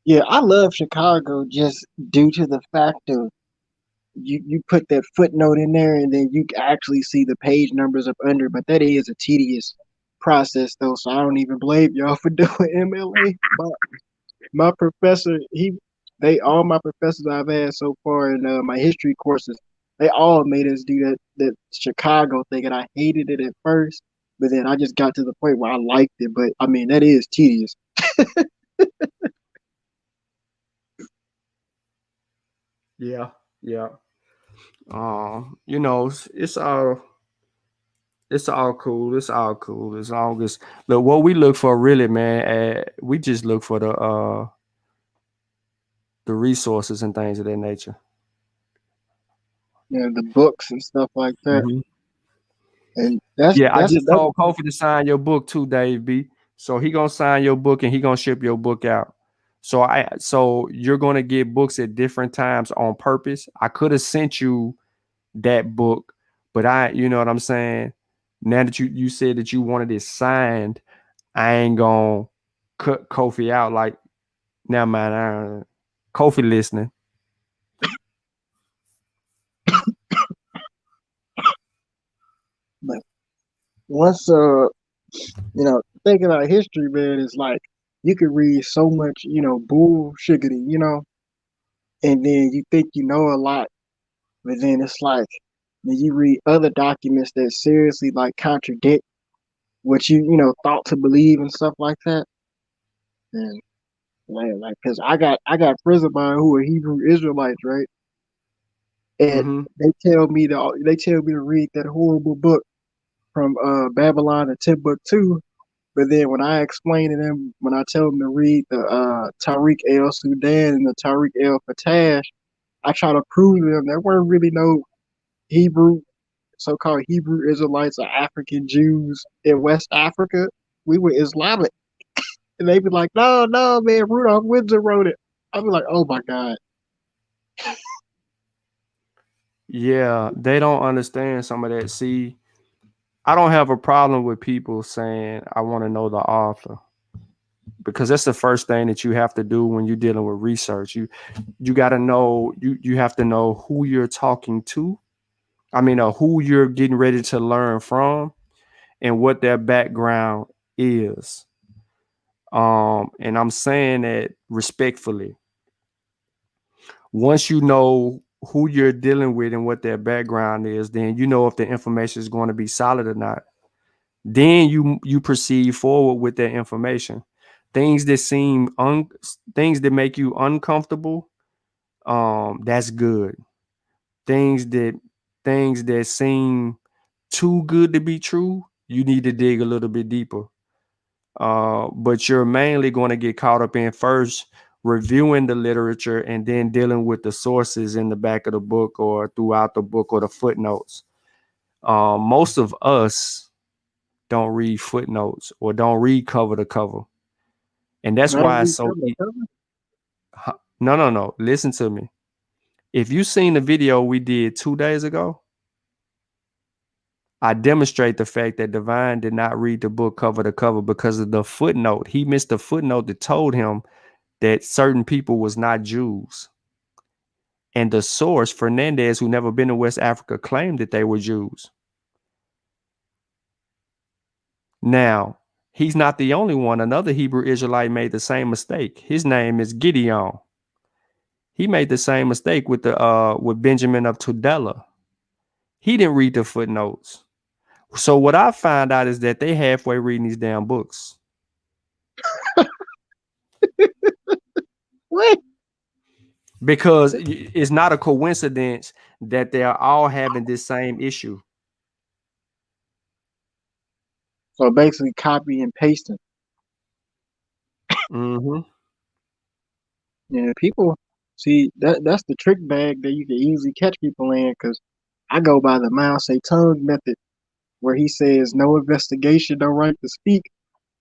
Yeah, I love Chicago just due to the fact of you put that footnote in there and then you actually see the page numbers up under, but that is a tedious process though, so I don't even blame y'all for doing MLA. My professor, all my professors I've had so far in my history courses, they all made us do that Chicago thing, and I hated it at first, but then I just got to the point where I liked it. But I mean, that is tedious. Yeah. You know, it's all cool. It's all cool. As long as look what we look for, really, man. We just look for the resources and things of that nature. The books and stuff like that. Mhm. And that's Yeah, I just another told Kofi to sign your book too, Dave B. So he gonna sign your book and he gonna ship your book out. So you're gonna get books at different times on purpose. I could have sent you that book, but you know what I'm saying. Now that you said that you wanted it signed, I ain't gonna cut Kofi out like now, man. Kofi listening. but once thinking about history, man, is like you could read so much, bullshiggity, and then you think you know a lot, but then it's like when you read other documents that seriously like contradict what thought to believe and stuff like that. And man, like, cause I got friends of mine who are Hebrew Israelites, right? And Mm-hmm. they tell me to read that horrible book from Babylon and Timbuktu. But then when I explain to them, when I tell them to read the Tariq El Sudan and the Tariq El Fattash, I try to prove to them there weren't really no Hebrew, so-called Hebrew Israelites or African Jews in West Africa. We were Islamic. And they be like, no, no, man, Rudolph Windsor wrote it. I'll be like, oh my God. Yeah, they don't understand some of that. See, I don't have a problem with people saying I want to know the author, because that's the first thing that you have to do when you're dealing with research. You got to know, you have to know who you're talking to. I mean, who you're getting ready to learn from and what their background is. And I'm saying that respectfully. Once you know who you're dealing with and what their background is, then you know if the information is going to be solid or not. Then you proceed forward with that information. Things that things that make you uncomfortable, that's good. Things that things that seem too good to be true, you need to dig a little bit deeper. But you're mainly going to get caught up in first reviewing the literature and then dealing with the sources in the back of the book or throughout the book or the footnotes. Most of us don't read footnotes or don't read cover to cover. And that's Not why it's every so cover. no. Listen to me. If you seen the video we did 2 days ago, I demonstrate the fact that Divine did not read the book cover to cover because of the footnote. He missed the footnote that told him that certain people was not Jews. And the source, Fernandez, who never been to West Africa, claimed that they were Jews. Now, he's not the only one. Another Hebrew Israelite made the same mistake. His name is Gideon. He made the same mistake with Benjamin of Tudela. He didn't read the footnotes. So what I find out is that they halfway reading these damn books. What? Because it's not a coincidence that they're all having this same issue. So basically copy and pasting. Mm-hmm. Yeah, people see that's the trick bag that you can easily catch people in, because I go by the Mao Zedong method, where he says no investigation, no right to speak.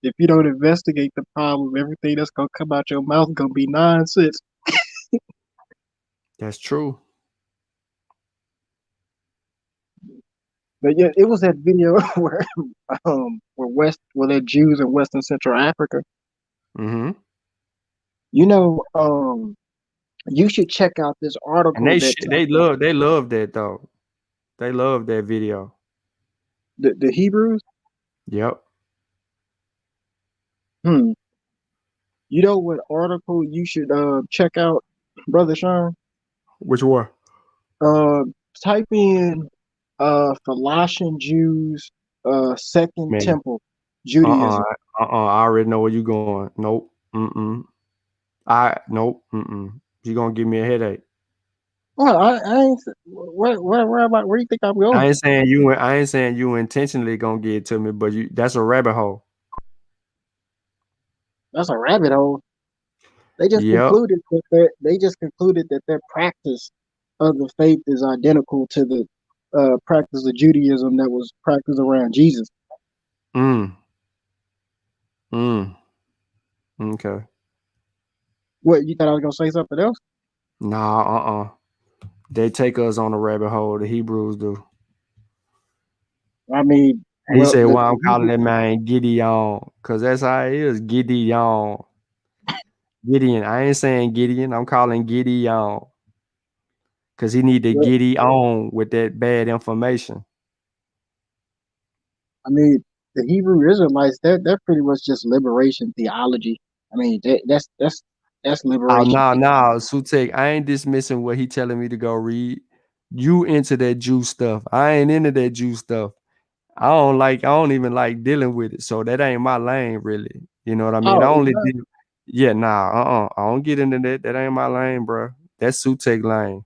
If you don't investigate the problem, everything that's gonna come out your mouth gonna be nonsense. That's true. But yeah, it was that video where they're Jews in Western Central Africa. Mm-hmm. You know, you should check out this And article that talks about they love that though. They love that video. the Hebrews. Yep. Hmm. You know what article you should check out, Brother Sean? Which one? Uh, type in Colossian Jews, Second Man. Temple, Judaism. I already know where you're going. Nope. Mm-mm. Nope. Mm-mm. You're gonna give me a headache. Well, I ain't. Where you think I'm going? I ain't saying you intentionally gonna get it to me, but that's a rabbit hole. That's a rabbit hole. They just Yep. concluded that their practice of the faith is identical to the practice of Judaism that was practiced around Jesus. Mm. Mm. Okay. What, you thought I was gonna say something else? Nah, they take us on a rabbit hole, the Hebrews do. I mean, He well, said, "Why I'm calling that man Gideon? Cause that's how it is, Gideon. Gideon. I ain't saying Gideon. I'm calling Gideon. Cause he need to well, get on with that bad information." I mean, the Hebrew Israelites, they're pretty much just liberation theology. I mean, that's Oh liberation no, theology. no, Sutek, I ain't dismissing what he telling me to go read. You into that Jew stuff. I ain't into that Jew stuff. I don't even like dealing with it. So that ain't my lane, really. You know what I mean? I Oh, it's only not. deal. Yeah, nah, I don't get into that. That ain't my lane, bro. That's Sutek lane.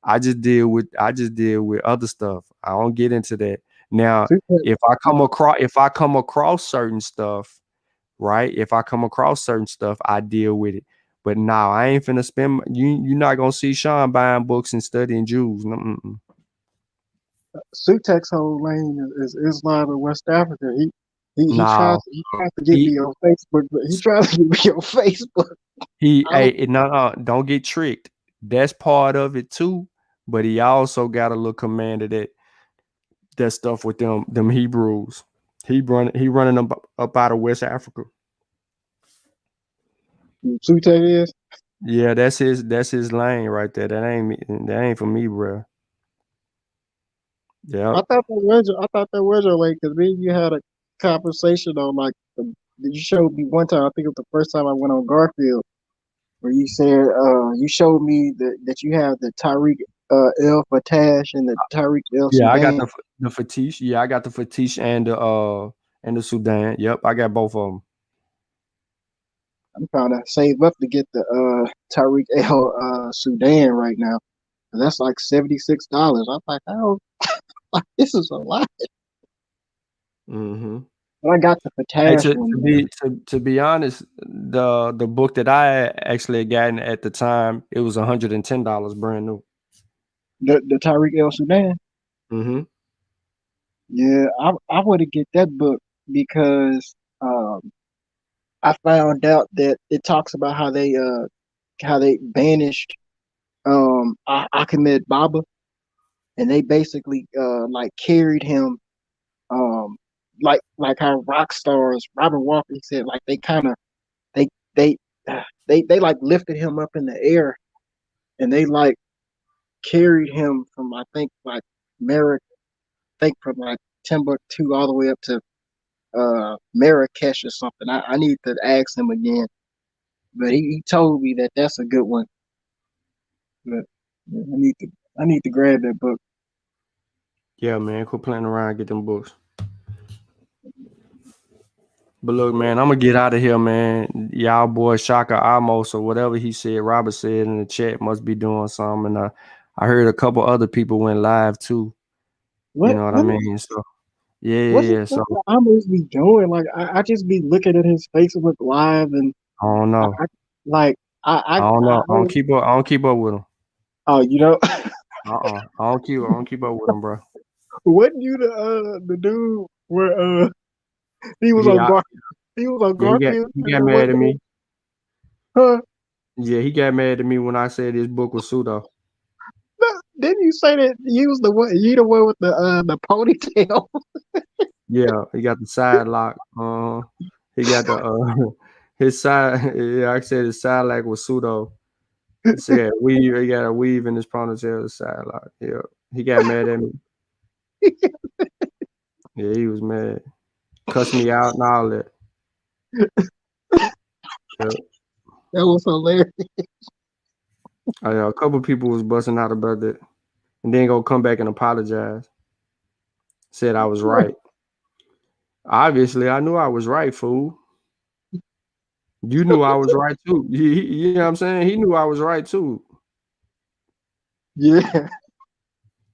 I just deal with other stuff. I don't get into that. Now, if I come across certain stuff, right? If I come across certain stuff, I deal with it. But now I ain't finna spend you're not gonna see Sean buying books and studying Jews. Mm-mm. Sutek's whole lane is Islam in West Africa. Nah, he tries to get he me on Facebook, but he tries to get me on Facebook. I don't. no, don't get tricked. That's part of it too. But he also got a little command of that stuff with them Hebrews. He running them up out of West Africa. Sutek is. Yeah, that's his lane right there. That ain't me. That ain't for me, bro. Yeah. I thought that was your lane because me and you had a conversation on like you showed me one time. I think it was the first time I went on Garfield where you said you showed me that you have the Tariq El Fatash and the Tariq El Yeah, I got Sudan. the Fatish. Yeah, I got the Fatish and the Sudan. Yep, I got both of them. I'm trying to save up to get the Tariq El Sudan right now. That's like $76. I'm like, oh, this is a lot. Mm-hmm. But I got the Hey, Fatash one though. to be honest, the book that I actually had gotten at the time, it was $110 brand new. The Tariq El Sudan. Mm-hmm. Yeah, I want to get that book because I found out that it talks about how they banished Ahmed Baba, and they basically like carried him um like how rock stars Robert Walker said like they kind of they they they like lifted him up in the air and they like carried him from I think like Merrick think from like Timbuktu all the way up to Marrakesh or something. I need to ask him again, but he told me that that's a good one. But yeah, I need to grab that book. Yeah, man, quit playing around, get them books. But look, man, I'm gonna get out of here, man. Y'all boy Shaka Amos or whatever he said, Robert said in the chat must be doing something. And I heard a couple other people went live too. You know what I What mean? So yeah, what's yeah, it yeah. So supposed to almost be doing? Like I just be looking at his Facebook live and I don't know. I like I don't know. I was, I don't keep up with him. oh you know I don't keep up with him, bro. wasn't you the dude where he was on Yeah, Gar he was on yeah, Garfield he and got then mad what at me. huh? Yeah, he got mad at me when I said his book was pseudo. Didn't you say that you was the one with the ponytail? Yeah, he got the side lock. He got the his side. Yeah, I said his side lock was pseudo. He said weave. He got a weave in his ponytail. The side lock. Yeah, he got mad at me. Yeah, he was mad. Cussed me out and all that. Yeah. That was hilarious. A couple people was busting out about that, and then go come back and apologize. Said I was right. Obviously, I knew I was right, fool. You knew I was right too. You know what I'm saying? He knew I was right too. Yeah,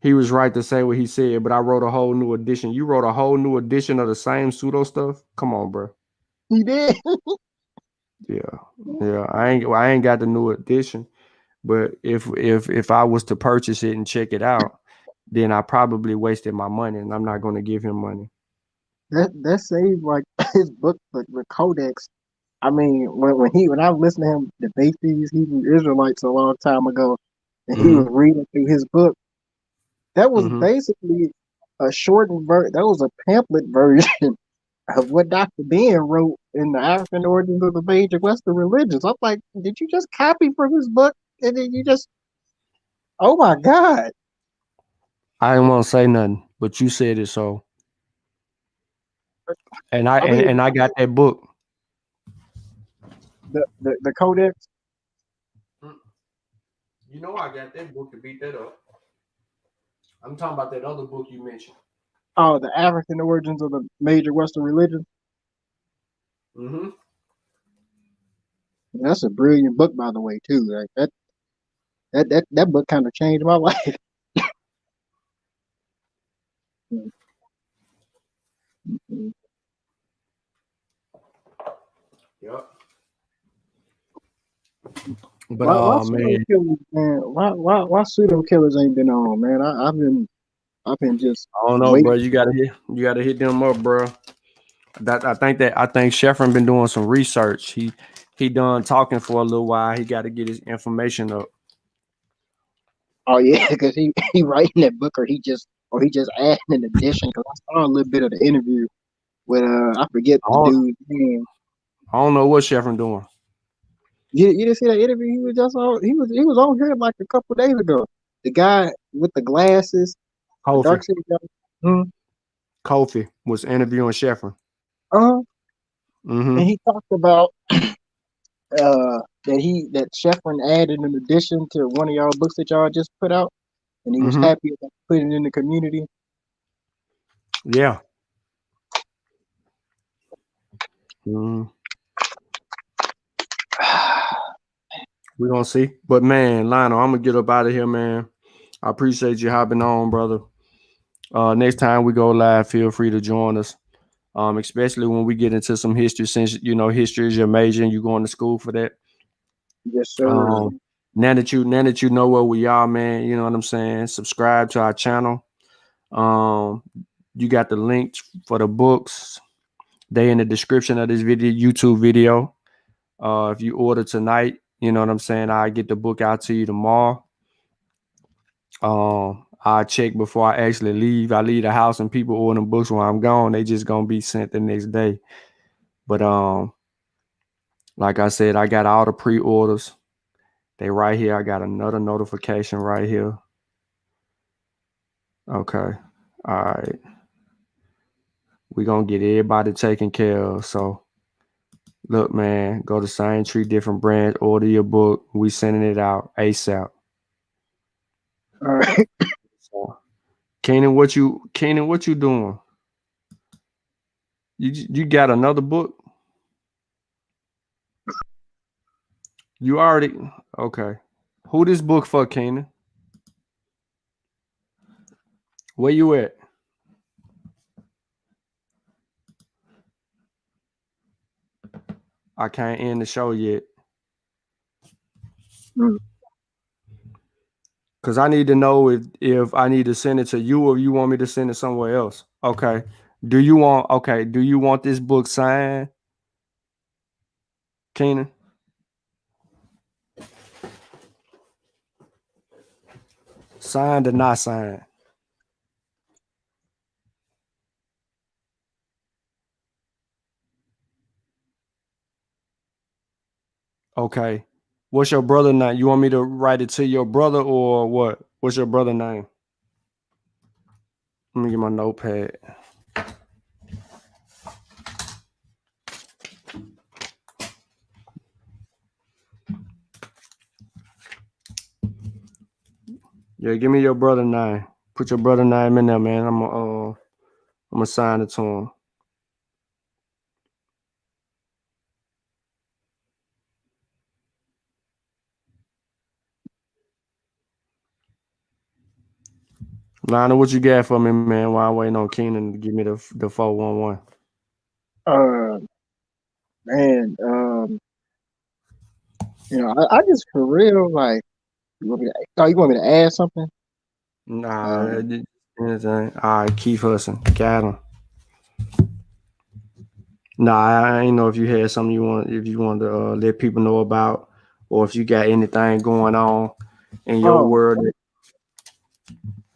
He was right to say what he said, but I wrote a whole new edition. You wrote a whole new edition of the same pseudo stuff? Come on, bro. he did. Yeah. Yeah. I ain't got the new edition. But if I was to purchase it and check it out, then I probably wasted my money and I'm not gonna give him money. That seems like his book, the Codex. I mean, when I was listening to him debate these Hebrew Israelites a long time ago, and he Mm-hmm. was reading through his book, that was Mm-hmm. basically a shortened version. That was a pamphlet version of what Dr. Ben wrote in the African Origins of the Major Western Religions. I'm like, did you just copy from his book and then you just? Oh my God! I didn't want to say nothing, but you said it so. And I I mean, and I got that book. the Codex. You know I got that book to beat that up. I'm talking about that other book you mentioned. Oh, the African Origins of the Major Western Religions. Mm-hmm. That's a brilliant book, by the way, too. Like that book kind of changed my life. Yep. But Why pseudo man, killers, man? Why pseudo killers ain't been on, man? I've been just I don't know, bro. waiting. You gotta hit them up, bro. I think Sheffrin been doing some research. He done talking for a little while. He got to get his information up. Oh yeah, because he writing that book, or he just adding an addition. Because I saw a little bit of the interview with I forget I the don't, dude's name. I don't know what Sheffrin doing. You didn't see that interview? He was just on. He was on here like a couple days ago. The guy with the glasses, the Kofi. dark city guy. Hmm. Kofi was interviewing Sheffrin. Uh, Mm-hmm. and he talked about that Sheffrin added an addition to one of y'all books that y'all just put out, and he was Mm-hmm. happy about putting it in the community. Yeah. Mm-hmm. We're gonna see. But man, Lionel, I'm gonna get up out of here, man. I appreciate you hopping on, brother. Next time we go live, feel free to join us. Especially when we get into some history, since history is your major and you're going to school for that. Yes, sir. Um, now that you know where we are, man, you know what I'm saying. Subscribe to our channel. Um, you got the links for the books. They in the description of this YouTube video. If you order tonight, you know what I'm saying. I get the book out to you tomorrow. I check before I actually leave. I leave the house and people order books while I'm gone. They just gonna be sent the next day. But like I said, I got all the pre-orders. They right here. I got another notification right here. Okay. All right. We're gonna get everybody taken care of. So look, man, go to Same Tree, different branch, order your book. We sending it out ASAP. All right. So Kenan, what you doing? You got another book? You already okay. Who this book for, Kenan? Where you at? I can't end the show yet. Cause I need to know if I need to send it to you or you want me to send it somewhere else. Okay. Do you want this book signed, Kenan? Signed or not signed? Okay. What's your brother name? You want me to write it to your brother or what? What's your brother name? Let me get my notepad. Yeah, give me your brother name. Put your brother name in there, man. I'm gonna sign it to him. Lionel, what you got for me, man? While I'm waiting on Keenan to give me the 411. Man, I just for real like. You want me to add something? Nah, anything. All right, Keith Hudson, got him. Nah, I ain't know if you had something if you want to let people know about, or if you got anything going on in your Oh, world.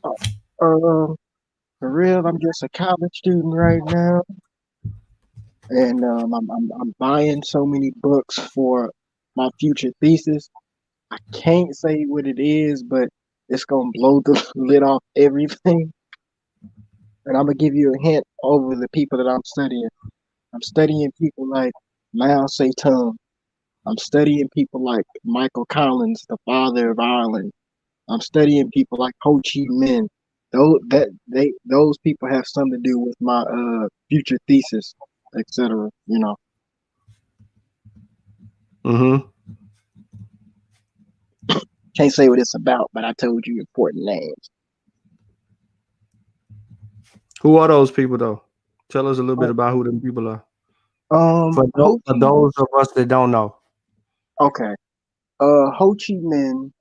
uh, for real, I'm just a college student right now, and I'm buying so many books for my future thesis. I can't say what it is, but it's gonna blow the lid off everything. And I'm gonna give you a hint over the people that I'm studying. I'm studying people like Mao Zedong. I'm studying people like Michael Collins, the father of Ireland. I'm studying people like Ho Chi Minh. Those people have something to do with my future thesis, etc. Mm-hmm. Can't say what it's about, but I told you important names. Who are those people though? Tell us a little bit about who them people are. Ho For Chi. those of us that don't know. Okay. Ho Chi Minh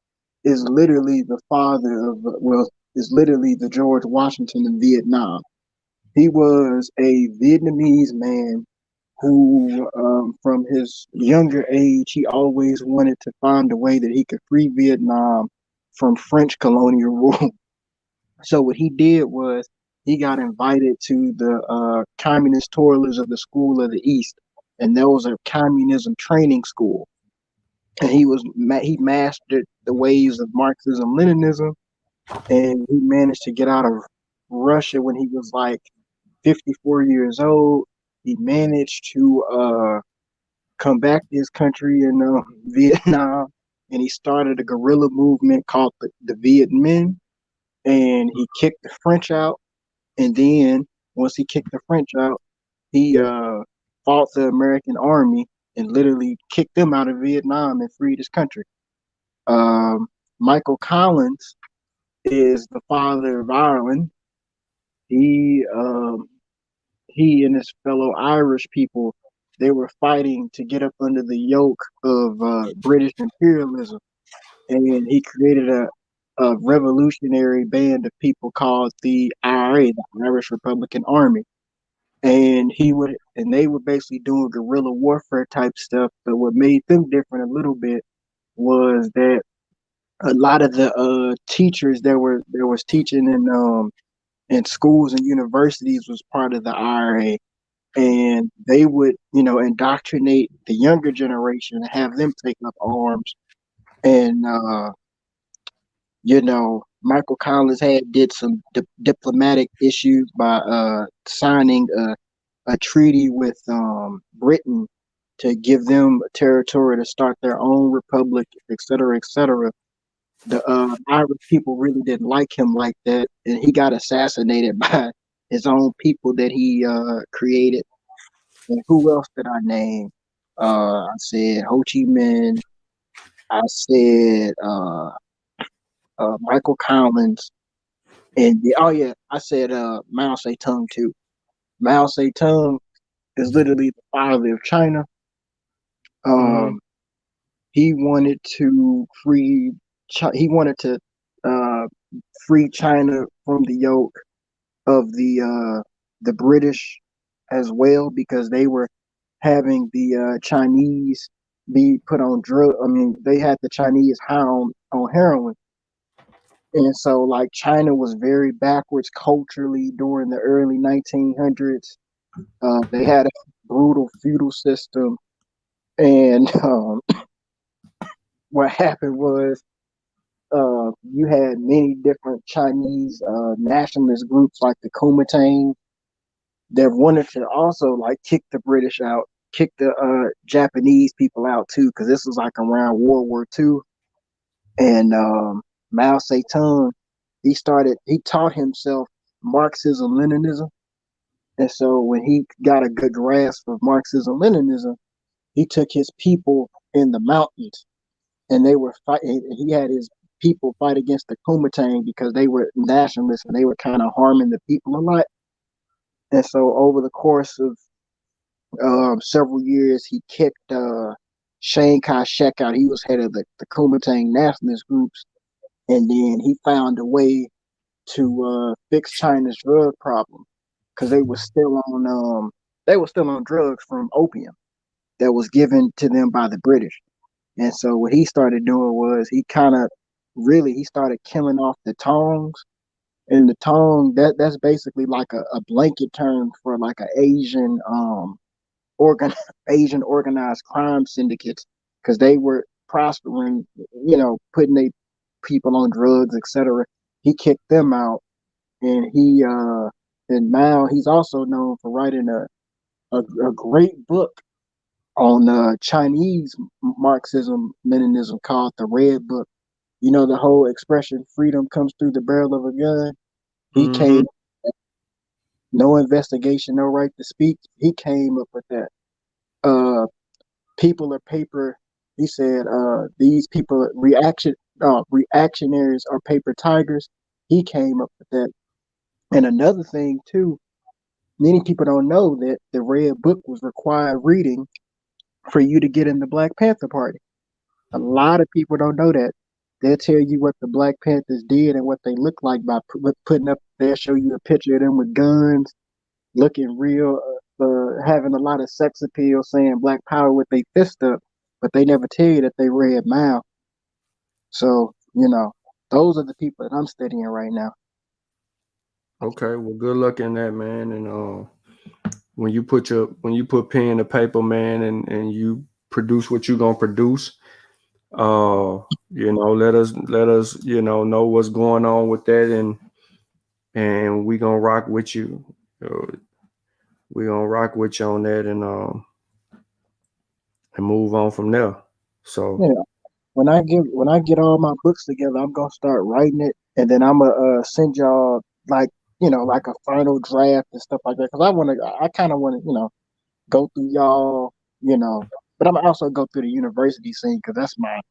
is literally the father of is literally the George Washington of Vietnam. He was a Vietnamese man who, from his younger age, he always wanted to find a way that he could free Vietnam from French colonial rule. So what he did was he got invited to the communist toilers of the School of the East, and that was a communism training school. And he mastered the ways of Marxism Leninism, and he managed to get out of Russia when he was like 54 years old. He managed to come back to his country in Vietnam, and he started a guerrilla movement called the Viet Minh, and he kicked the French out. And then once he kicked the French out, he fought the American army and literally kicked them out of Vietnam and freed his country. Michael Collins is the father of Ireland. He he and his fellow Irish people, they were fighting to get up under the yoke of British imperialism, and he created a revolutionary band of people called the IRA, the Irish Republican Army. And they were basically doing guerrilla warfare type stuff. But what made them different a little bit was that a lot of the teachers that was teaching in schools and universities was part of the IRA, and they would indoctrinate the younger generation and have them take up arms. And Michael Collins did some diplomatic issues by signing a treaty with Britain to give them a territory to start their own republic, et cetera, et cetera. The Irish people really didn't like him like that, and he got assassinated by his own people that he created. And who else did I name? I said Ho Chi Minh. I said Michael Collins, and I said Mao Zedong too. Mao Zedong is literally the father of China. Mm-hmm. He wanted to free. He wanted to uh, free China from the yoke of the British as well, because they were having the Chinese be put on drug. I mean, they had the Chinese high on heroin, and so like China was very backwards culturally during the early 1900s. They had a brutal feudal system, and what happened was you had many different Chinese nationalist groups like the Kuomintang that wanted to also like kick the British out, kick the Japanese people out too, because this was like around World War II. And Mao Zedong, he taught himself Marxism Leninism, and so when he got a good grasp of Marxism Leninism, he took his people in the mountains, and they were fighting. He had his people fight against the Kuomintang because they were nationalists and they were kind of harming the people a lot. And so over the course of several years, he kicked Chiang Kai-shek out. He was head of the Kuomintang nationalist groups, and then he found a way to fix China's drug problem because they were still on drugs from opium that was given to them by the British. And so what he started doing was he started killing off the tongs. And the tong, that's basically like a blanket term for like an organ Asian organized crime syndicates because they were prospering, putting their people on drugs, etc. He kicked them out, and and now he's also known for writing a great book on Chinese Marxism Leninism called the Red Book. You know, the whole expression "freedom comes through the barrel of a gun." He came, no investigation, no right to speak. He came up with that. People are paper. He said, these people reactionaries are paper tigers. He came up with that. And another thing too, many people don't know that the Red Book was required reading for you to get in the Black Panther Party. A lot of people don't know that. They'll tell you what the Black Panthers did and what they look like by putting up. They'll show you a picture of them with guns, looking real, having a lot of sex appeal, saying Black Power with their fist up, but they never tell you that they red mouth. So those are the people that I'm studying right now. Okay, well, good luck in that, man. And when you put pen to paper, man, and you produce what you're gonna produce, let us know what's going on with that, and we gonna rock with you. We gonna rock with you on that, and move on from there. So yeah, when I get all my books together, I'm gonna start writing it, and then I'm gonna send y'all like a final draft and stuff like that. Because I kind of want to go through y'all, but I'm also go through the university scene because that's my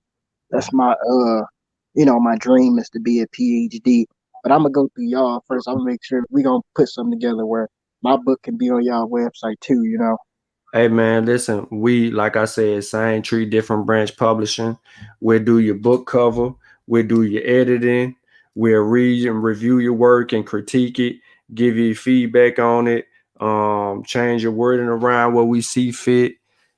my dream is to be a PhD. But I'm gonna go through y'all first. I'm gonna make sure we gonna put something together where my book can be on y'all website too. hey man, listen, we, like I said, same tree, different branch publishing. We'll do your book cover, we'll do your editing, we'll read and review your work and critique it, give you feedback on it, change your wording around what we see fit.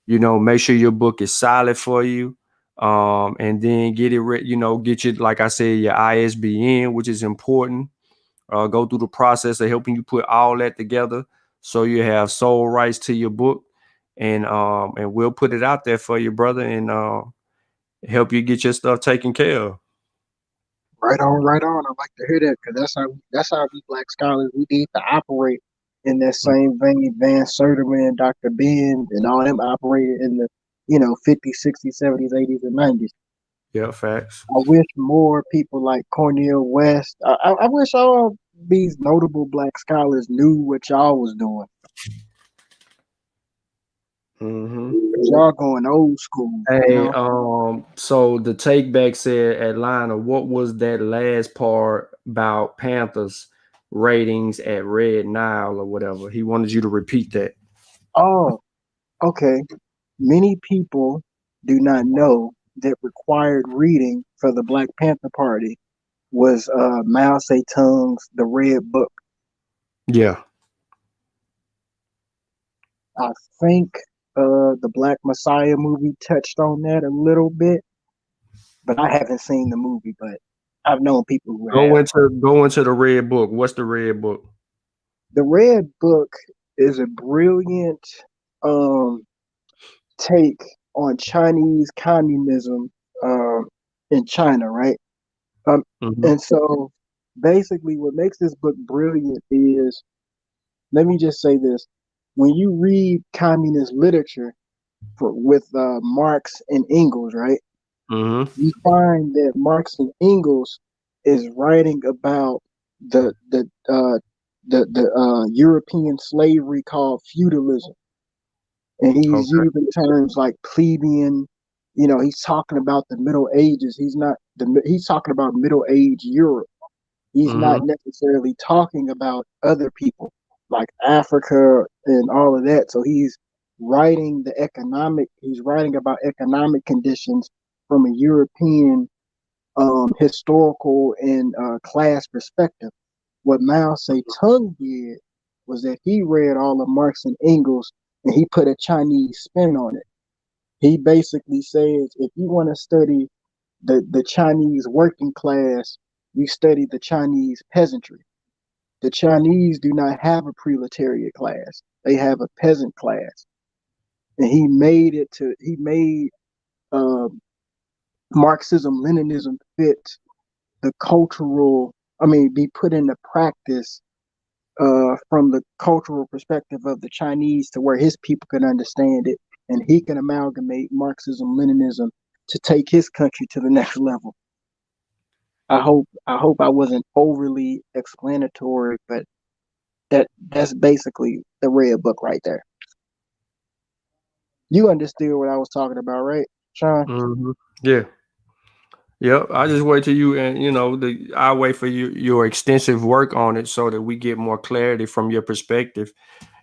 Make sure your book is solid for you. And then get it, get you, like I said, your ISBN, which is important. Go through the process of helping you put all that together so you have sole rights to your book, and we'll put it out there for you, brother, and help you get your stuff taken care of. Right on, right on. I like to hear that because that's how we Black scholars we need to operate in that same vein. Van Serterman, Dr. Ben, and all them operated in the 50s, 60s, 70s, 80s, and 90s. Yeah, facts. I wish more people like Cornel West. I wish all these notable Black scholars knew what y'all was doing. Y'all going old school. Hey, so the take back said, Atlanta, what was that last part about Panthers ratings at Red Nile or whatever? He wanted you to repeat that. Oh, okay. Many people do not know that required reading for the Black Panther Party was Mao Zedong's The Red Book. Yeah. I think the Black Messiah movie touched on that a little bit, but I haven't seen the movie, but I've known people who have. Go into the Red Book. What's the Red Book? The Red Book is a brilliant take on Chinese communism in China, right? And so basically what makes this book brilliant is, let me just say this. When you read communist literature with Marx and Engels, right? You find that Marx and Engels is writing about the European slavery called feudalism, and he's using terms like plebeian He's talking about the Middle Ages. He's talking about Middle Age Europe. He's Mm-hmm. not necessarily talking about other people like Africa and all of that. So he's writing about economic conditions from a European historical and class perspective. What Mao Zedong did was that he read all of Marx and Engels and he put a Chinese spin on it. He basically says if you want to study the Chinese working class, you study the Chinese peasantry. The Chinese do not have a proletariat class. They have a peasant class. And he made Marxism, Leninism fit the be put into practice from the cultural perspective of the Chinese to where his people can understand it and he can amalgamate Marxism, Leninism to take his country to the next level. I hope I wasn't overly explanatory, but that's basically the red book right there. You understood what I was talking about, right, Sean? Mm-hmm. Yeah. Yep. I just wait till you and I wait for your extensive work on it so that we get more clarity from your perspective.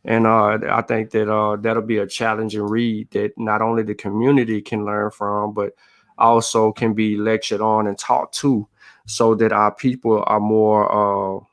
And I think that that'll be a challenging read that not only the community can learn from, but also can be lectured on and taught to, so that our people are more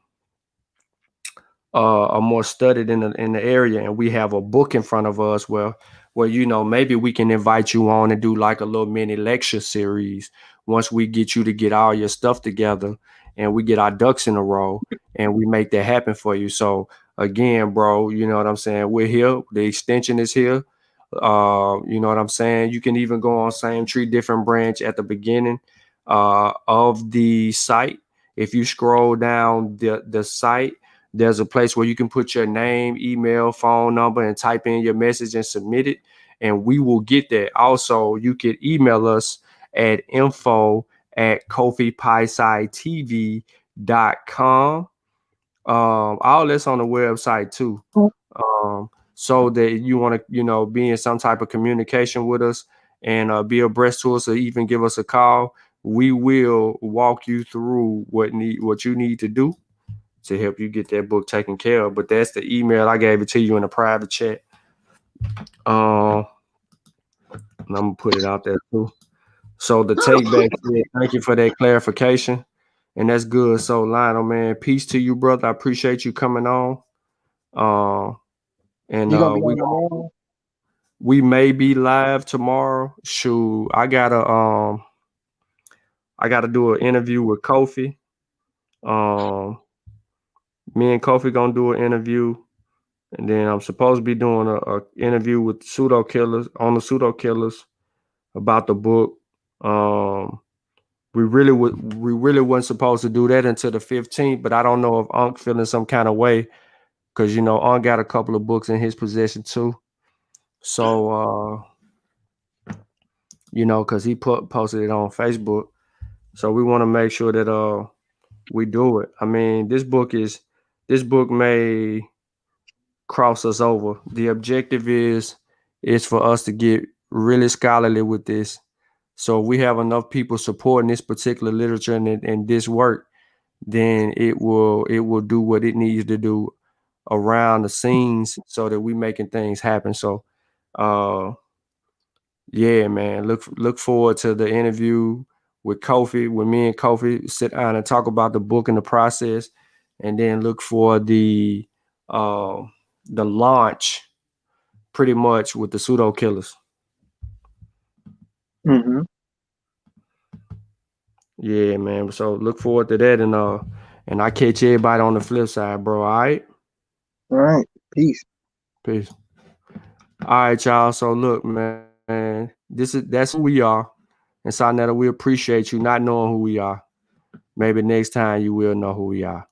studied in the area, and we have a book in front of us where maybe we can invite you on and do like a little mini lecture series once we get you to get all your stuff together and we get our ducks in a row and we make that happen for you. So again, bro, you know what I'm saying? We're here. The extension is here. You know what I'm saying? You can even go on Same Tree Different Branch at the beginning of the site. If you scroll down the site, there's a place where you can put your name, email, phone number, and type in your message and submit it, and we will get that. Also, you could email us at info@kofipiesci.tv.com. All this on the website too. So that you want to, be in some type of communication with us and be abreast to us, or even give us a call. We will walk you through what you need to do to help you get that book taken care of. But that's the email. I gave it to you in a private chat. And I'm gonna put it out there too. So the take back said, thank you for that clarification. And that's good. So Lionel, man, peace to you, brother. I appreciate you coming on. And You gonna be on tomorrow? we may be live tomorrow. Shoot, I gotta do an interview with Kofi. Me and Kofi gonna do an interview. And then I'm supposed to be doing a interview with the pseudo killers about the book. We really wasn't supposed to do that until the 15th, but I don't know if Unc feeling some kind of way because Unc got a couple of books in his possession too. So because he posted it on Facebook. So we want to make sure that we do it. I mean, this book may cross us over. The objective is for us to get really scholarly with this. So if we have enough people supporting this particular literature and this work, then it will do what it needs to do around the scenes so that we making things happen. So yeah, man, look forward to the interview with Kofi, when me and Kofi sit down and talk about the book and the process, and then look for the launch pretty much with the pseudo killers. Mm-hmm. Yeah, man. So look forward to that, and I catch everybody on the flip side, bro. All right. All right. Peace. Peace. All right, y'all. So look, man, that's who we are. And Sonetta, we appreciate you not knowing who we are. Maybe next time you will know who we are.